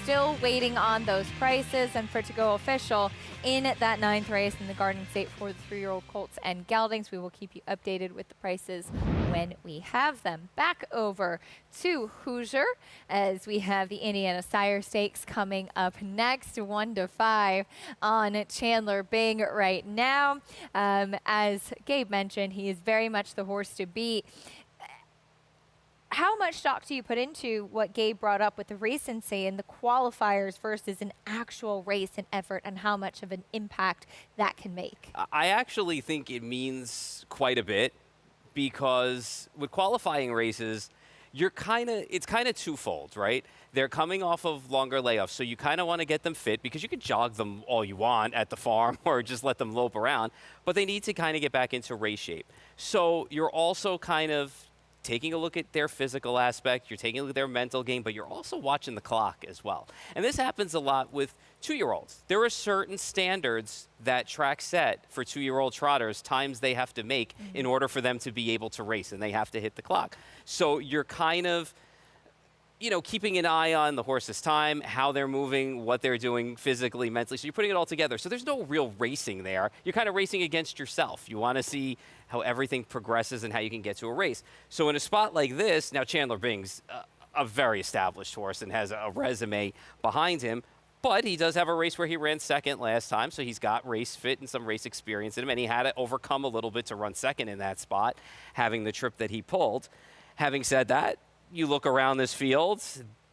still waiting on those prices and for it to go official in that 9th race in the Garden State for the 3-year-old colts and geldings. We will keep you updated with the prices when we have them. Back over to Hoosier as we have the Indiana Sire Stakes coming up next, 1 to 5 on Chandler Bing right now. As Gabe mentioned, he is very much the horse to beat. How much stock do you put into what Gabe brought up with the recency and the qualifiers versus an actual race and effort, and how much of an impact that can make? I actually think it means quite a bit, because with qualifying races, it's kind of twofold, right? They're coming off of longer layoffs, so you kind of want to get them fit, because you can jog them all you want at the farm or just let them lope around, but they need to kind of get back into race shape. So you're also kind of taking a look at their physical aspect, you're taking a look at their mental game, but you're also watching the clock as well. And this happens a lot with 2-year-olds. There are certain standards that track set for 2-year-old trotters, times they have to make in order for them to be able to race, and they have to hit the clock. So you're kind of, you know, keeping an eye on the horse's time, how they're moving, what they're doing physically, mentally. So you're putting it all together. So there's no real racing there. You're kind of racing against yourself. You want to see how everything progresses and how you can get to a race. So in a spot like this, now Chandler Bing's a very established horse and has a resume behind him, but he does have a race where he ran second last time, so he's got race fit and some race experience in him, and he had to overcome a little bit to run second in that spot, having the trip that he pulled. Having said that, you look around this field,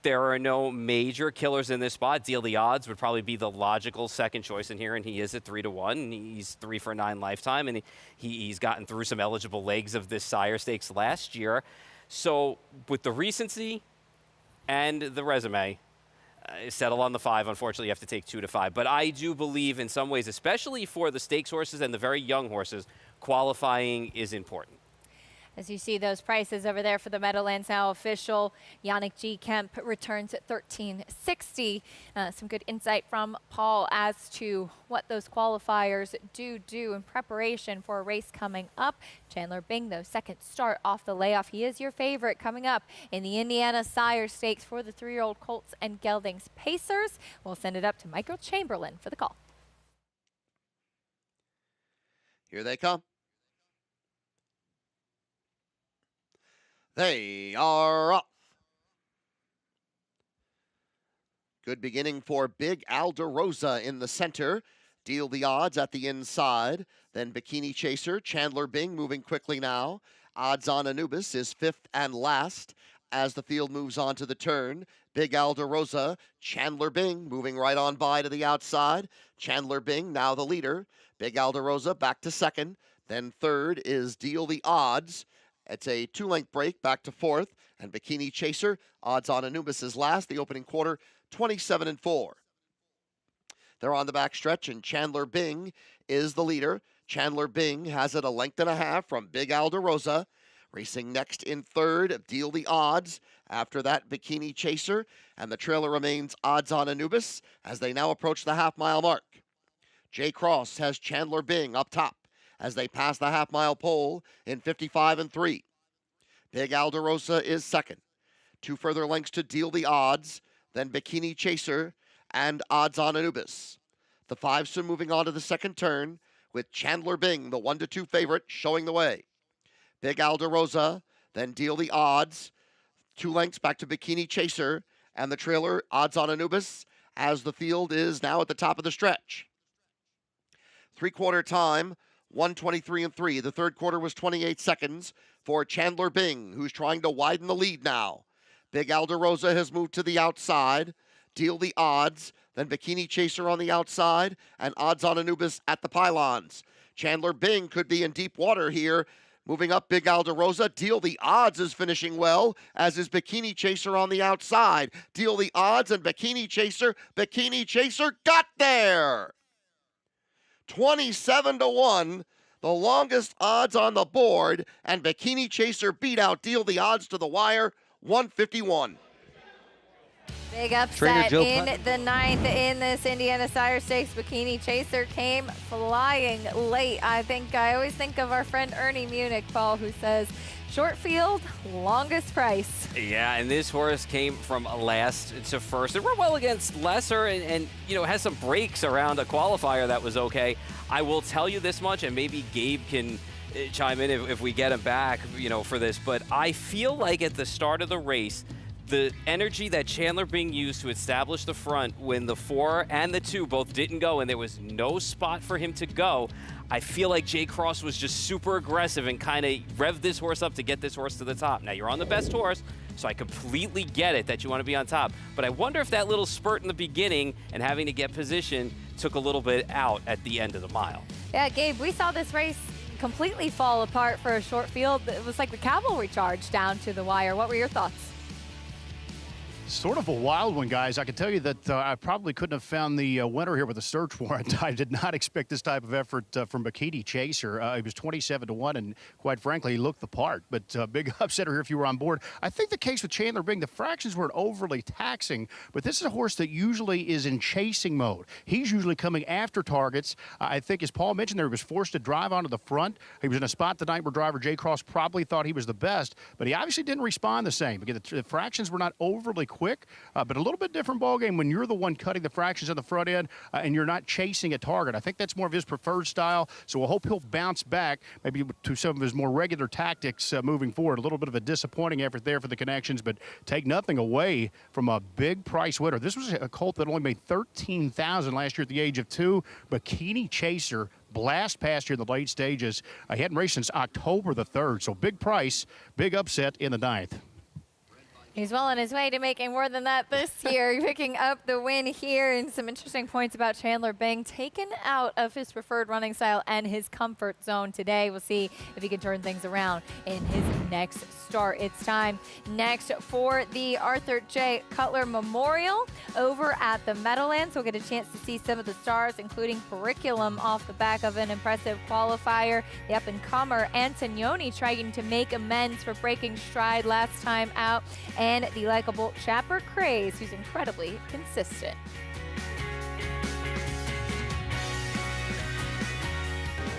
There are no major killers in this spot. Deal the Odds would probably be the logical second choice in here, and he is at 3-1. And he's 3 for 9 lifetime, and he's gotten through some eligible legs of this sire stakes last year. So with the recency and the resume, settle on the 5. Unfortunately, you have to take 2 to 5. But I do believe in some ways, especially for the stakes horses and the very young horses, qualifying is important. As you see those prices over there for the Meadowlands now official, Yannick G. Kemp returns at $13.60. Some good insight from Paul as to what those qualifiers do in preparation for a race coming up. Chandler Bing, though, second start off the layoff. He is your favorite coming up in the Indiana Sire Stakes for the 3-year-old Colts and Geldings Pacers. We'll send it up to Michael Chamberlain for the call. Here they come. They are off. Good beginning for Big Alderosa in the center. Deal the Odds at the inside. Then Bikini Chaser, Chandler Bing moving quickly now. Odds on Anubis is 5th and last as the field moves on to the turn. Big Alderosa, Chandler Bing moving right on by to the outside. Chandler Bing now the leader. Big Alderosa back to second. Then third is Deal the Odds. It's a 2-length break back to 4th, and Bikini Chaser, Odds on Anubis is last. The opening quarter, 27-4. They're on the back stretch, and Chandler Bing is the leader. Chandler Bing has it 1.5 lengths from Big Alderosa. Racing next in third, Deal the Odds. After that, Bikini Chaser, and the trailer remains Odds on Anubis as they now approach the half-mile mark. Jay Cross has Chandler Bing up top as they pass the half-mile pole in 55-3. Big Alderosa is second. 2 further lengths to Deal the Odds, then Bikini Chaser and Odds on Anubis. The 5 soon moving on to the second turn with Chandler Bing, the 1-2 favorite, showing the way. Big Alderosa, then Deal the Odds. 2 lengths back to Bikini Chaser and the trailer Odds on Anubis as the field is now at the top of the stretch. 3/4 time, 1:23-3. The third quarter was 28 seconds for Chandler Bing, who's trying to widen the lead now. Big Alderosa has moved to the outside. Deal the Odds, then Bikini Chaser on the outside, and Odds on Anubis at the pylons. Chandler Bing could be in deep water here. Moving up, Big Alderosa. Deal the Odds is finishing well, as is Bikini Chaser on the outside. Deal the Odds and Bikini Chaser. Bikini Chaser got there! 27-1, the longest odds on the board, and Bikini Chaser beat out Deal the Odds to the wire, 151. Big upset in the 9th in this Indiana Sire Stakes. Bikini Chaser came flying late. I always think of our friend Ernie Munich, Paul, who says, short field, longest price. Yeah, and this horse came from last to first. It ran well against lesser and you know, has some breaks around a qualifier that was okay. I will tell you this much, and maybe Gabe can chime in if we get him back, you know, for this, but I feel like at the start of the race, the energy that Chandler Bing used to establish the front when the 4 and the 2 both didn't go and there was no spot for him to go, I feel like Jay Cross was just super aggressive and kind of revved this horse up to get this horse to the top. Now, you're on the best horse, so I completely get it that you want to be on top. But I wonder if that little spurt in the beginning and having to get position took a little bit out at the end of the mile. Yeah, Gabe, we saw this race completely fall apart for a short field. It was like the cavalry charge down to the wire. What were your thoughts? Sort of a wild one, guys. I can tell you that I probably couldn't have found the winner here with a search warrant. I did not expect this type of effort from Bikini Chaser. He was 27-1, and quite frankly, he looked the part. But big upsetter here if you were on board. I think the case with Chandler Bing, the fractions weren't overly taxing, but this is a horse that usually is in chasing mode. He's usually coming after targets. I think, as Paul mentioned there, he was forced to drive onto the front. He was in a spot tonight where driver Jay Cross probably thought he was the best, but he obviously didn't respond the same. Again, the fractions were not overly quick, but a little bit different ball game when you're the one cutting the fractions on the front end and you're not chasing a target. I think that's more of his preferred style, so we'll hope he'll bounce back maybe to some of his more regular tactics moving forward. A little bit of a disappointing effort there for the connections, but take nothing away from a big price winner. This was a colt that only made $13,000 last year at the age of 2. Bikini Chaser, blast past here in the late stages. He hadn't raced since October the 3rd, so big price, big upset in the 9th. He's well on his way to making more than that this year, picking up the win here. And some interesting points about Chandler being taken out of his preferred running style and his comfort zone today. We'll see if he can turn things around in his next start. It's time next for the Arthur J. Cutler Memorial over at the Meadowlands. We'll get a chance to see some of the stars, including Preakness off the back of an impressive qualifier. The up-and-comer Antoni trying to make amends for breaking stride last time out. And the likable Chapper Craze, who's incredibly consistent.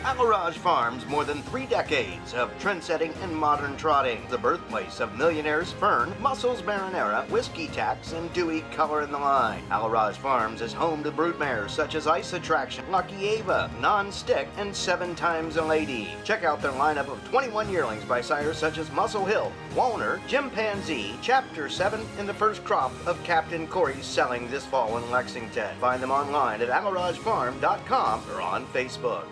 Alaraj Farms, more than 3 decades of trendsetting and modern trotting. The birthplace of millionaires Fern, Muscles Marinara, Whiskey Tax, and Dewey Color in the Line. Alaraj Farms is home to broodmares such as Ice Attraction, Lucky Ava, Non-Stick, and 7 Times a Lady. Check out their lineup of 21 yearlings by sires such as Muscle Hill, Walner, Chimpanzee, Chapter 7, and the first crop of Captain Corey's selling this fall in Lexington. Find them online at alarajfarm.com or on Facebook.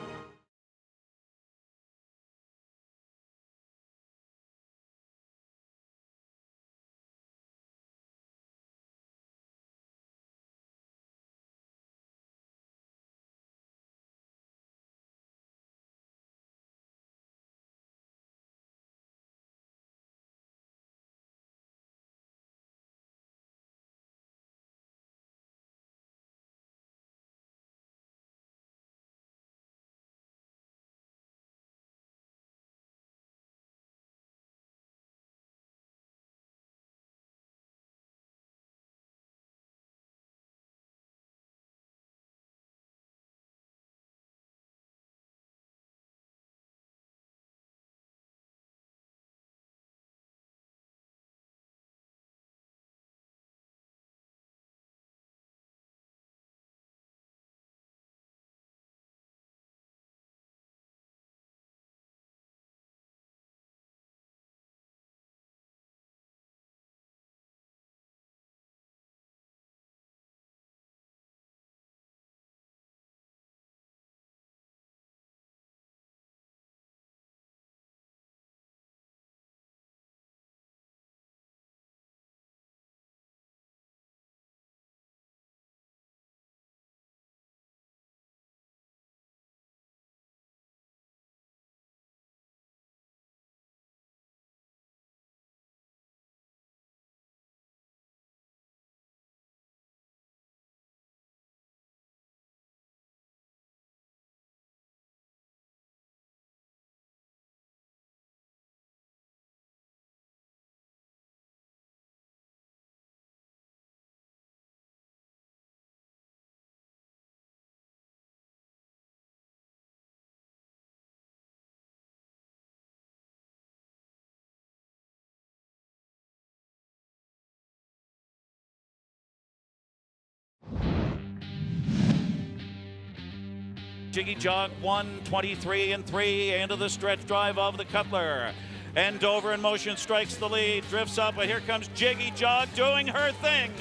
Jiggy Jog 1:23 and 3 into the stretch drive of the Cutler. And Dover in motion strikes the lead, drifts up, but here comes Jiggy Jog doing her thing.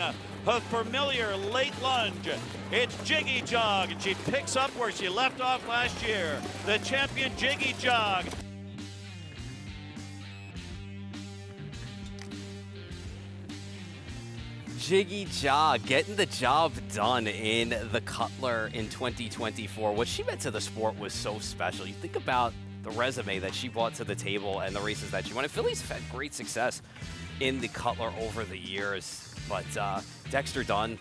A familiar late lunge. It's Jiggy Jog, and she picks up where she left off last year. The champion Jiggy Jog. Jiggy Jog getting the job done in the Cutler in 2024. What she meant to the sport was so special. You think about the resume that she brought to the table and the races that she won. And Philly's had great success in the Cutler over the years. But Dexter Dunn,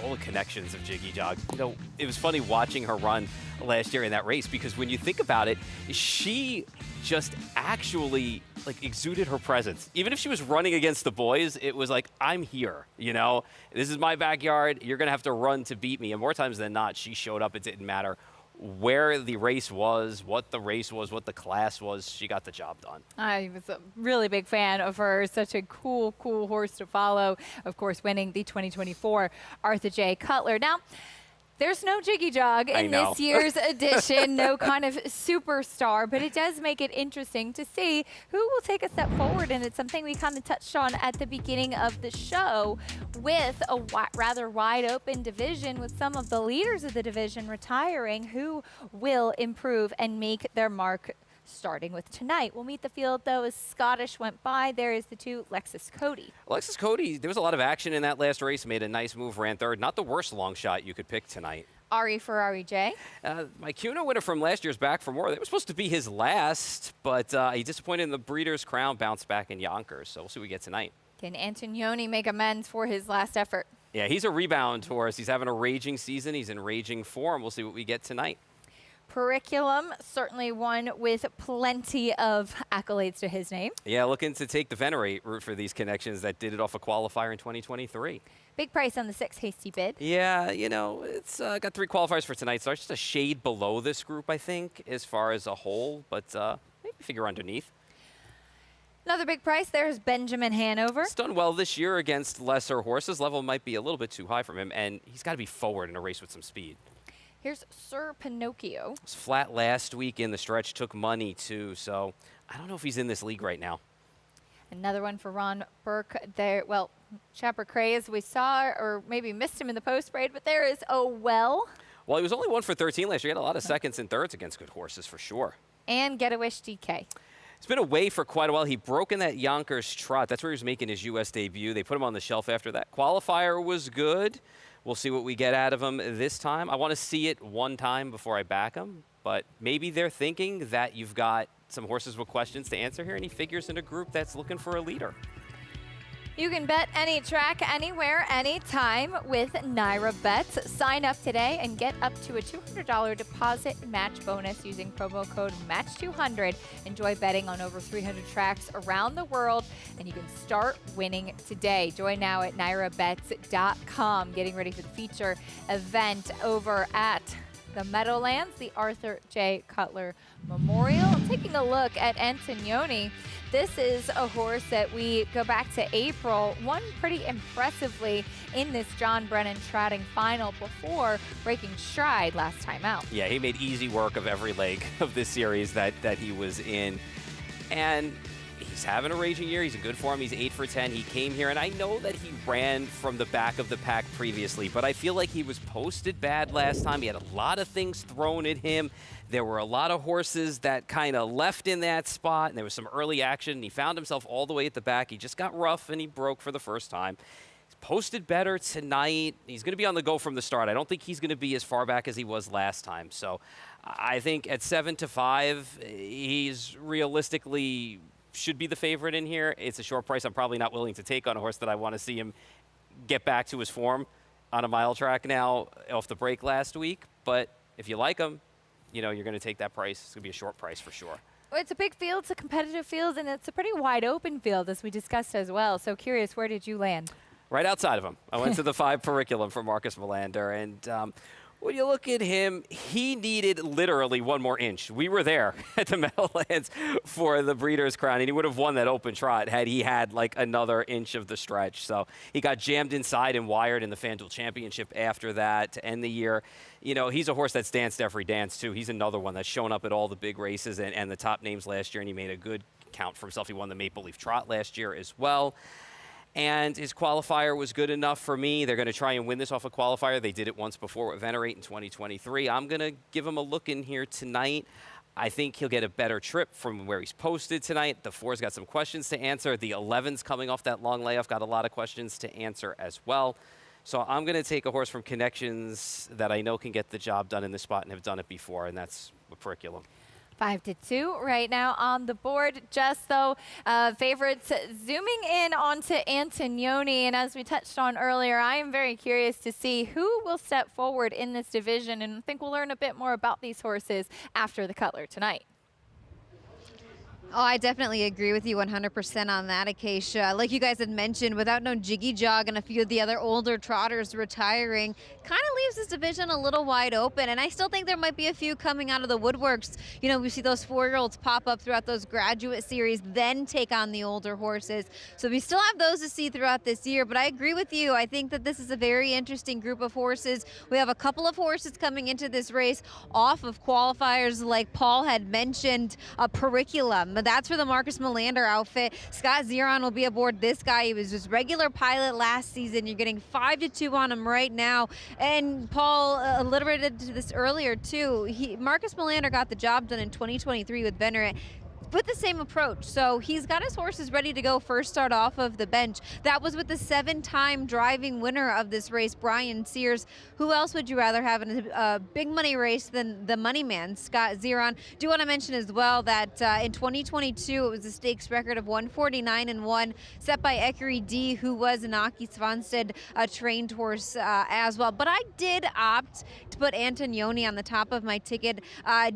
all the connections of Jiggy Jog. You know, it was funny watching her run last year in that race because when you think about it, she just actually like exuded her presence. Even if she was running against the boys, it was like, I'm here, you know? This is my backyard. You're going to have to run to beat me. And more times than not, she showed up. It didn't matter where the race was, what the class was. She got the job done. I was a really big fan of her. Such a cool horse to follow. Of course, winning the 2024 Arthur J. Cutler. Now, there's no Jiggy Jog in this year's edition, no kind of superstar, but it does make it interesting to see who will take a step forward, and it's something we kind of touched on at the beginning of the show with a rather wide open division with some of the leaders of the division retiring. Who will improve and make their mark starting with tonight. We'll meet the field, though, as Scottish went by. There is the 2, Lexus Cody. Alexis Cody, there was a lot of action in that last race, made a nice move, ran third. Not the worst long shot you could pick tonight. Ari Ferrari J. My Cuna winner from last year's Back for More. That was supposed to be his last, but he disappointed in the Breeders' Crown, bounced back in Yonkers. So we'll see what we get tonight. Can Antoni make amends for his last effort? Yeah, he's a rebound horse. He's having a raging season. He's in raging form. We'll see what we get tonight. Curriculum, certainly one with plenty of accolades to his name. Yeah, looking to take the Venerate route for these connections that did it off a qualifier in 2023. Big price on the 6, Hasty Bid. Yeah, you know, it's got 3 qualifiers for tonight, so it's just a shade below this group, I think, as far as a whole, but maybe figure underneath. Another big price, there's Benjamin Hanover. He's done well this year against lesser horses. Level might be a little bit too high from him, and he's got to be forward in a race with some speed. Here's Sir Pinocchio. Was flat last week in the stretch, took money too, so I don't know if he's in this league right now. Another one for Ron Burke there. Well, Chapper Craze, we saw, or maybe missed him in the post parade, but there is Well, he was only 1 for 13 last year. He had a lot of seconds and thirds against good horses for sure. and Get a Wish DK. He's been away for quite a while. He broke in that Yonkers trot. That's where he was making his U.S. debut. They put him on the shelf after that. Qualifier was good. We'll see what we get out of him this time. I want to see it one time before I back him, but maybe they're thinking that you've got some horses with questions to answer here, and he figures in a group that's looking for a leader. You can bet any track, anywhere, anytime with Naira Bets. Sign up today and get up to a $200 deposit match bonus using promo code MATCH200. Enjoy betting on over 300 tracks around the world, and you can start winning today. Join now at NairaBets.com. Getting ready for the feature event over at the Meadowlands, the Arthur J. Cutler Memorial. Taking a look at Antoni. This is a horse that we go back to April, won pretty impressively in this John Brennan trotting final before breaking stride last time out. Yeah, he made easy work of every leg of this series that he was in. And he's having a raging year. He's in good form. He's 8 for 10. He came here, and I know that he ran from the back of the pack previously, but I feel like he was posted bad last time. He had a lot of things thrown at him. There were a lot of horses that kind of left in that spot, and there was some early action, and he found himself all the way at the back. He just got rough, and he broke for the first time. He's posted better tonight. He's going to be on the go from the start. I don't think he's going to be as far back as he was last time. So I think at 7-5, he's realistically should be the favorite in here. It's a short price I'm probably not willing to take on a horse that I want to see him get back to his form on a mile track now off the break last week. But if you like him, you know, you're going to take that price. It's going to be a short price for sure. Well, it's a big field, it's a competitive field, and it's a pretty wide open field, as we discussed as well. So curious, where did you land? Right outside of him. I went to the 5 Preakness for Marcus Melander, and when you look at him, he needed literally one more inch. We were there at the Meadowlands for the Breeders' Crown, and he would have won that open trot had he had like another inch of the stretch. So he got jammed inside and wired in the FanDuel Championship after that to end the year. You know, he's a horse that's danced every dance, too. He's another one that's shown up at all the big races and the top names last year, and he made a good count for himself. He won the Maple Leaf Trot last year as well. And his qualifier was good enough for me. They're going to try and win this off a qualifier. They did it once before with Venerate in 2023. I'm going to give him a look in here tonight. I think he'll get a better trip from where he's posted tonight. The 4's got some questions to answer. The 11's coming off that long layoff, got a lot of questions to answer as well. So I'm going to take a horse from Connections that I know can get the job done in this spot and have done it before, and that's with Preakness. 5-2 right now on the board. Just though, favorites zooming in onto Antoni, and as we touched on earlier, I am very curious to see who will step forward in this division, and I think we'll learn a bit more about these horses after the Cutler tonight. Oh, I definitely agree with you 100% on that, Acacia. Like you guys had mentioned, without no Jiggy Jog and a few of the other older trotters retiring, kind of leaves this division a little wide open. And I still think there might be a few coming out of the woodworks. You know, we see those 4-year-olds pop up throughout those graduate series, then take on the older horses. So we still have those to see throughout this year. But I agree with you. I think that this is a very interesting group of horses. We have a couple of horses coming into this race off of qualifiers like Paul had mentioned, Preakness. That's for the Marcus Melander outfit. Scott Zeron will be aboard this guy. He was just regular pilot last season. You're getting 5-2 on him right now. And Paul alliterated to this earlier too. Marcus Melander got the job done in 2023 with Venerate with the same approach. So he's got his horses ready to go first start off of the bench. That was with the 7-time driving winner of this race, Brian Sears. Who else would you rather have in a big money race than the money man, Scott Zeron? Do want to mention as well that in 2022, it was a stakes record of 149-1 set by Ekery D, who was an Aki Svanstead trained horse as well. But I did opt to put Antoni on the top of my ticket.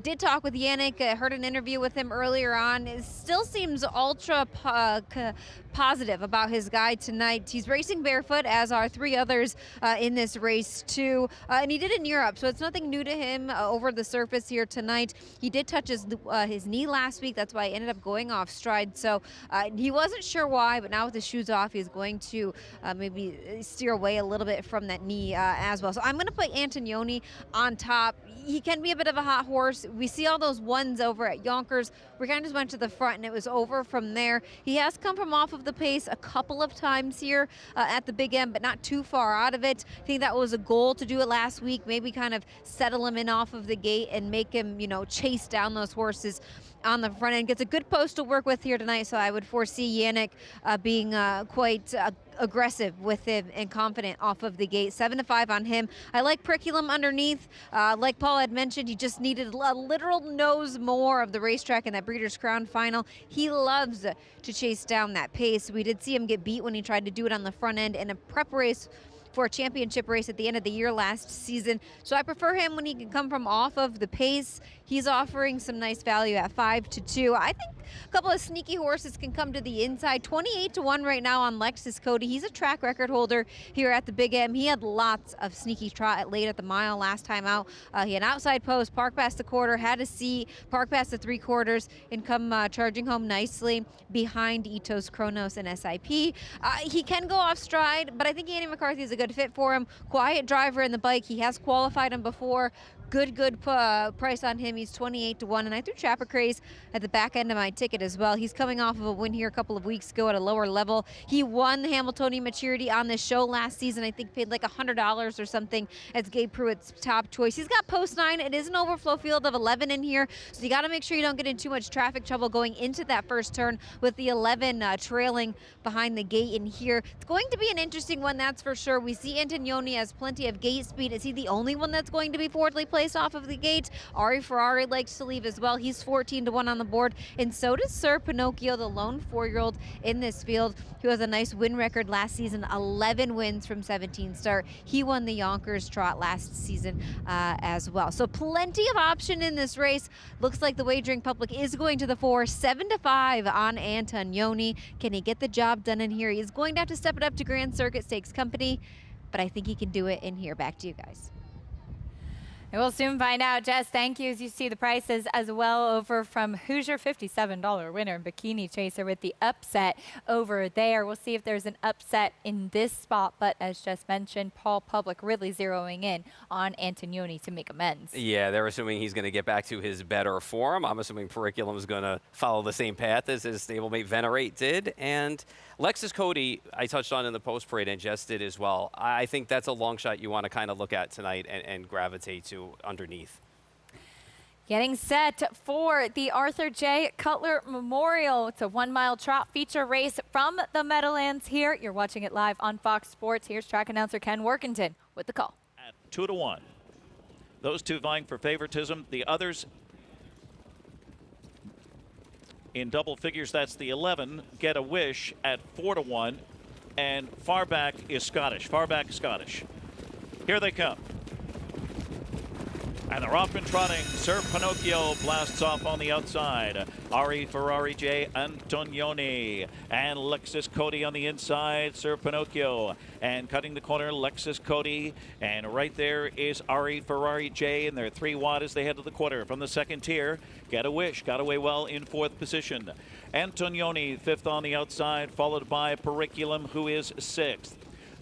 Did talk with Yannick, heard an interview with him earlier on. It still seems ultra positive about his guy tonight. He's racing barefoot, as are 3 others in this race too. And he did it in Europe, so it's nothing new to him over the surface here tonight. He did touch his knee last week. That's why he ended up going off stride. So he wasn't sure why, but now with the shoes off, he's going to maybe steer away a little bit from that knee as well. So I'm going to put Antoni on top. He can be a bit of a hot horse. We see all those ones over at Yonkers. We kind of just went to the front and it was over from there. He has come from off of the pace a couple of times here at the big end, but not too far out of it. I think that was a goal to do it last week, maybe kind of settle him in off of the gate and make him, chase down those horses on the front end. Gets a good post to work with here tonight, so I would foresee Yannick being quite aggressive with him and confident off of the gate. 7-5 on him. I like Preakness underneath. Like Paul had mentioned, he just needed a literal nose more of the racetrack in that Breeders' Crown final. He loves to chase down that pace. We did see him get beat when he tried to do it on the front end in a prep race for a championship race at the end of the year last season. So I prefer him when he can come from off of the pace. He's offering some nice value at 5-2. I think a couple of sneaky horses can come to the inside. 28-1 right now on Lexus Cody. He's a track record holder here at the Big M. He had lots of sneaky trot late at the mile last time out. He had an outside post, park past the quarter, had a seat, park past the 3/4, and come charging home nicely behind Itos, Kronos, and SIP. He can go off stride, but I think Andy McCarthy is a good fit for him. Quiet driver in the bike. He has qualified him before. Good price on him. He's 28-1, and I threw Trapper Craze at the back end of my ticket as well. He's coming off of a win here a couple of weeks ago at a lower level. He won the Hamiltonian Maturity on this show last season. I think paid like $100 or something as Gabe Pruitt's top choice. He's got post 9. It is an overflow field of 11 in here, so you got to make sure you don't get in too much traffic trouble going into that first turn with the 11 trailing behind the gate in here. It's going to be an interesting one, that's for sure. We see Antoni has plenty of gate speed. Is he the only one that's going to be forwardly placed off of the gate? Ari Ferrari likes to leave as well. He's 14-1 on the board, and so does Sir Pinocchio, the lone 4-year-old in this field, who has a nice win record last season, 11 wins from 17 start. He won the Yonkers Trot last season as well. So plenty of option in this race. Looks like the wagering public is going to the 4, 7-5 on Antoni. Can he get the job done in here? He's going to have to step it up to Grand Circuit Stakes Company, but I think he can do it in here. Back to you guys. And we'll soon find out. Jess, thank you. As you see the prices as well over from Hoosier, $57 winner, Bikini Chaser with the upset over there. We'll see if there's an upset in this spot, but as Jess mentioned, Paul Public really zeroing in on Antoni to make amends. Yeah, they're assuming he's going to get back to his better form. I'm assuming Preakness is going to follow the same path as his stablemate Venerate did. And Lexus Cody, I touched on in the post parade, and Jess did as well. I think that's a long shot you want to kind of look at tonight and gravitate to underneath. Getting set for the Arthur J. Cutler Memorial. It's a 1-mile trot feature race from the Meadowlands here. You're watching it live on Fox Sports. Here's track announcer Ken Workington with the call. At 2-1. Those two vying for favoritism. The others in double figures, that's the 11. Get a Wish at 4-1. And Farback is Scottish. Farback Scottish. Here they come. And they're off and trotting. Sir Pinocchio blasts off on the outside. Ari Ferrari J. Antoni. And Lexus Cody on the inside. Sir Pinocchio. And cutting the corner, Lexus Cody. And right there is Ari Ferrari J. And they're 3 wide as they head to the quarter. From the second tier, Get a Wish got away well in 4th position. Antoni 5th on the outside, followed by Preakness, who is 6th.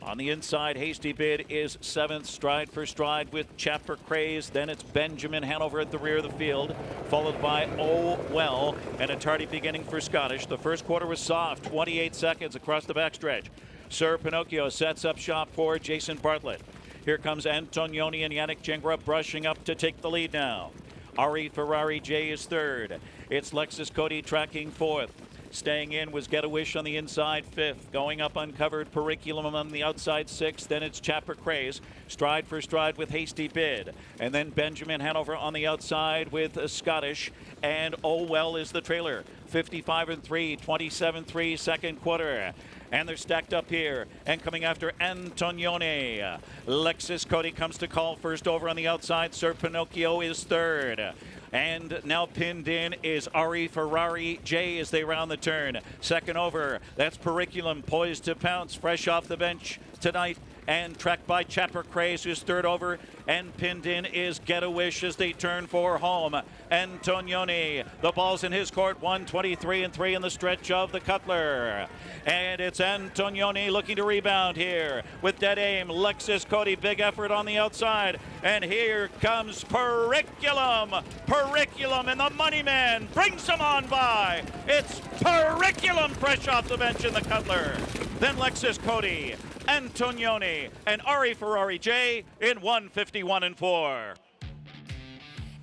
On the inside, Hasty Bid is 7th, stride for stride with Chapper Craze. Then it's Benjamin Hanover at the rear of the field, followed by Oh Well, and a tardy beginning for Scottish. The first quarter was soft, 28 seconds across the backstretch. Sir Pinocchio sets up shop for Jason Bartlett. Here comes Antonioni and Yannick Gingras brushing up to take the lead now. Ari Ferrari J is 3rd. It's Lexus Cody tracking 4th. Staying in was Get a Wish on the inside 5th. Going up uncovered, Periculum on the outside 6th. Then it's Chapper Craze. Stride for stride with Hasty Bid. And then Benjamin Hanover on the outside with Scottish. And Oh Well is the trailer. 55-3, 27-3 second quarter. And they're stacked up here and coming after Antonioni. Lexus Cody comes to call first over on the outside. Sir Pinocchio is 3rd. And now pinned in is Ari Ferrari J as they round the turn. Second over, that's Periculum poised to pounce, fresh off the bench tonight. And tracked by Chapper Craze, who's 3rd over. And pinned in is Get a Wish as they turn for home. Antonioni, the ball's in his court, 1:23-3 in the stretch of the Cutler. And it's Antonioni looking to rebound here with dead aim. Lexus Cody, big effort on the outside. And here comes Periculum. Periculum and the money man brings him on by. It's Periculum fresh off the bench in the Cutler. Then Lexus Cody, Antonioni, and Ari Ferrari J in 1:51-4.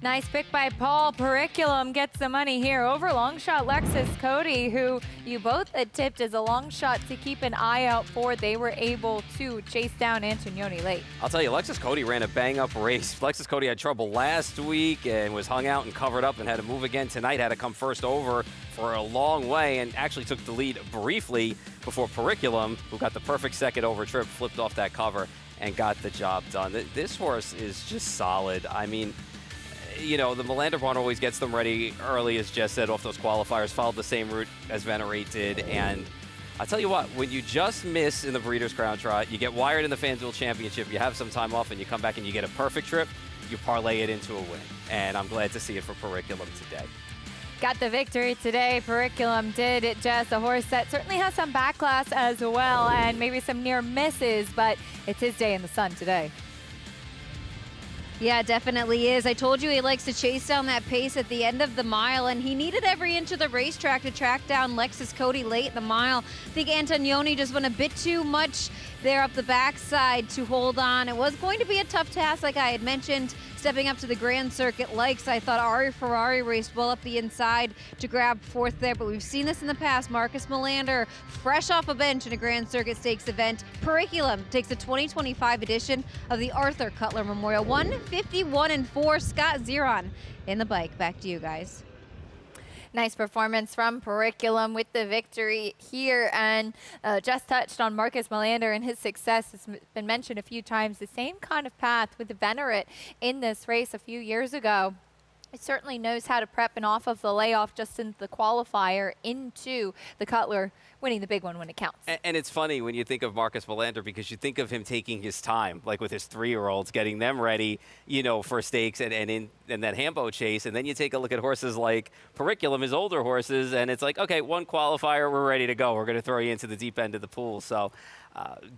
Nice pick by Paul. Periculum gets the money here over long shot Lexus Cody, who you both had tipped as a long shot to keep an eye out for. They were able to chase down Antonioni late. I'll tell you, Lexus Cody ran a bang-up race. Lexus Cody had trouble last week and was hung out and covered up and had to move again tonight. Had to come first over for a long way and actually took the lead briefly before Periculum, who got the perfect second over trip, flipped off that cover and got the job done. This horse is just solid. I mean, you know, the Melander barn always gets them ready early, as Jess said, off those qualifiers, followed the same route as Venerate did. And I'll tell you what, when you just miss in the Breeders' Crown Trot, you get wired in the FanDuel Championship, you have some time off, and you come back and you get a perfect trip, you parlay it into a win. And I'm glad to see it for Periculum today. Got the victory today. Periculum did it, Jess. A horse that certainly has some backlash as well and maybe some near misses, but it's his day in the sun today. Yeah, it definitely is. I told you he likes to chase down that pace at the end of the mile, and he needed every inch of the racetrack to track down Lexus Cody late in the mile. I think Antonioni just went a bit too much there up the backside to hold on. It was going to be a tough task, like I had mentioned, stepping up to the Grand Circuit likes. I thought Ari Ferrari raced well up the inside to grab 4th there, but we've seen this in the past. Marcus Melander, fresh off a bench in a Grand Circuit Stakes event. Periculum takes the 2025 edition of the Arthur Cutler Memorial. 1:51-4. Scott Zeron in the bike. Back to you guys. Nice performance from Periculum with the victory here. And just touched on Marcus Melander and his success. It's been mentioned a few times. The same kind of path with the Venerate in this race a few years ago. He certainly knows how to prep and off of the layoff just in the qualifier into the Cutler, winning the big one when it counts. And it's funny when you think of Marcus Melander because you think of him taking his time, like with his 3-year-olds, getting them ready, you know, for stakes and in that Hambo chase. And then you take a look at horses like Periculum, his older horses, and it's like, okay, one qualifier, we're ready to go. We're going to throw you into the deep end of the pool. So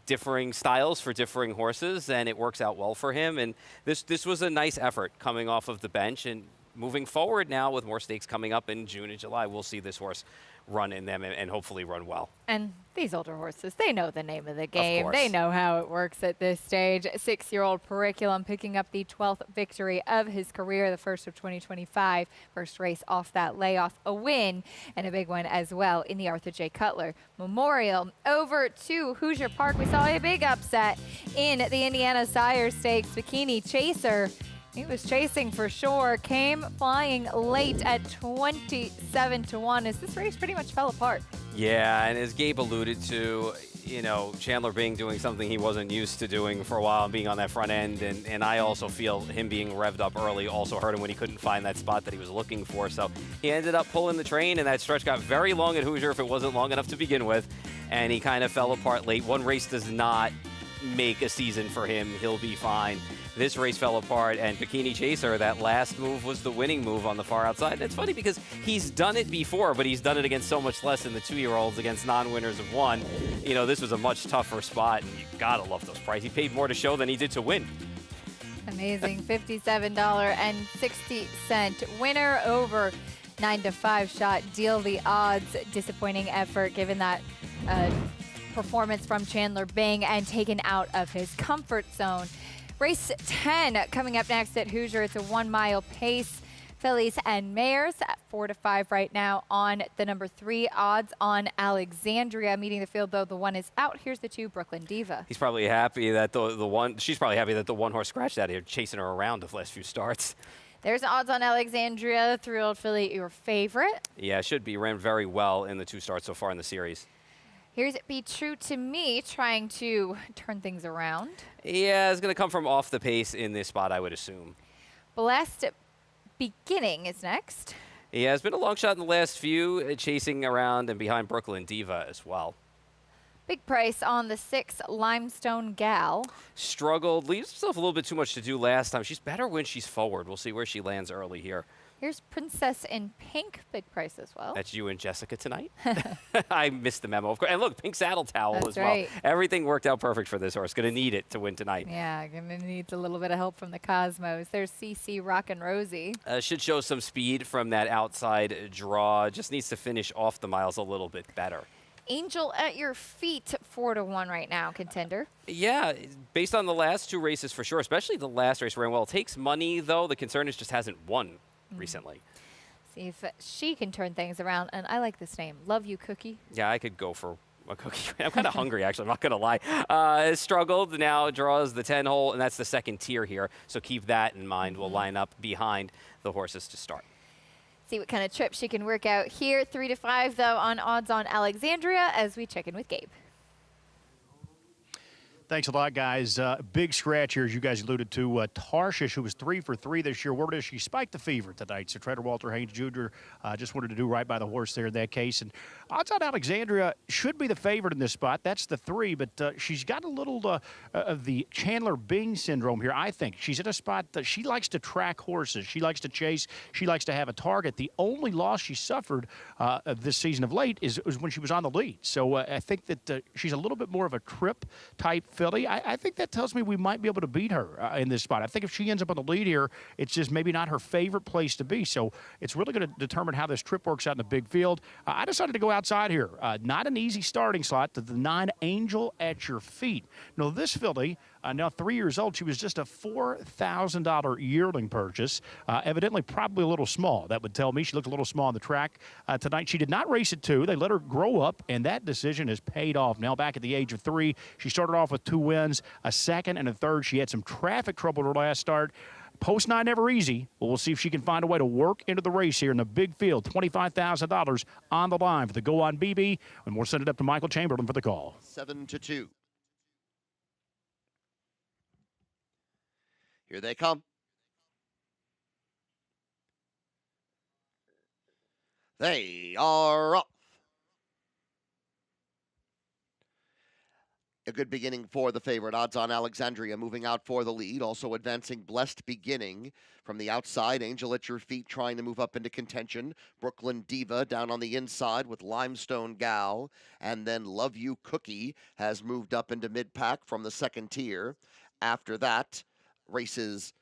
differing styles for differing horses, and it works out well for him. And this was a nice effort coming off of the bench. And moving forward now with more stakes coming up in June and July, we'll see this horse run in them and hopefully run well. And these older horses, they know the name of the game. Of They know how it works at this stage. 6-year-old Periculum picking up the 12th victory of his career, the first of 2025. First race off that layoff, a win, and a big one as well in the Arthur J. Cutler Memorial. Over to Hoosier Park, we saw a big upset in the Indiana Sire Stakes. Bikini Chaser, he was chasing for sure, came flying late at 27-1 as this race pretty much fell apart. Yeah, and as Gabe alluded to, you know, Chandler Bing doing something he wasn't used to doing for a while and being on that front end. And I also feel him being revved up early also hurt him when he couldn't find that spot that he was looking for. So he ended up pulling the train, and that stretch got very long at Hoosier if it wasn't long enough to begin with. And he kind of fell apart late. One race does not make a season for him. He'll be fine. this race fell apart, and Bikini Chaser, that last move was the winning move on the far outside. And it's funny because he's done it before, but he's done it against so much less than the 2-year-olds against non-winners of 1. You know, this was a much tougher spot, and you gotta love those prices. He paid more to show than he did to win. Amazing, $57.60 winner over 9-5 shot. Deal the odds. Disappointing effort given that performance from Chandler Bing and taken out of his comfort zone. Race 10 coming up next at Hoosier. It's a 1-mile pace. Fillies and mares at 4-5 right now on the number 3 odds on Alexandria. Meeting the field, though, the 1 is out. Here's the 2, Brooklyn Diva. He's probably happy that the one. She's probably happy that the 1 horse scratched out here, chasing her around the last few starts. There's odds on Alexandria. 3-year-old filly, your favorite. Yeah, should be. Ran very well in the 2 starts so far in the series. Here's Be True to Me, trying to turn things around. Yeah, it's going to come from off the pace in this spot, I would assume. Blessed Beginning is next. Yeah, it's been a long shot in the last few, chasing around and behind Brooklyn Diva as well. Big price on the 6, Limestone Gal. Struggled, leaves herself a little bit too much to do last time. She's better when she's forward. We'll see where she lands early here. Here's Princess in Pink, big price as well. That's you and Jessica tonight. I missed the memo, of course. And look, pink saddle towel That's as well. right. Everything worked out perfect for this horse. Going to need it to win tonight. Yeah, gonna need a little bit of help from the Cosmos. There's CC Rockin' Rosie. Should show some speed from that outside draw. Just needs to finish off the miles a little bit better. Angel at Your Feet, 4-1 right now, contender. Yeah, based on the last 2 races for sure, especially the last race ran well. It takes money, though. The concern is just hasn't won recently. See if she can turn things around. And I like this name, Love You Cookie. Yeah, I could go for a cookie. I'm kind of hungry, actually. I'm not going to lie. Struggled, now draws the 10-hole, and that's the second tier here. So keep that in mind. We'll line up behind the horses to start. See what kind of trip she can work out here. 3-5, though, on odds on Alexandria as we check in with Gabe. Thanks a lot, guys. Big scratch here, as you guys alluded to. Tarshish, who was 3 for 3 this year. Word is she spiked the fever tonight. So Trader Walter Haynes Jr. Just wanted to do right by the horse there in that case. And odds on Alexandria should be the favorite in this spot. That's the 3, but she's got a little of the Chandler Bing syndrome here, I think. She's in a spot that she likes to track horses. She likes to chase. She likes to have a target. The only loss she suffered this season of late is when she was on the lead. So I think that she's a little bit more of a trip-type filly. I think that tells me we might be able to beat her in this spot. I think if she ends up on the lead here, it's just maybe not her favorite place to be. So it's really going to determine how this trip works out in the big field. I decided to go outside here. Not an easy starting slot to the 9 Angel at Your Feet. Now, this filly, now 3 years old, she was just a $4,000 yearling purchase. Evidently, probably a little small. That would tell me she looked a little small on the track tonight. She did not race at 2. They let her grow up, and that decision has paid off. Now, back at the age of 3, she started off with 2 wins, a 2nd and a 3rd. She had some traffic trouble her last start. Post 9 never easy, but we'll see if she can find a way to work into the race here in the big field. $25,000 on the line for the Go On BB, and we'll send it up to Michael Chamberlain for the call. 7-2. Here they come. They are off. A good beginning for the favorite. Odds on Alexandria moving out for the lead. Also advancing Blessed Beginning from the outside. Angel at Your Feet trying to move up into contention. Brooklyn Diva down on the inside with Limestone Gal. And then Love You Cookie has moved up into mid-pack from the 2nd tier. After that, races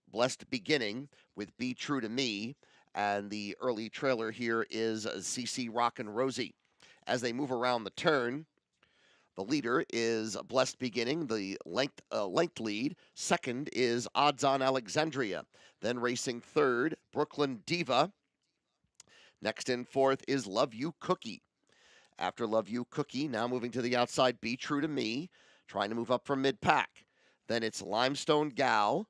Blessed Beginning with Be True to Me. And the early trailer here is CC Rockin' Rosie. As they move around the turn, the leader is Blessed Beginning, the length lead. 2nd is Odds on Alexandria. Then racing 3rd, Brooklyn Diva. Next in 4th is Love You Cookie. After Love You Cookie, now moving to the outside, Be True to Me, trying to move up from mid-pack. Then it's Limestone Gal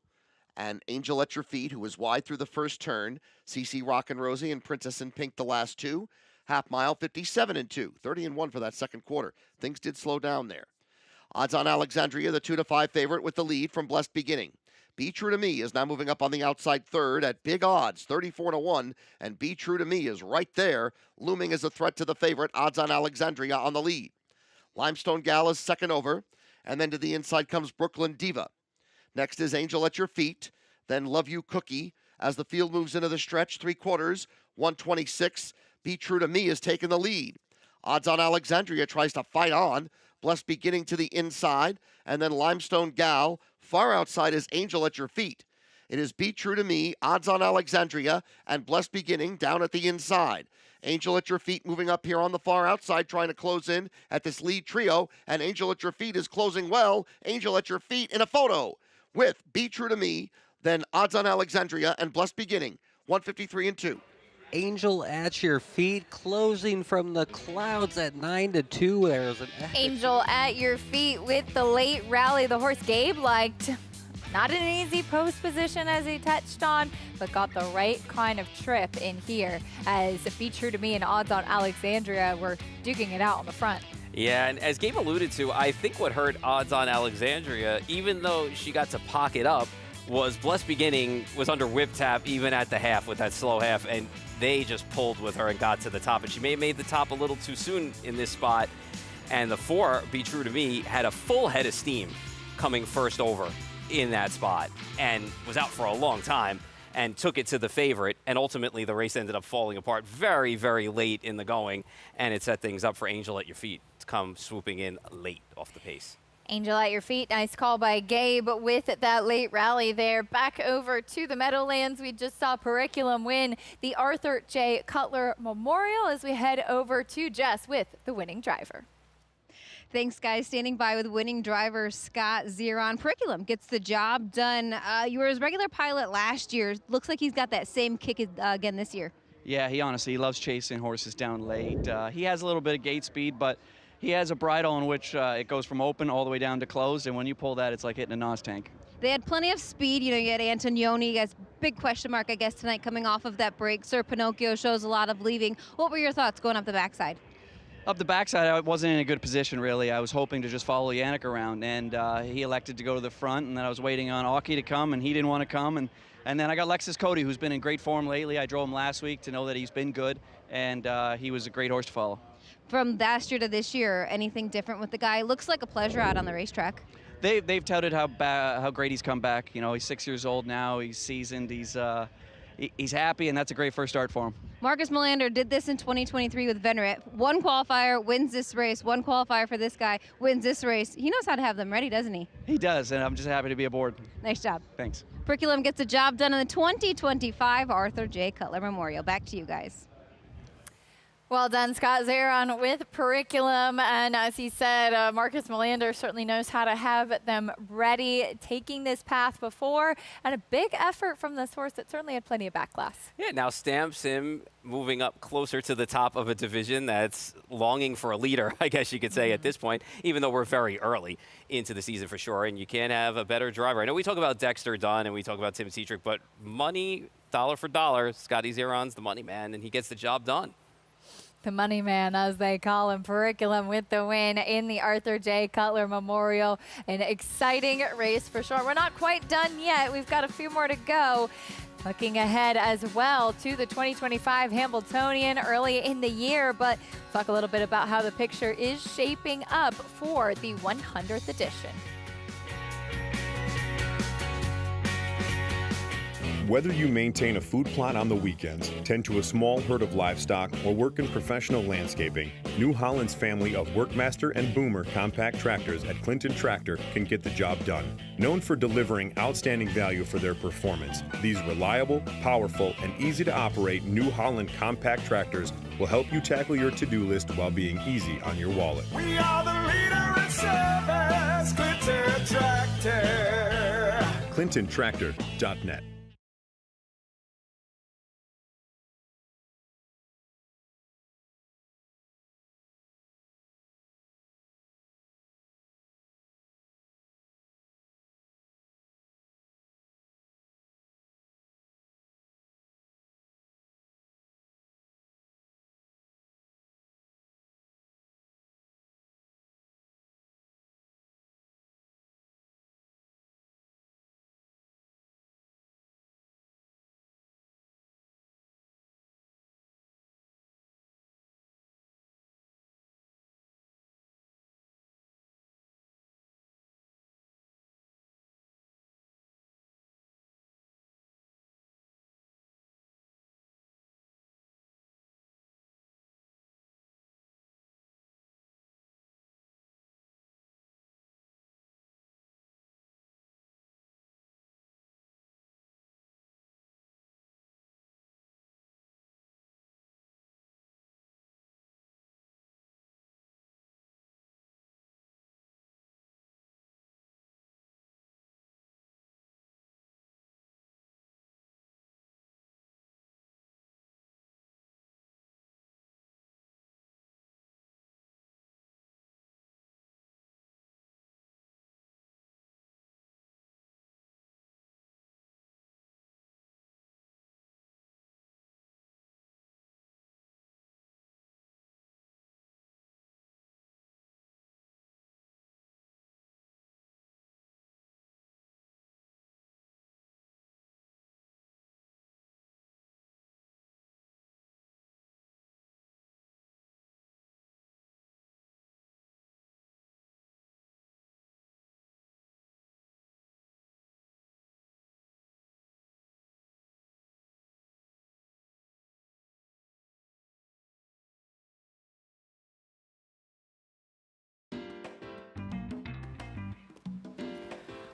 and Angel at Your Feet, who was wide through the first turn. CC Rockin' Rosie and Princess in Pink the last 2. Half mile, 57-2, 30-1 for that 2nd quarter. Things did slow down there. Odds on Alexandria, the 2-5 favorite with the lead from Blessed Beginning. Be True to Me is now moving up on the outside 3rd at big odds, 34-1, and Be True to Me is right there, looming as a threat to the favorite. Odds on Alexandria on the lead. Limestone Gal is 2nd over, and then to the inside comes Brooklyn Diva. Next is Angel at Your Feet, then Love You Cookie. As the field moves into the stretch, 3/4, 126. Be True to Me is taking the lead. Odds on Alexandria tries to fight on. Blessed Beginning to the inside, and then Limestone Gal. Far outside is Angel at Your Feet. It is Be True to Me, Odds on Alexandria, and Blessed Beginning down at the inside. Angel at Your Feet moving up here on the far outside, trying to close in at this lead trio, and Angel at Your Feet is closing well. Angel at Your Feet in a photo with Be True to Me, then Odds on Alexandria, and Blessed Beginning, 153 and 2. Angel at Your Feet, closing from the clouds at 9-2. There's an Angel at Your Feet with the late rally. The horse Gabe liked. Not an easy post position as he touched on, but got the right kind of trip in here as Be True to Me and Odds on Alexandria were duking it out on the front. Yeah, and as Gabe alluded to, I think what hurt Odds on Alexandria, even though she got to pocket up, was Blessed Beginning was under whip tap even at the half with that slow half, and they just pulled with her and got to the top. And she may have made the top a little too soon in this spot. And the 4, Be True to Me, had a full head of steam coming first over in that spot and was out for a long time and took it to the favorite. And ultimately, the race ended up falling apart very, very late in the going. And it set things up for Angel at Your Feet to come swooping in late off the pace. Angel at Your Feet, nice call by Gabe with that late rally there. Back over to the Meadowlands, we just saw Preakness win the Arthur J. Cutler Memorial as we head over to Jess with the winning driver. Thanks, guys. Standing by with winning driver Scott Zeron. Preakness gets the job done. You were his regular pilot last year. Looks like he's got that same kick again this year. Yeah, he honestly loves chasing horses down late. He has a little bit of gate speed, but he has a bridle in which it goes from open all the way down to closed, and when you pull that, it's like hitting a NOS tank. They had plenty of speed. You know, you had Antoni. You guys, big question mark, I guess, tonight coming off of that break. Sir Pinocchio shows a lot of leaving. What were your thoughts going up the backside? Up the backside, I wasn't in a good position, really. I was hoping to just follow Yannick around, and he elected to go to the front, and then I was waiting on Aukie to come, and he didn't want to come. And then I got Lexus Cody, who's been in great form lately. I drove him last week to know that he's been good, and he was a great horse to follow. From last year to this year, anything different with the guy? Looks like a pleasure out on the racetrack. They've touted how great he's come back. You know, he's 6 years old now. He's seasoned. He's happy, and that's a great first start for him. Marcus Melander did this in 2023 with Venerate. One qualifier wins this race. One qualifier for this guy wins this race. He knows how to have them ready, doesn't he? He does, and I'm just happy to be aboard. Nice job. Thanks. Preakness gets the job done in the 2025 Arthur J. Cutler Memorial. Back to you guys. Well done, Scott Zeron with Preakness. And as he said, Marcus Melander certainly knows how to have them ready, taking this path before. And a big effort from this horse that certainly had plenty of backlash. Yeah, now stamps him moving up closer to the top of a division that's longing for a leader, I guess you could say at this point, even though we're very early into the season for sure. And you can't have a better driver. I know we talk about Dexter Dunn and we talk about Tim Cedric, but money, dollar for dollar, Scotty Zeron's the money man, and he gets the job done. The money man, as they call him, Preakness with the win in the Arthur J. Cutler Memorial. An exciting race for sure. We're not quite done yet. We've got a few more to go. Looking ahead as well to the 2025 Hambletonian early in the year, but talk a little bit about how the picture is shaping up for the 100th edition. Whether you maintain a food plot on the weekends, tend to a small herd of livestock, or work in professional landscaping, New Holland's family of Workmaster and Boomer compact tractors at Clinton Tractor can get the job done. Known for delivering outstanding value for their performance, these reliable, powerful, and easy to operate New Holland compact tractors will help you tackle your to-do list while being easy on your wallet. We are the leader in service, Clinton Tractor. ClintonTractor.net.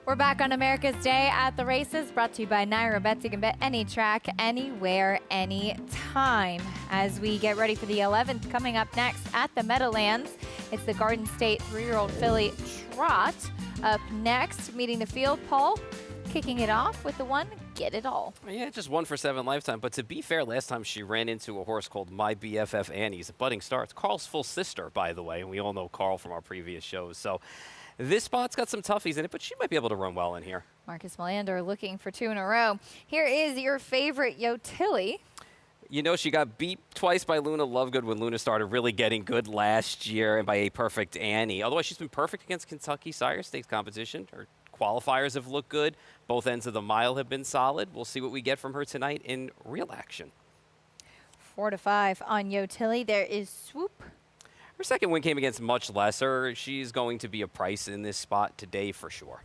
We're back on America's Day at the Races, brought to you by Naira Bets. You can bet any track, anywhere, anytime. As we get ready for the 11th, coming up next at the Meadowlands, it's the Garden State 3-year-old filly Trot. Up next, meeting the field, Paul, kicking it off with the one, Get It All. Yeah, just 1 for 7 lifetime. But to be fair, last time she ran into a horse called My BFF Annie's, a budding star. It's Carl's full sister, by the way, and we all know Carl from our previous shows. So this spot's got some toughies in it, but she might be able to run well in here. Marcus Melander looking for 2 in a row. Here is your favorite Yotilli. You know, she got beat twice by Luna Lovegood when Luna started really getting good last year, and by A Perfect Annie. Otherwise, she's been perfect against Kentucky Sire Stakes competition. Her qualifiers have looked good. Both ends of the mile have been solid. We'll see what we get from her tonight in real action. 4 to 5 on Yotilli. There is Swoop. Her second win came against much lesser. She's going to be a price in this spot today for sure.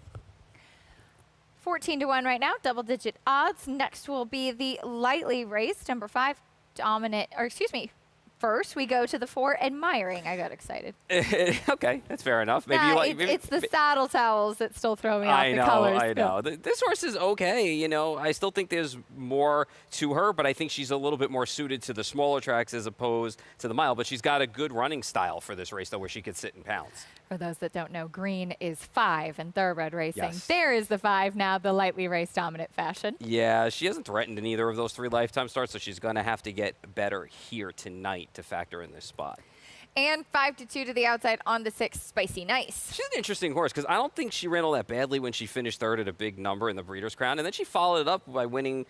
14 to 1 right now, double-digit odds. Next will be the lightly raced number 5 dominant, or excuse me, first we go to the 4 Admiring. I got excited. Okay, that's fair enough. Maybe Nah, you like. it's the saddle towels that still throw me off. I the know, colors. I know. This horse is okay. You know, I still think there's more to her, but I think she's a little bit more suited to the smaller tracks as opposed to the mile. But she's got a good running style for this race, though, where she could sit and pounce. For those that don't know, green is 5 in thoroughbred racing. Yes. There is the 5 now, the lightly raced dominant fashion. Yeah, she hasn't threatened in either of those 3 lifetime starts, so she's going to have to get better here tonight to factor in this spot. And 5 to 2 to the outside on the 6 Spicy Nice. She's an interesting horse because I don't think she ran all that badly when she finished 3rd at a big number in the Breeders' Crown, and then she followed it up by winning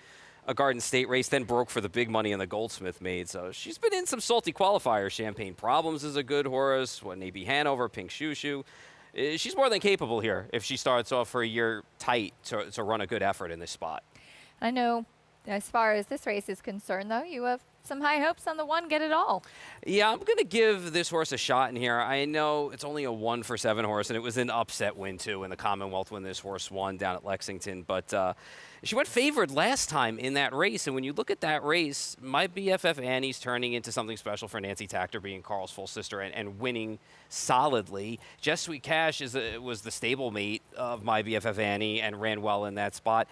a Garden State race, then broke for the big money in the Goldsmith Maid. So she's been in some salty qualifiers. Champagne Problems is a good horse. Navy Hanover, Pink Shoo Shoo. She's more than capable here if she starts off her year tight to run a good effort in this spot. I know as far as this race is concerned, though, you have some high hopes on the 1 Get It All. Yeah, I'm going to give this horse a shot in here. I know it's only a 1 for 7 horse, and it was an upset win, too, in the Commonwealth when this horse won down at Lexington. But she went favored last time in that race, and when you look at that race, My BFF Annie's turning into something special for Nancy Tactor, being Carl's full sister, and winning solidly. Jess Sweet Cash was the stablemate of My BFF Annie and ran well in that spot.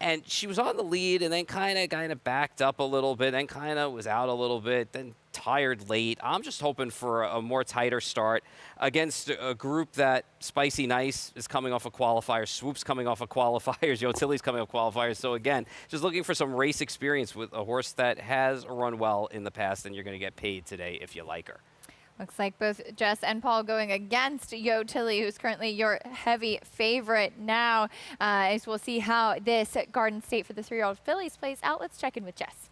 And she was on the lead and then kind of backed up a little bit, then kind of was out a little bit, then tired late. I'm just hoping for a more tighter start against a group that Spicy Nice is coming off of qualifiers, Swoop's coming off of qualifiers, Yotilli's coming off qualifiers. So again, just looking for some race experience with a horse that has run well in the past, and you're going to get paid today if you like her. Looks like both Jess and Paul going against Yotilli, who's currently your heavy favorite now. As we'll see how this Garden State for the 3-year-old fillies plays out. Let's check in with Jess.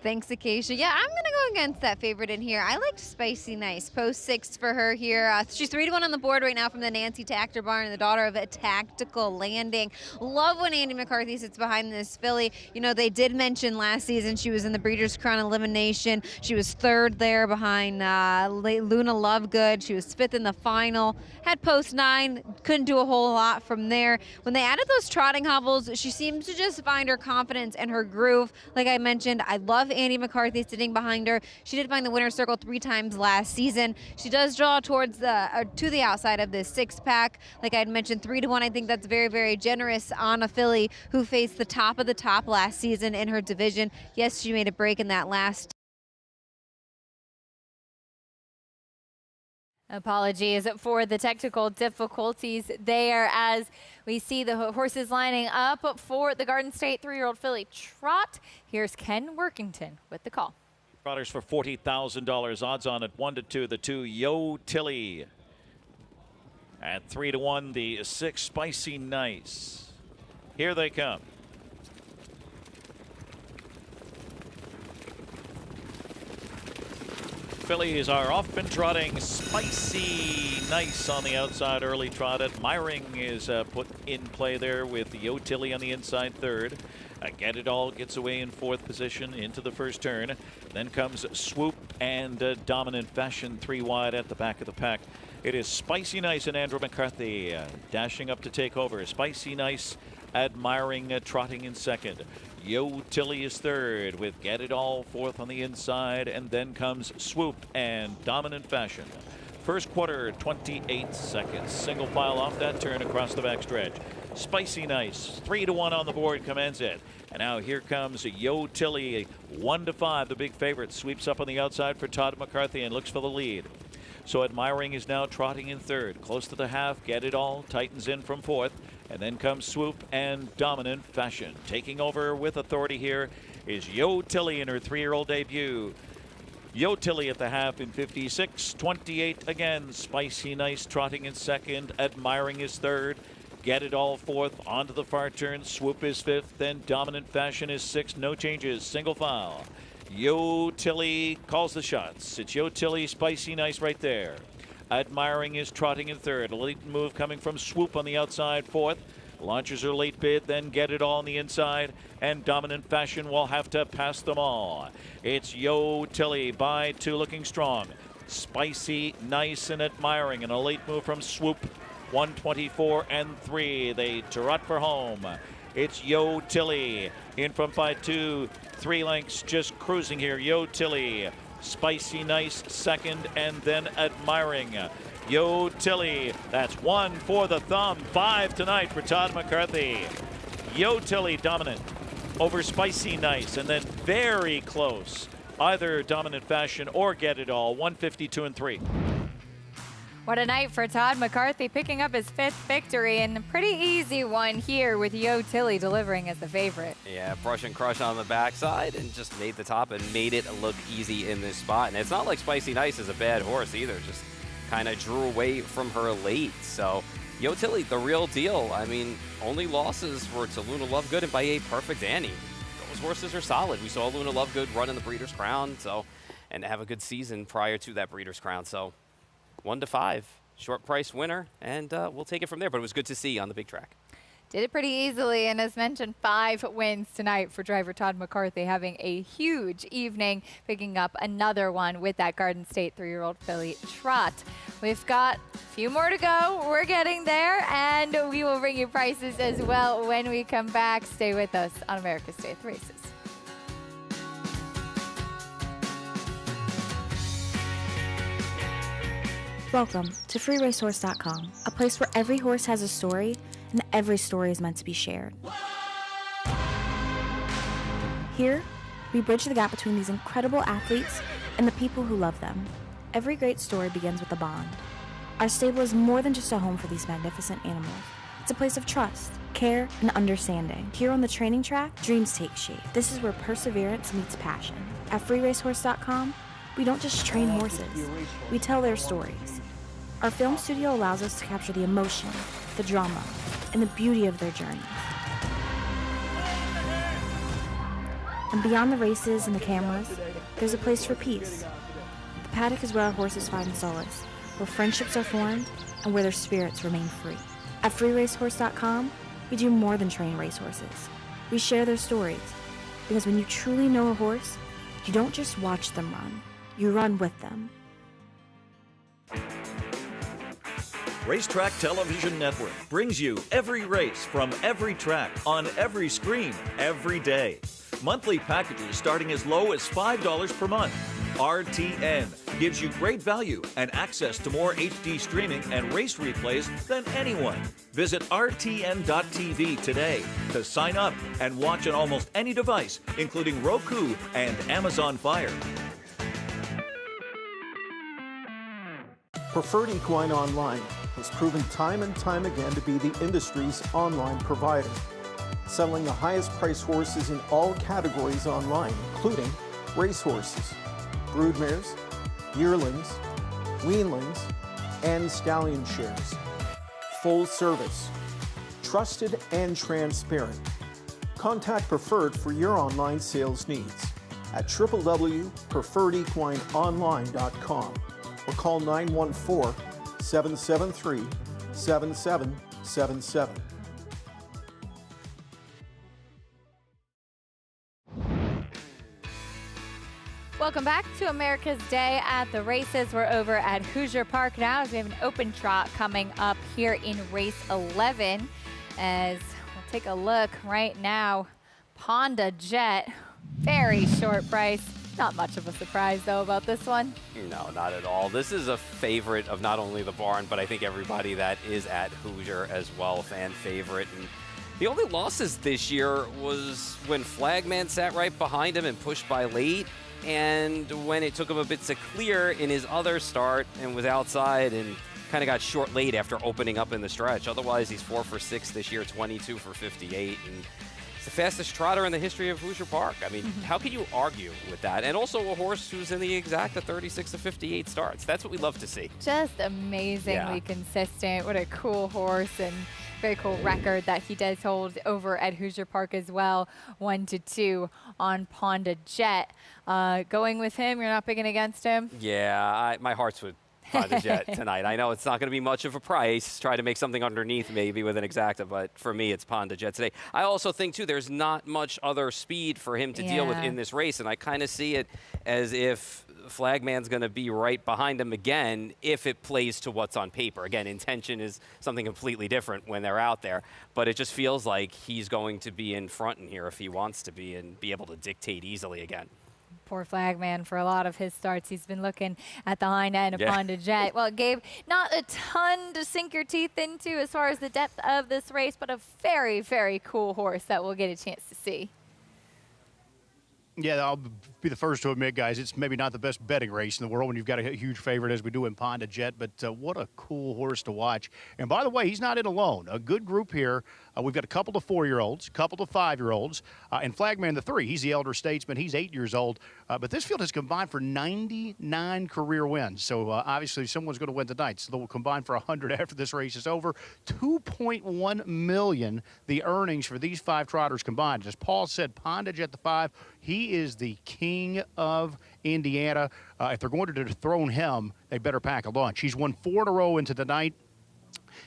Thanks, Acacia. Yeah, I'm going to go against that favorite in here. I like Spicy Nice. Post 6 for her here. She's 3 to 1 on the board right now from the Nancy Tactor barn, the daughter of a Tactical Landing. Love when Andy McCarthy sits behind this filly. You know, they did mention last season she was in the Breeders' Crown elimination. She was 3rd there behind Luna Lovegood. She was 5th in the final. Had post 9. Couldn't do a whole lot from there. When they added those trotting hobbles, she seems to just find her confidence and her groove. Like I mentioned, I love Andy McCarthy sitting behind her. She did find the winner's circle 3 times last season. She does draw towards to the outside of this 6-pack. Like I had mentioned, 3 to 1. I think that's very, very generous on a filly who faced the top of the top last season in her division. Yes, she made a break in that last. Apologies for the technical difficulties there as we see the horses lining up for the Garden State 3-year-old filly Trot. Here's Ken Workington with the call. Trotters for $40,000. Odds on at 1 to 2. The 2 Yotilli. At 3 to 1, the 6 Spicy Nice. Here they come. Fillies are off and trotting. Spicy Nice on the outside, early trot. Admiring is put in play there with Yotilli on the inside 3rd. Get It All gets away in 4th position into the first turn. Then comes Swoop and Dominant Fashion 3 wide at the back of the pack. It is Spicy Nice and Andrew McCarthy dashing up to take over. Spicy Nice, Admiring trotting in 2nd. Yotilli is 3rd with Get It All 4th on the inside, and then comes Swoop and Dominant Fashion. First quarter, 28 seconds. Single file off that turn across the backstretch. Spicy Nice, 3-1 on the board, commands it. And now here comes Yo Tilly, 1-5. The big favorite sweeps up on the outside for Todd McCarthy and looks for the lead. So Admiring is now trotting in third, close to the half. Get It All tightens in from fourth. And then comes Swoop and Dominant Fashion. Taking over with authority here is Yo Tilly in her 3-year-old debut. Yo Tilly at the half in 56-28 again. Spicy Nice trotting in second. Admiring is third. Get It All fourth. Onto the far turn. Swoop is fifth. Then Dominant Fashion is sixth. No changes. Single file. Yo Tilly calls the shots. It's Yo Tilly, Spicy Nice right there. Admiring is trotting in third. A late move coming from Swoop on the outside, fourth. Launches her late bid, then Get It All on the inside, and Dominant Fashion will have to pass them all. It's Yo Tilly by 2 looking strong. Spicy Nice and Admiring, and a late move from Swoop. 124 and 3. They trot for home. It's Yo Tilly in front by 2. 3 lengths just cruising here. Yo Tilly. Spicy Nice second, and then Admiring. Yo Tilly, that's 1 for the thumb. 5 tonight for Todd McCarthy. Yo Tilly dominant over Spicy Nice, and then very close. Either Dominant Fashion or Get It All, 152 and 3. What a night for Todd McCarthy, picking up his 5th victory, and a pretty easy one here with Yo Tilly delivering as the favorite. Yeah, brush and crush on the backside and just made the top and made it look easy in this spot. And it's not like Spicy Nice is a bad horse either, just kind of drew away from her late. So Yo Tilly, the real deal. I mean, only losses were to Luna Lovegood and by a Perfect Annie. Those horses are solid. We saw Luna Lovegood run in the Breeders' Crown, and have a good season prior to that Breeders' Crown. So 1-5, short price winner, and we'll take it from there. But it was good to see on the big track. Did it pretty easily, and as mentioned, 5 wins tonight for driver Todd McCarthy, having a huge evening, picking up another one with that Garden State 3-year-old filly trot. We've got a few more to go. We're getting there, and we will bring you prices as well when we come back. Stay with us on America's Day of Races. Welcome to FreeRacehorse.com, a place where every horse has a story and every story is meant to be shared. Here, we bridge the gap between these incredible athletes and the people who love them. Every great story begins with a bond. Our stable is more than just a home for these magnificent animals. It's a place of trust, care, and understanding. Here on the training track, dreams take shape. This is where perseverance meets passion. At FreeRacehorse.com, we don't just train horses, we tell their stories. Our film studio allows us to capture the emotion, the drama, and the beauty of their journey. And beyond the races and the cameras, there's a place for peace. The paddock is where our horses find solace, where friendships are formed, and where their spirits remain free. At FreeRacehorse.com, we do more than train racehorses. We share their stories, because when you truly know a horse, you don't just watch them run, you run with them. Racetrack Television Network brings you every race from every track on every screen every day. Monthly packages starting as low as $5 per month. RTN gives you great value and access to more HD streaming and race replays than anyone. Visit rtn.tv today to sign up and watch on almost any device, including Roku and Amazon Fire. Preferred Equine Online has proven time and time again to be the industry's online provider, selling the highest priced horses in all categories online, including racehorses, broodmares, yearlings, weanlings, and stallion shares. Full service, trusted and transparent. Contact Preferred for your online sales needs at www.preferredequineonline.com or call 914-773-7777. Welcome back to America's Day at the Races. We're over at Hoosier Park now as we have an open trot coming up here in race 11. As we'll take a look right now, Ponda Jet, very short price, Not much of a surprise, though, about this one. No, not at all. This is a favorite of not only the barn, but I think everybody that is at Hoosier as well, fan favorite. And the only losses this year was when Flagman sat right behind him and pushed by late, and when it took him a bit to clear in his other start and was outside and kind of got short late after opening up in the stretch. Otherwise, he's 4 for 6 this year, 22 for 58. And it's the fastest trotter in the history of Hoosier Park. I mean, how can you argue with that? And also a horse who's in the exacta 36 to 58 starts. That's what we love to see. Just amazingly consistent. What a cool horse, and very cool record that he does hold over at Hoosier Park as well. 1-2 on Ponda Jet. Going with him, you're not picking against him? Yeah, my heart's with Ponda Jet tonight. I know it's not going to be much of a price. Try to make something underneath maybe with an exacta, but for me, it's Ponda Jet today. I also think, too, there's not much other speed for him to deal with in this race, and I kind of see it as if Flagman's going to be right behind him again if it plays to what's on paper. Again, intention is something completely different when they're out there, but it just feels like he's going to be in front in here if he wants to be and be able to dictate easily again. Poor Flagman, for a lot of his starts, he's been looking at the hind end of Ponda Jet. Well, Gabe, not a ton to sink your teeth into as far as the depth of this race, but a very, very cool horse that we'll get a chance to see. Yeah, I'll be the first to admit, guys, it's maybe not the best betting race in the world when you've got a huge favorite as we do in Ponda Jet, but what a cool horse to watch. And by the way, he's not in alone. A good group here. We've got a couple of 4-year-olds, a couple of 5-year-olds, and Flagman the 3. He's the elder statesman. He's 8 years old. But this field has combined for 99 career wins. So obviously someone's going to win tonight. So they'll combine for 100 after this race is over. $2.1 million the earnings for these 5 trotters combined. As Paul said, Ponda Jet the 5, he is the king of Indiana. If they're going to dethrone him, they better pack a lunch. He's won 4 in a row into the night.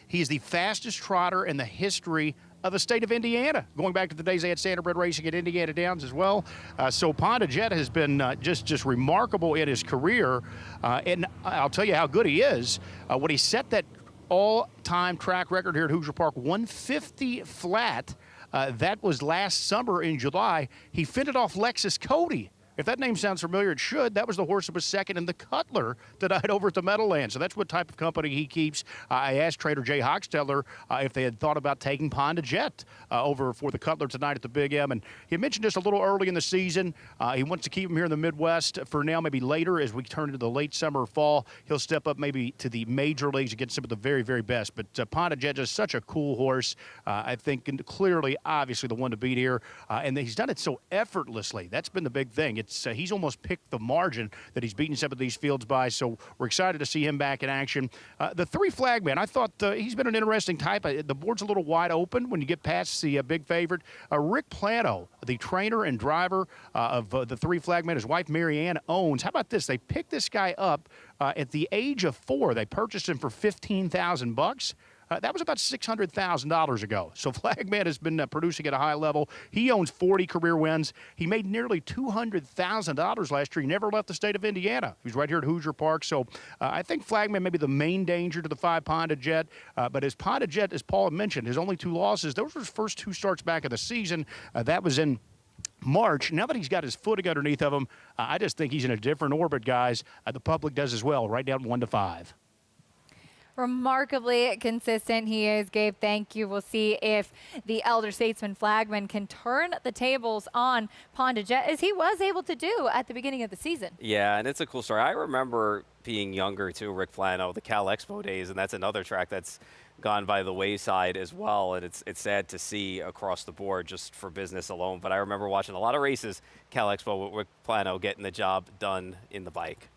He is the fastest trotter in the history of the state of Indiana, going back to the days they had standardbred racing at Indiana Downs as well. So Ponda Jet has been just remarkable in his career. And I'll tell you how good he is. When he set that all-time track record here at Hoosier Park, 150 flat, that was last summer in July. He fended off Lexus Cody. If that name sounds familiar, it should. That was the horse that was second in the Cutler tonight over at the Meadowlands. So that's what type of company he keeps. I asked trader Jay Hochsteller if they had thought about taking Ponda Jet over for the Cutler tonight at the Big M. And he mentioned just a little early in the season. He wants to keep him here in the Midwest for now, maybe later as we turn into the late summer or fall. He'll step up maybe to the major leagues against some of the very, very best. But Ponda Jet is such a cool horse. I think clearly, obviously, the one to beat here. And he's done it so effortlessly. That's been the big thing. He's almost picked the margin that he's beaten some of these fields by, so we're excited to see him back in action. The 3 Flagman, I thought he's been an interesting type. The board's a little wide open when you get past the big favorite. Rick Plano, the trainer and driver of the 3 Flagman, his wife Marianne owns. How about this? They picked this guy up at the age of 4. They purchased him for $15,000. That was about $600,000 ago. So Flagman has been producing at a high level. He owns 40 career wins. He made nearly $200,000 last year. He never left the state of Indiana. He's right here at Hoosier Park. So I think Flagman may be the main danger to the 5 Ponda Jet. But as Ponda Jet, as Paul mentioned, his only 2 losses, those were his first 2 starts back of the season. That was in March. Now that he's got his footing underneath of him, I just think he's in a different orbit, guys. The public does as well, right down 1-5. Remarkably consistent he is, Gabe. Thank you. We'll see if the elder statesman Flagman can turn the tables on Ponda Jet, as he was able to do at the beginning of the season. Yeah, and it's a cool story. I remember being younger, too, Rick Plano, the Cal Expo days, and that's another track that's gone by the wayside as well, and it's sad to see across the board just for business alone. But I remember watching a lot of races, Cal Expo, with Rick Plano getting the job done in the bike.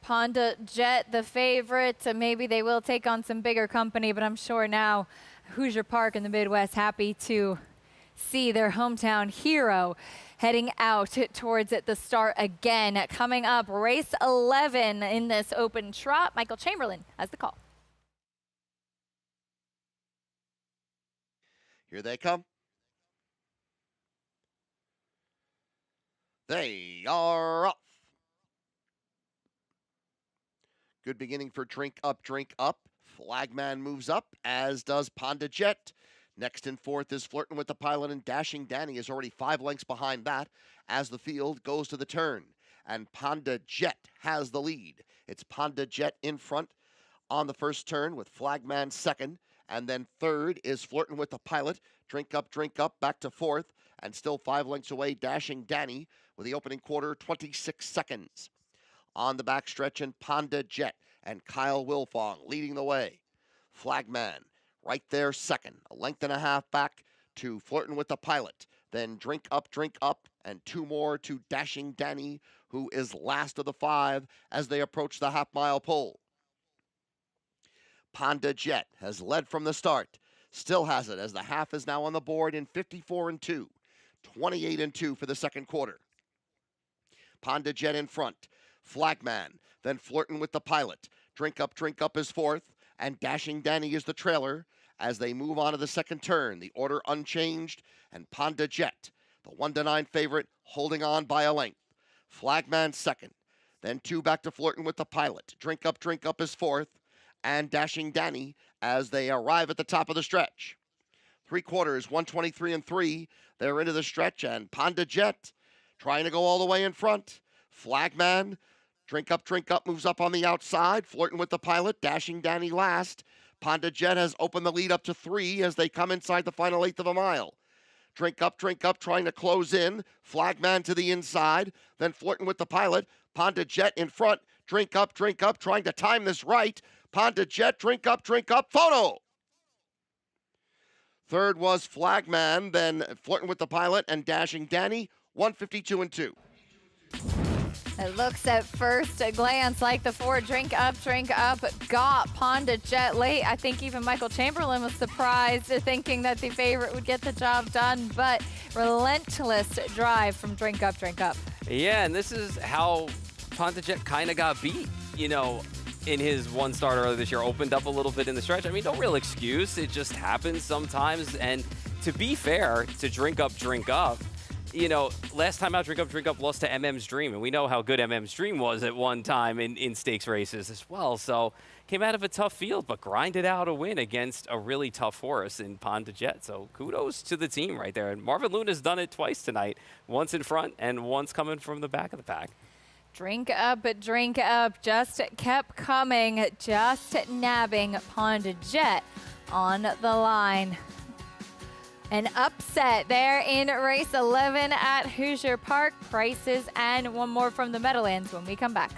Ponda Jet, the favorite. Maybe they will take on some bigger company, but I'm sure now Hoosier Park in the Midwest happy to see their hometown hero heading out towards the start again. Coming up, race 11 in this open trot. Michael Chamberlain has the call. Here they come. They are off. Good beginning for Drink Up, Drink Up. Flagman moves up, as does Ponda Jet. Next in fourth is Flirting with the Pilot, and Dashing Danny is already 5 lengths behind that as the field goes to the turn. And Ponda Jet has the lead. It's Ponda Jet in front on the first turn with Flagman second. And then third is Flirting with the Pilot. Drink Up, back to fourth. And still 5 lengths away, Dashing Danny with the opening quarter, 26 seconds. On the backstretch, and Ponda Jet and Kyle Wilfong leading the way. Flagman right there second, a length and a half back to Flirting with the Pilot. Then Drink Up, and 2 more to Dashing Danny, who is last of the 5 as they approach the half-mile pole. Ponda Jet has led from the start, still has it as the half is now on the board in 54-2, 28-2 for the second quarter. Ponda Jet in front, Flagman, then Flirting with the Pilot. Drink Up is fourth, and Dashing Danny is the trailer as they move on to the second turn. The order unchanged, and Ponda Jet, the 1-9 favorite, holding on by a length. Flagman second, then 2 back to Flirting with the Pilot. Drink Up is fourth, and Dashing Danny as they arrive at the top of the stretch. 3 quarters, 123-3. They're into the stretch, and Ponda Jet trying to go all the way in front. Flagman, Drink Up moves up on the outside. Flirting with the Pilot, Dashing Danny last. Ponda Jet has opened the lead up to 3 as they come inside the final 1/8 of a mile. Drink Up trying to close in. Flagman to the inside. Then Flirting with the Pilot. Ponda Jet in front. Drink Up trying to time this right. Ponda Jet, Drink Up, photo! Third was Flagman, then Flirting with the Pilot and Dashing Danny, 152-2. It looks at first glance like the 4 Drink Up got Ponda Jet late. I think even Michael Chamberlain was surprised, thinking that the favorite would get the job done, but relentless drive from Drink Up. Yeah, and this is how Ponda Jet kind of got beat, in his one start earlier this year. Opened up a little bit in the stretch. I mean, no real excuse. It just happens sometimes. And to be fair to Drink Up, last time out, Drink Up lost to MM's Dream, and we know how good MM's Dream was at one time in stakes races as well. So came out of a tough field, but grinded out a win against a really tough horse in Ponda Jet. So kudos to the team right there. And Marvin Luna's done it twice tonight, once in front and once coming from the back of the pack. Drink Up just kept coming, just nabbing Ponda Jet on the line. An upset there in race 11 at Hoosier Park. Prices and one more from the Meadowlands when we come back.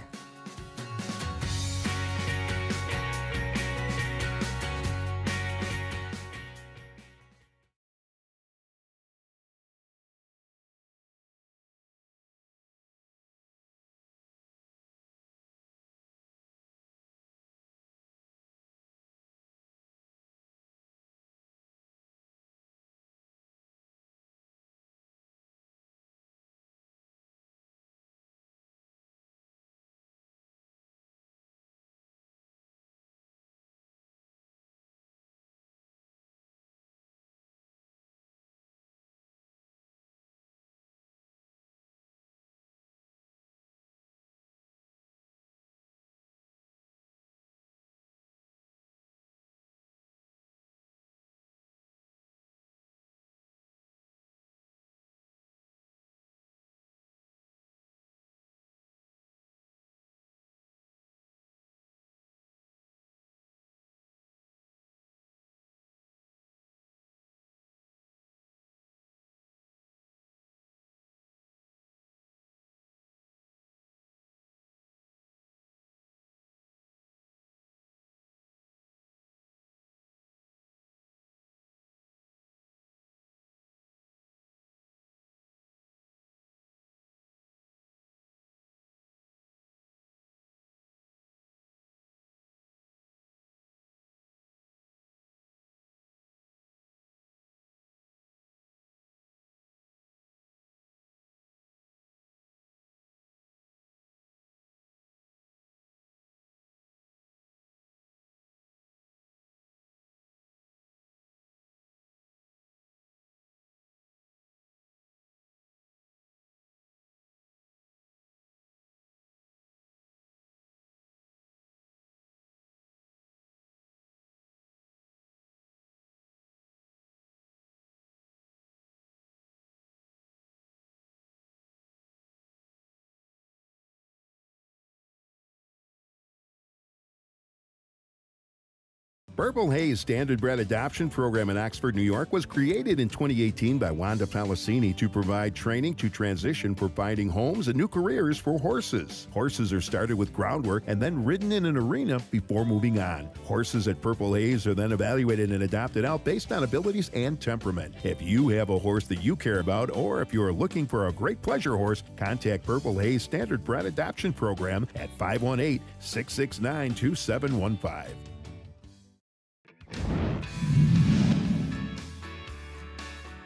Purple Haze Standard Bred Adoption Program in Oxford, New York was created in 2018 by Wanda Palacini to provide training to transition for finding homes and new careers for horses. Horses are started with groundwork and then ridden in an arena before moving on. Horses at Purple Haze are then evaluated and adopted out based on abilities and temperament. If you have a horse that you care about, or if you're looking for a great pleasure horse, contact Purple Haze Standard Bred Adoption Program at 518-669-2715.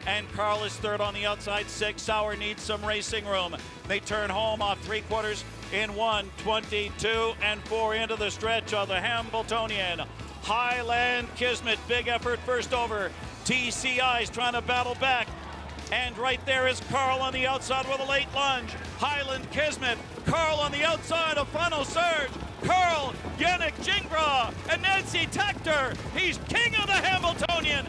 And Carl is third on the outside. 6 Sauer needs some racing room. They turn home off 3/4 in 1:22 and 4 into the stretch of the Hambletonian. Highland Kismet, big effort first over. TCI's trying to battle back. And right there is Carl on the outside with a late lunge. Highland Kismet, Carl on the outside, a final surge. Carl, Yannick Gingras, and Nancy Tector. He's king of the Hambletonian.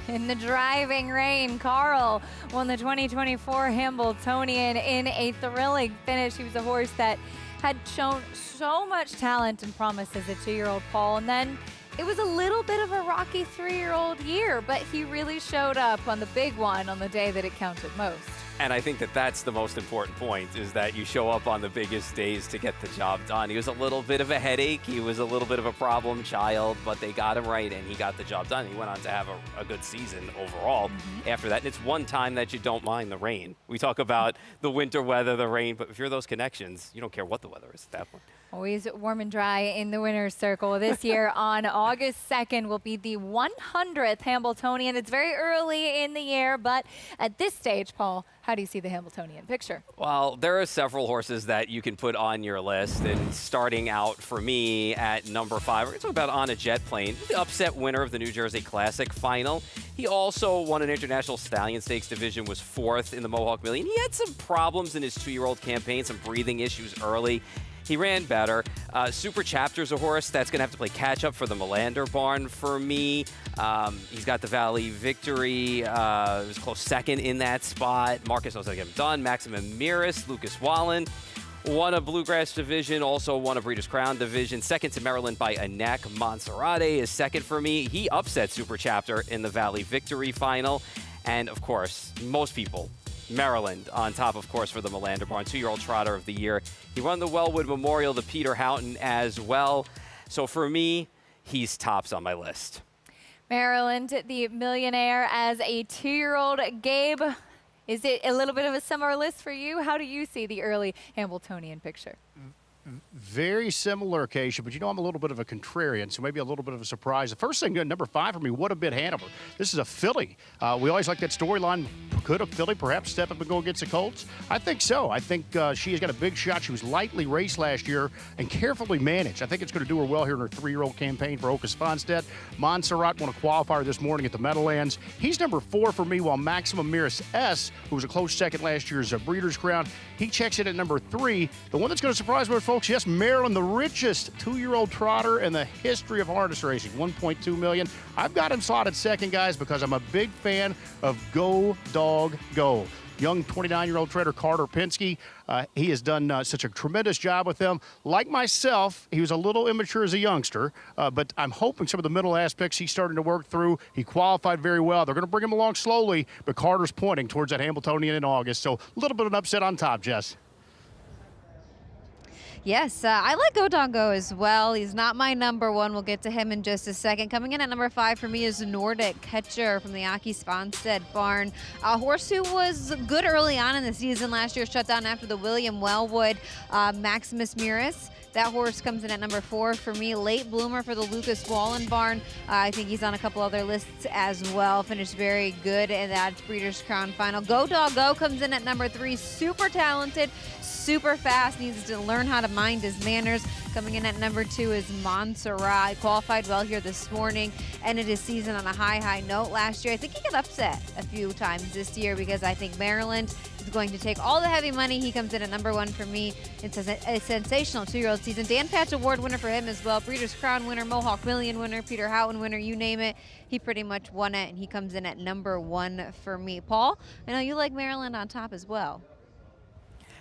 In the driving rain, Carl won the 2024 Hambletonian in a thrilling finish. He was a horse that had shown so much talent and promise as a 2-year-old, Paul, and then it was a little bit of a rocky 3-year-old year, but he really showed up on the big one on the day that it counted most. And I think that that's the most important point, is that you show up on the biggest days to get the job done. He was a little bit of a headache. He was a little bit of a problem child, but they got him right, and he got the job done. He went on to have a good season overall after that. And it's one time that you don't mind the rain. We talk about the winter weather, the rain, but if you're those connections, you don't care what the weather is at that point. Always warm and dry in the winner's circle. This year on August 2nd will be the 100th Hambletonian. It's very early in the year, but at this stage, Paul, how do you see the Hambletonian picture? Well, there are several horses that you can put on your list, and starting out for me at number 5, we're going to talk about On a Jet Plane, the upset winner of the New Jersey Classic final. He also won an International Stallion Stakes division, was 4th in the Mohawk Million. He had some problems in his 2-year-old campaign, some breathing issues early. He ran better. Super Chapter's a horse that's going to have to play catch-up for the Melander barn for me. He's got the Valley Victory. He was close second in that spot. Marcus knows how to get him done. Maximum Miris, Lucas Wallen. Won a Bluegrass division, also won a Breeders' Crown division. Second to Maryland by Anak. Monserrate is second for me. He upset Super Chapter in the Valley Victory final. And, of course, most people, Maryland on top, of course, for the Melander barn, 2-year-old trotter of the year. He won the Wellwood Memorial, the Peter Houghton as well. So for me, he's tops on my list. Maryland, the millionaire as a 2-year-old. Gabe, is it a little bit of a similar list for you? How do you see the early Hambletonian picture? Very similar occasion, but you know I'm a little bit of a contrarian, so maybe a little bit of a surprise. The first thing, number 5 for me, What a Bit Hanover. This is a filly. We always like that storyline. Could a filly perhaps step up and go against the Colts? I think so. I think she has got a big shot. She was lightly raced last year and carefully managed. I think it's going to do her well here in her 3-year-old campaign for Ocas Fonstedt. Montserrat won a qualifier this morning at the Meadowlands. He's number 4 for me, while Maximum Miris S, who was a close second last year's Breeders' Crown, he checks in at number 3. The one that's going to surprise me, folks, yes, Maryland, the richest 2-year-old trotter in the history of harness racing, $1.2 million. I've got him slotted second, guys, because I'm a big fan of Go Dog Go. Young 29-year-old trader Carter Penske. He has done such a tremendous job with them. Like myself, he was a little immature as a youngster, but I'm hoping some of the middle aspects he's starting to work through. He qualified very well. They're going to bring him along slowly, but Carter's pointing towards that Hambletonian in August. So a little bit of an upset on top, Jess. Yes, I like Go Dog Go as well. He's not my number 1. We'll get to him in just a second. Coming in at number 5 for me is Nordic Catcher from the Aki Sponstead barn. A horse who was good early on in the season last year, shut down after the William Wellwood. Maximus Miris. That horse comes in at number 4 for me. Late bloomer for the Lucas Wallen barn. I think he's on a couple other lists as well. Finished very good in that Breeders' Crown final. Go Dog Go comes in at number 3. Super talented, super fast. Needs to learn how to mind his manners. Coming in at number 2 is Montserrat. Qualified well here this morning. Ended his season on a high note last year. I think he got upset a few times this year because I think Maryland is going to take all the heavy money. He comes in at number 1 for me. It's a sensational 2-year-old season. Dan Patch Award winner for him as well. Breeders' Crown winner, Mohawk Million winner, Peter Houghton winner, you name it. He pretty much won it, and he comes in at number 1 for me. Paul, I know you like Maryland on top as well.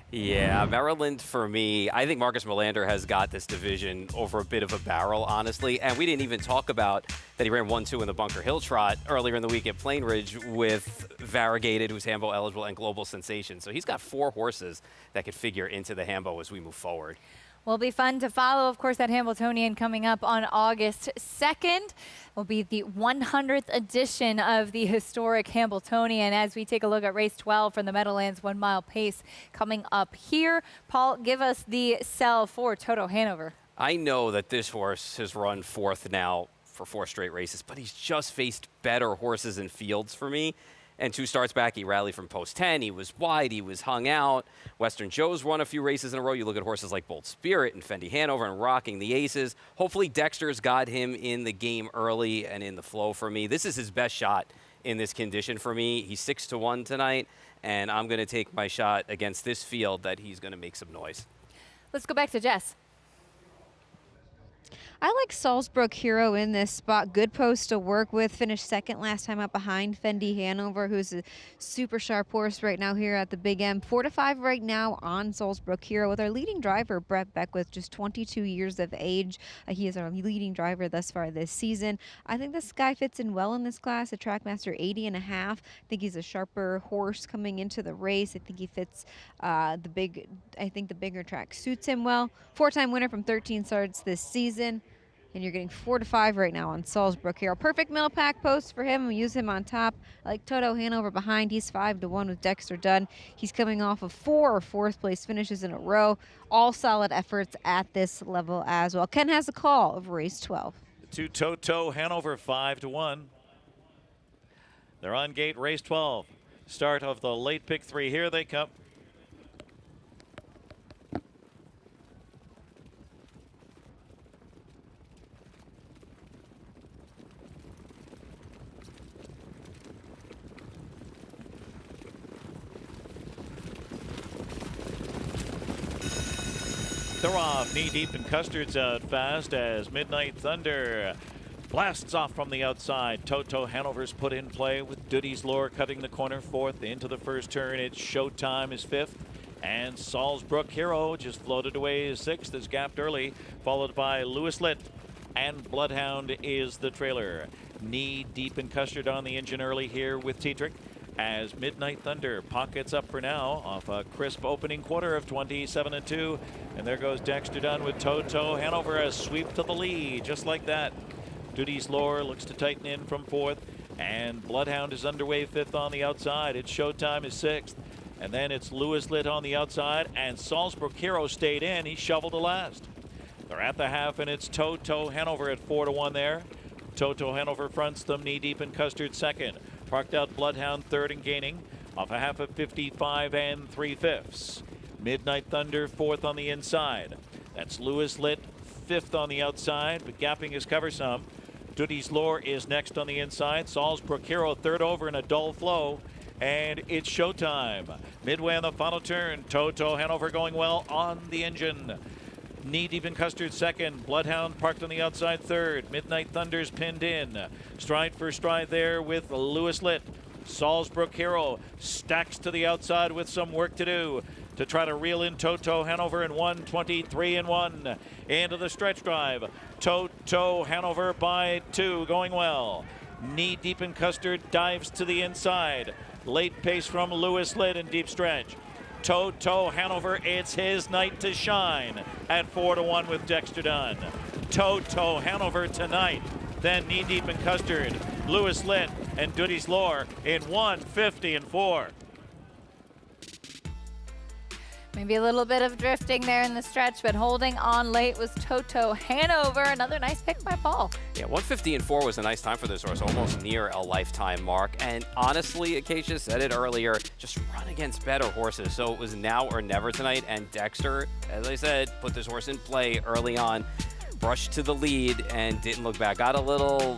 Yeah, Maryland for me, I think Marcus Melander has got this division over a bit of a barrel, honestly. And we didn't even talk about that he ran 1-2 in the Bunker Hill Trot earlier in the week at Plain Ridge with Variegated, who's Hambo eligible, and Global Sensation. So he's got 4 horses that could figure into the Hambo as we move forward. Will be fun to follow. Of course, that Hambletonian coming up on August 2nd will be the 100th edition of the historic Hambletonian as we take a look at race 12 from the Meadowlands 1 mile pace coming up here. Paul, give us the sell for Toto Hanover. I know that this horse has run 4th now for 4 straight races, but he's just faced better horses and fields for me. And 2 starts back, he rallied from post 10. He was wide, he was hung out. Western Joe's won a few races in a row. You look at horses like Bold Spirit and Fendi Hanover and Rocking the Aces. Hopefully Dexter's got him in the game early and in the flow for me. This is his best shot in this condition for me. He's 6-1 tonight, and I'm going to take my shot against this field that he's going to make some noise. Let's go back to Jess. I like Salzbrook Hero in this spot. Good post to work with. Finished 2nd last time up behind Fendi Hanover, who's a super sharp horse right now here at the Big M. 4-5 right now on Salzbrook Hero with our leading driver, Brett Beckwith, just 22 years of age. He is our leading driver thus far this season. I think this guy fits in well in this class, a Trackmaster 80.5. I think he's a sharper horse coming into the race. I think he fits I think the bigger track suits him well. 4-time winner from 13 starts this season. And you're getting 4-5 right now on Salzbrook Hero. Perfect middle pack post for him. We use him on top. I like Toto Hanover behind. He's 5-1 with Dexter Dunn. He's coming off of 4 4th place finishes in a row. All solid efforts at this level as well. Ken has a call of race 12. To Toto Hanover, 5-1. They're on gate, race 12. Start of the late pick 3. Here they come. They're off, knee deep in Custard's out fast as Midnight Thunder blasts off from the outside. Toto Hanover's put in play with Duty's Lure cutting the corner 4th into the first turn. It's Showtime is 5th. And Salzbrook Hero just floated away 6th, is gapped early, followed by Lewis Litt. And Bloodhound is the trailer. Knee deep in Custard on the engine early here with Tetrick. As Midnight Thunder pockets up for now off a crisp opening quarter of 27-2. And there goes Dexter Dunn with Toto Hanover, a sweep to the lead, just like that. Duty's Lure looks to tighten in from 4th. And Bloodhound is underway 5th on the outside. It's Showtime is 6th. And then it's Lewis Litt on the outside. And Salzbrook Hero stayed in. He shoveled to last. They're at the half, and it's Toto Hanover at 4-1 there. Toto Hanover fronts them knee deep in Custard 2nd. Parked out Bloodhound 3rd and gaining off a half of 55 3/5. Midnight Thunder 4th on the inside. That's Lewis Litt 5th on the outside, but gapping his cover some. Duty's Lure is next on the inside. Salzbrook Hero 3rd over in a dull flow. And it's Showtime. Midway on the final turn. Toto Hanover going well on the engine. Knee deep in Custard 2nd. Bloodhound parked on the outside 3rd. Midnight Thunder's pinned in. Stride for stride there with Lewis Litt. Salzbrook Hero stacks to the outside with some work to do to try to reel in Toto Hanover in 1:23-1 into the stretch drive. Toto Hanover by 2 going well. Knee deep in Custard dives to the inside. Late pace from Lewis Litt in deep stretch. Toto Hanover, it's his night to shine at 4-1 with Dexter Dunn. Toto Hanover tonight. Then knee deep in Custard, Lewis Litt and Duty's Lure in 1:50-4. Maybe a little bit of drifting there in the stretch, but holding on late was Toto Hanover. Another nice pick by Paul. Yeah, 1:50-4 was a nice time for this horse, almost near a lifetime mark. And honestly, Acacia said it earlier, just run against better horses. So it was now or never tonight. And Dexter, as I said, put this horse in play early on, brushed to the lead and didn't look back. Got a little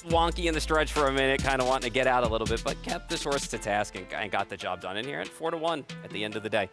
wonky in the stretch for a minute, kind of wanting to get out a little bit, but kept this horse to task and got the job done in here at 4-1 at the end of the day.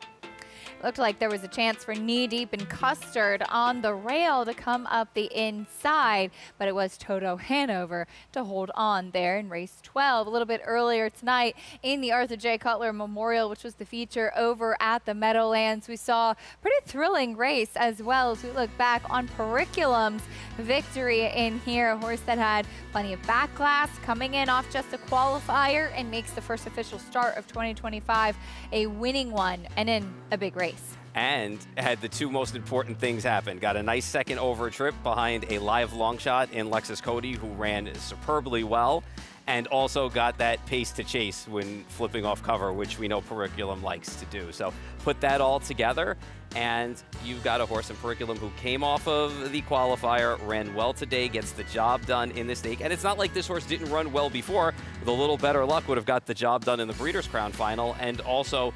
Looked like there was a chance for Knee Deep and Custard on the rail to come up the inside, but it was Toto Hanover to hold on there in race 12. A little bit earlier tonight in the Arthur J. Cutler Memorial, which was the feature over at the Meadowlands, we saw a pretty thrilling race as well as we look back on Periculum's victory in here, a horse that had plenty of backlash, coming in off just a qualifier and makes the first official start of 2025 a winning one and in a big race. And had the two most important things happen. Got a nice second over trip behind a live long shot in Lexus Cody, who ran superbly well, and also got that pace to chase when flipping off cover, which we know Periculum likes to do. So put that all together, and you've got a horse in Periculum who came off of the qualifier, ran well today, gets the job done in the stake. And it's not like this horse didn't run well before. With a little better luck, would have got the job done in the Breeders' Crown final. And also,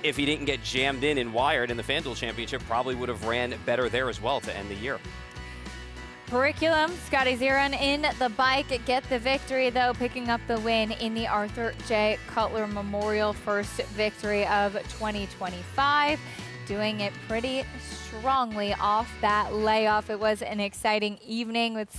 if he didn't get jammed in and wired in the FanDuel Championship, probably would have ran better there as well to end the year. Periculum, Scotty Zeron in the bike, get the victory though, picking up the win in the Arthur J. Cutler Memorial, first victory of 2025. Doing it pretty strongly off that layoff. It was an exciting evening with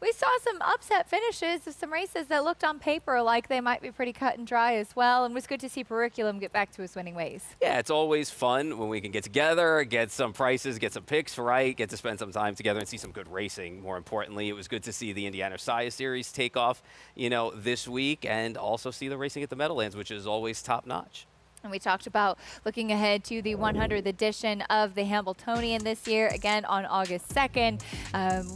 we saw some upset finishes of some races that looked on paper like they might be pretty cut and dry as well, and it was good to see Periculum get back to his winning ways. Yeah, it's always fun when we can get together, get some prices, get some picks right, get to spend some time together and see some good racing. More importantly, it was good to see the Indiana Sire Series take off, this week, and also see the racing at the Meadowlands, which is always top notch. And we talked about looking ahead to the 100th edition of the Hambletonian this year, again on August 2nd.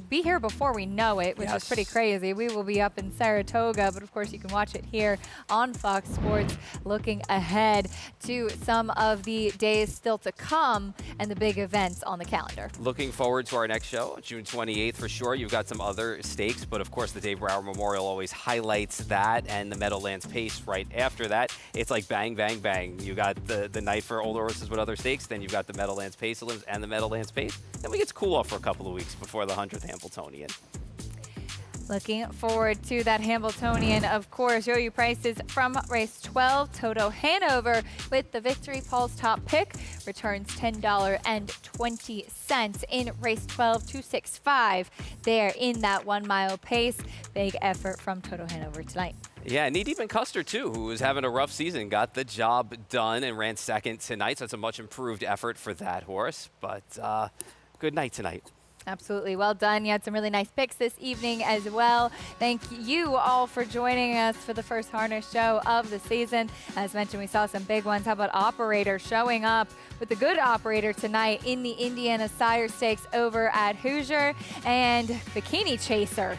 Be here before we know it, which is pretty crazy. We will be up in Saratoga, but of course you can watch it here on Fox Sports, looking ahead to some of the days still to come and the big events on the calendar. Looking forward to our next show, June 28th for sure. You've got some other stakes, but of course the Dave Brower Memorial always highlights that, and the Meadowlands Pace right after that. It's like bang, bang, bang. You got the night for older horses with other stakes, then you've got the Meadowlands Pace and the Meadowlands Pace. Then we get to cool off for a couple of weeks before the 100th Hambletonian. Looking forward to that Hambletonian, of course. Show you prices from race 12. Toto Hanover with the victory. Paul's top pick returns $10.20 in race 12, 265 there in that 1 mile pace. Big effort from Toto Hanover tonight. Yeah, Knee Deep and Custer, too, who was having a rough season, got the job done and ran second tonight. So it's a much improved effort for that horse. But good night tonight. Absolutely. Well done. You had some really nice picks this evening as well. Thank you all for joining us for the first harness show of the season. As mentioned, we saw some big ones. How about Operator showing up with the good Operator tonight in the Indiana Sire Stakes over at Hoosier, and Bikini Chaser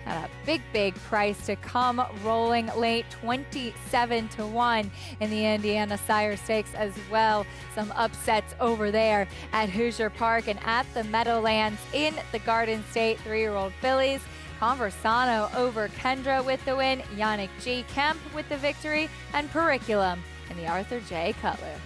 at a big price to come rolling late, 27-1 in the Indiana Sire Stakes as well. Some upsets over there at Hoosier Park and at the Meadowlands in the Garden State. 3-year-old fillies. Conversano over Kendra with the win. Yannick G. Kemp with the victory. And Periculum in the Arthur J. Cutler.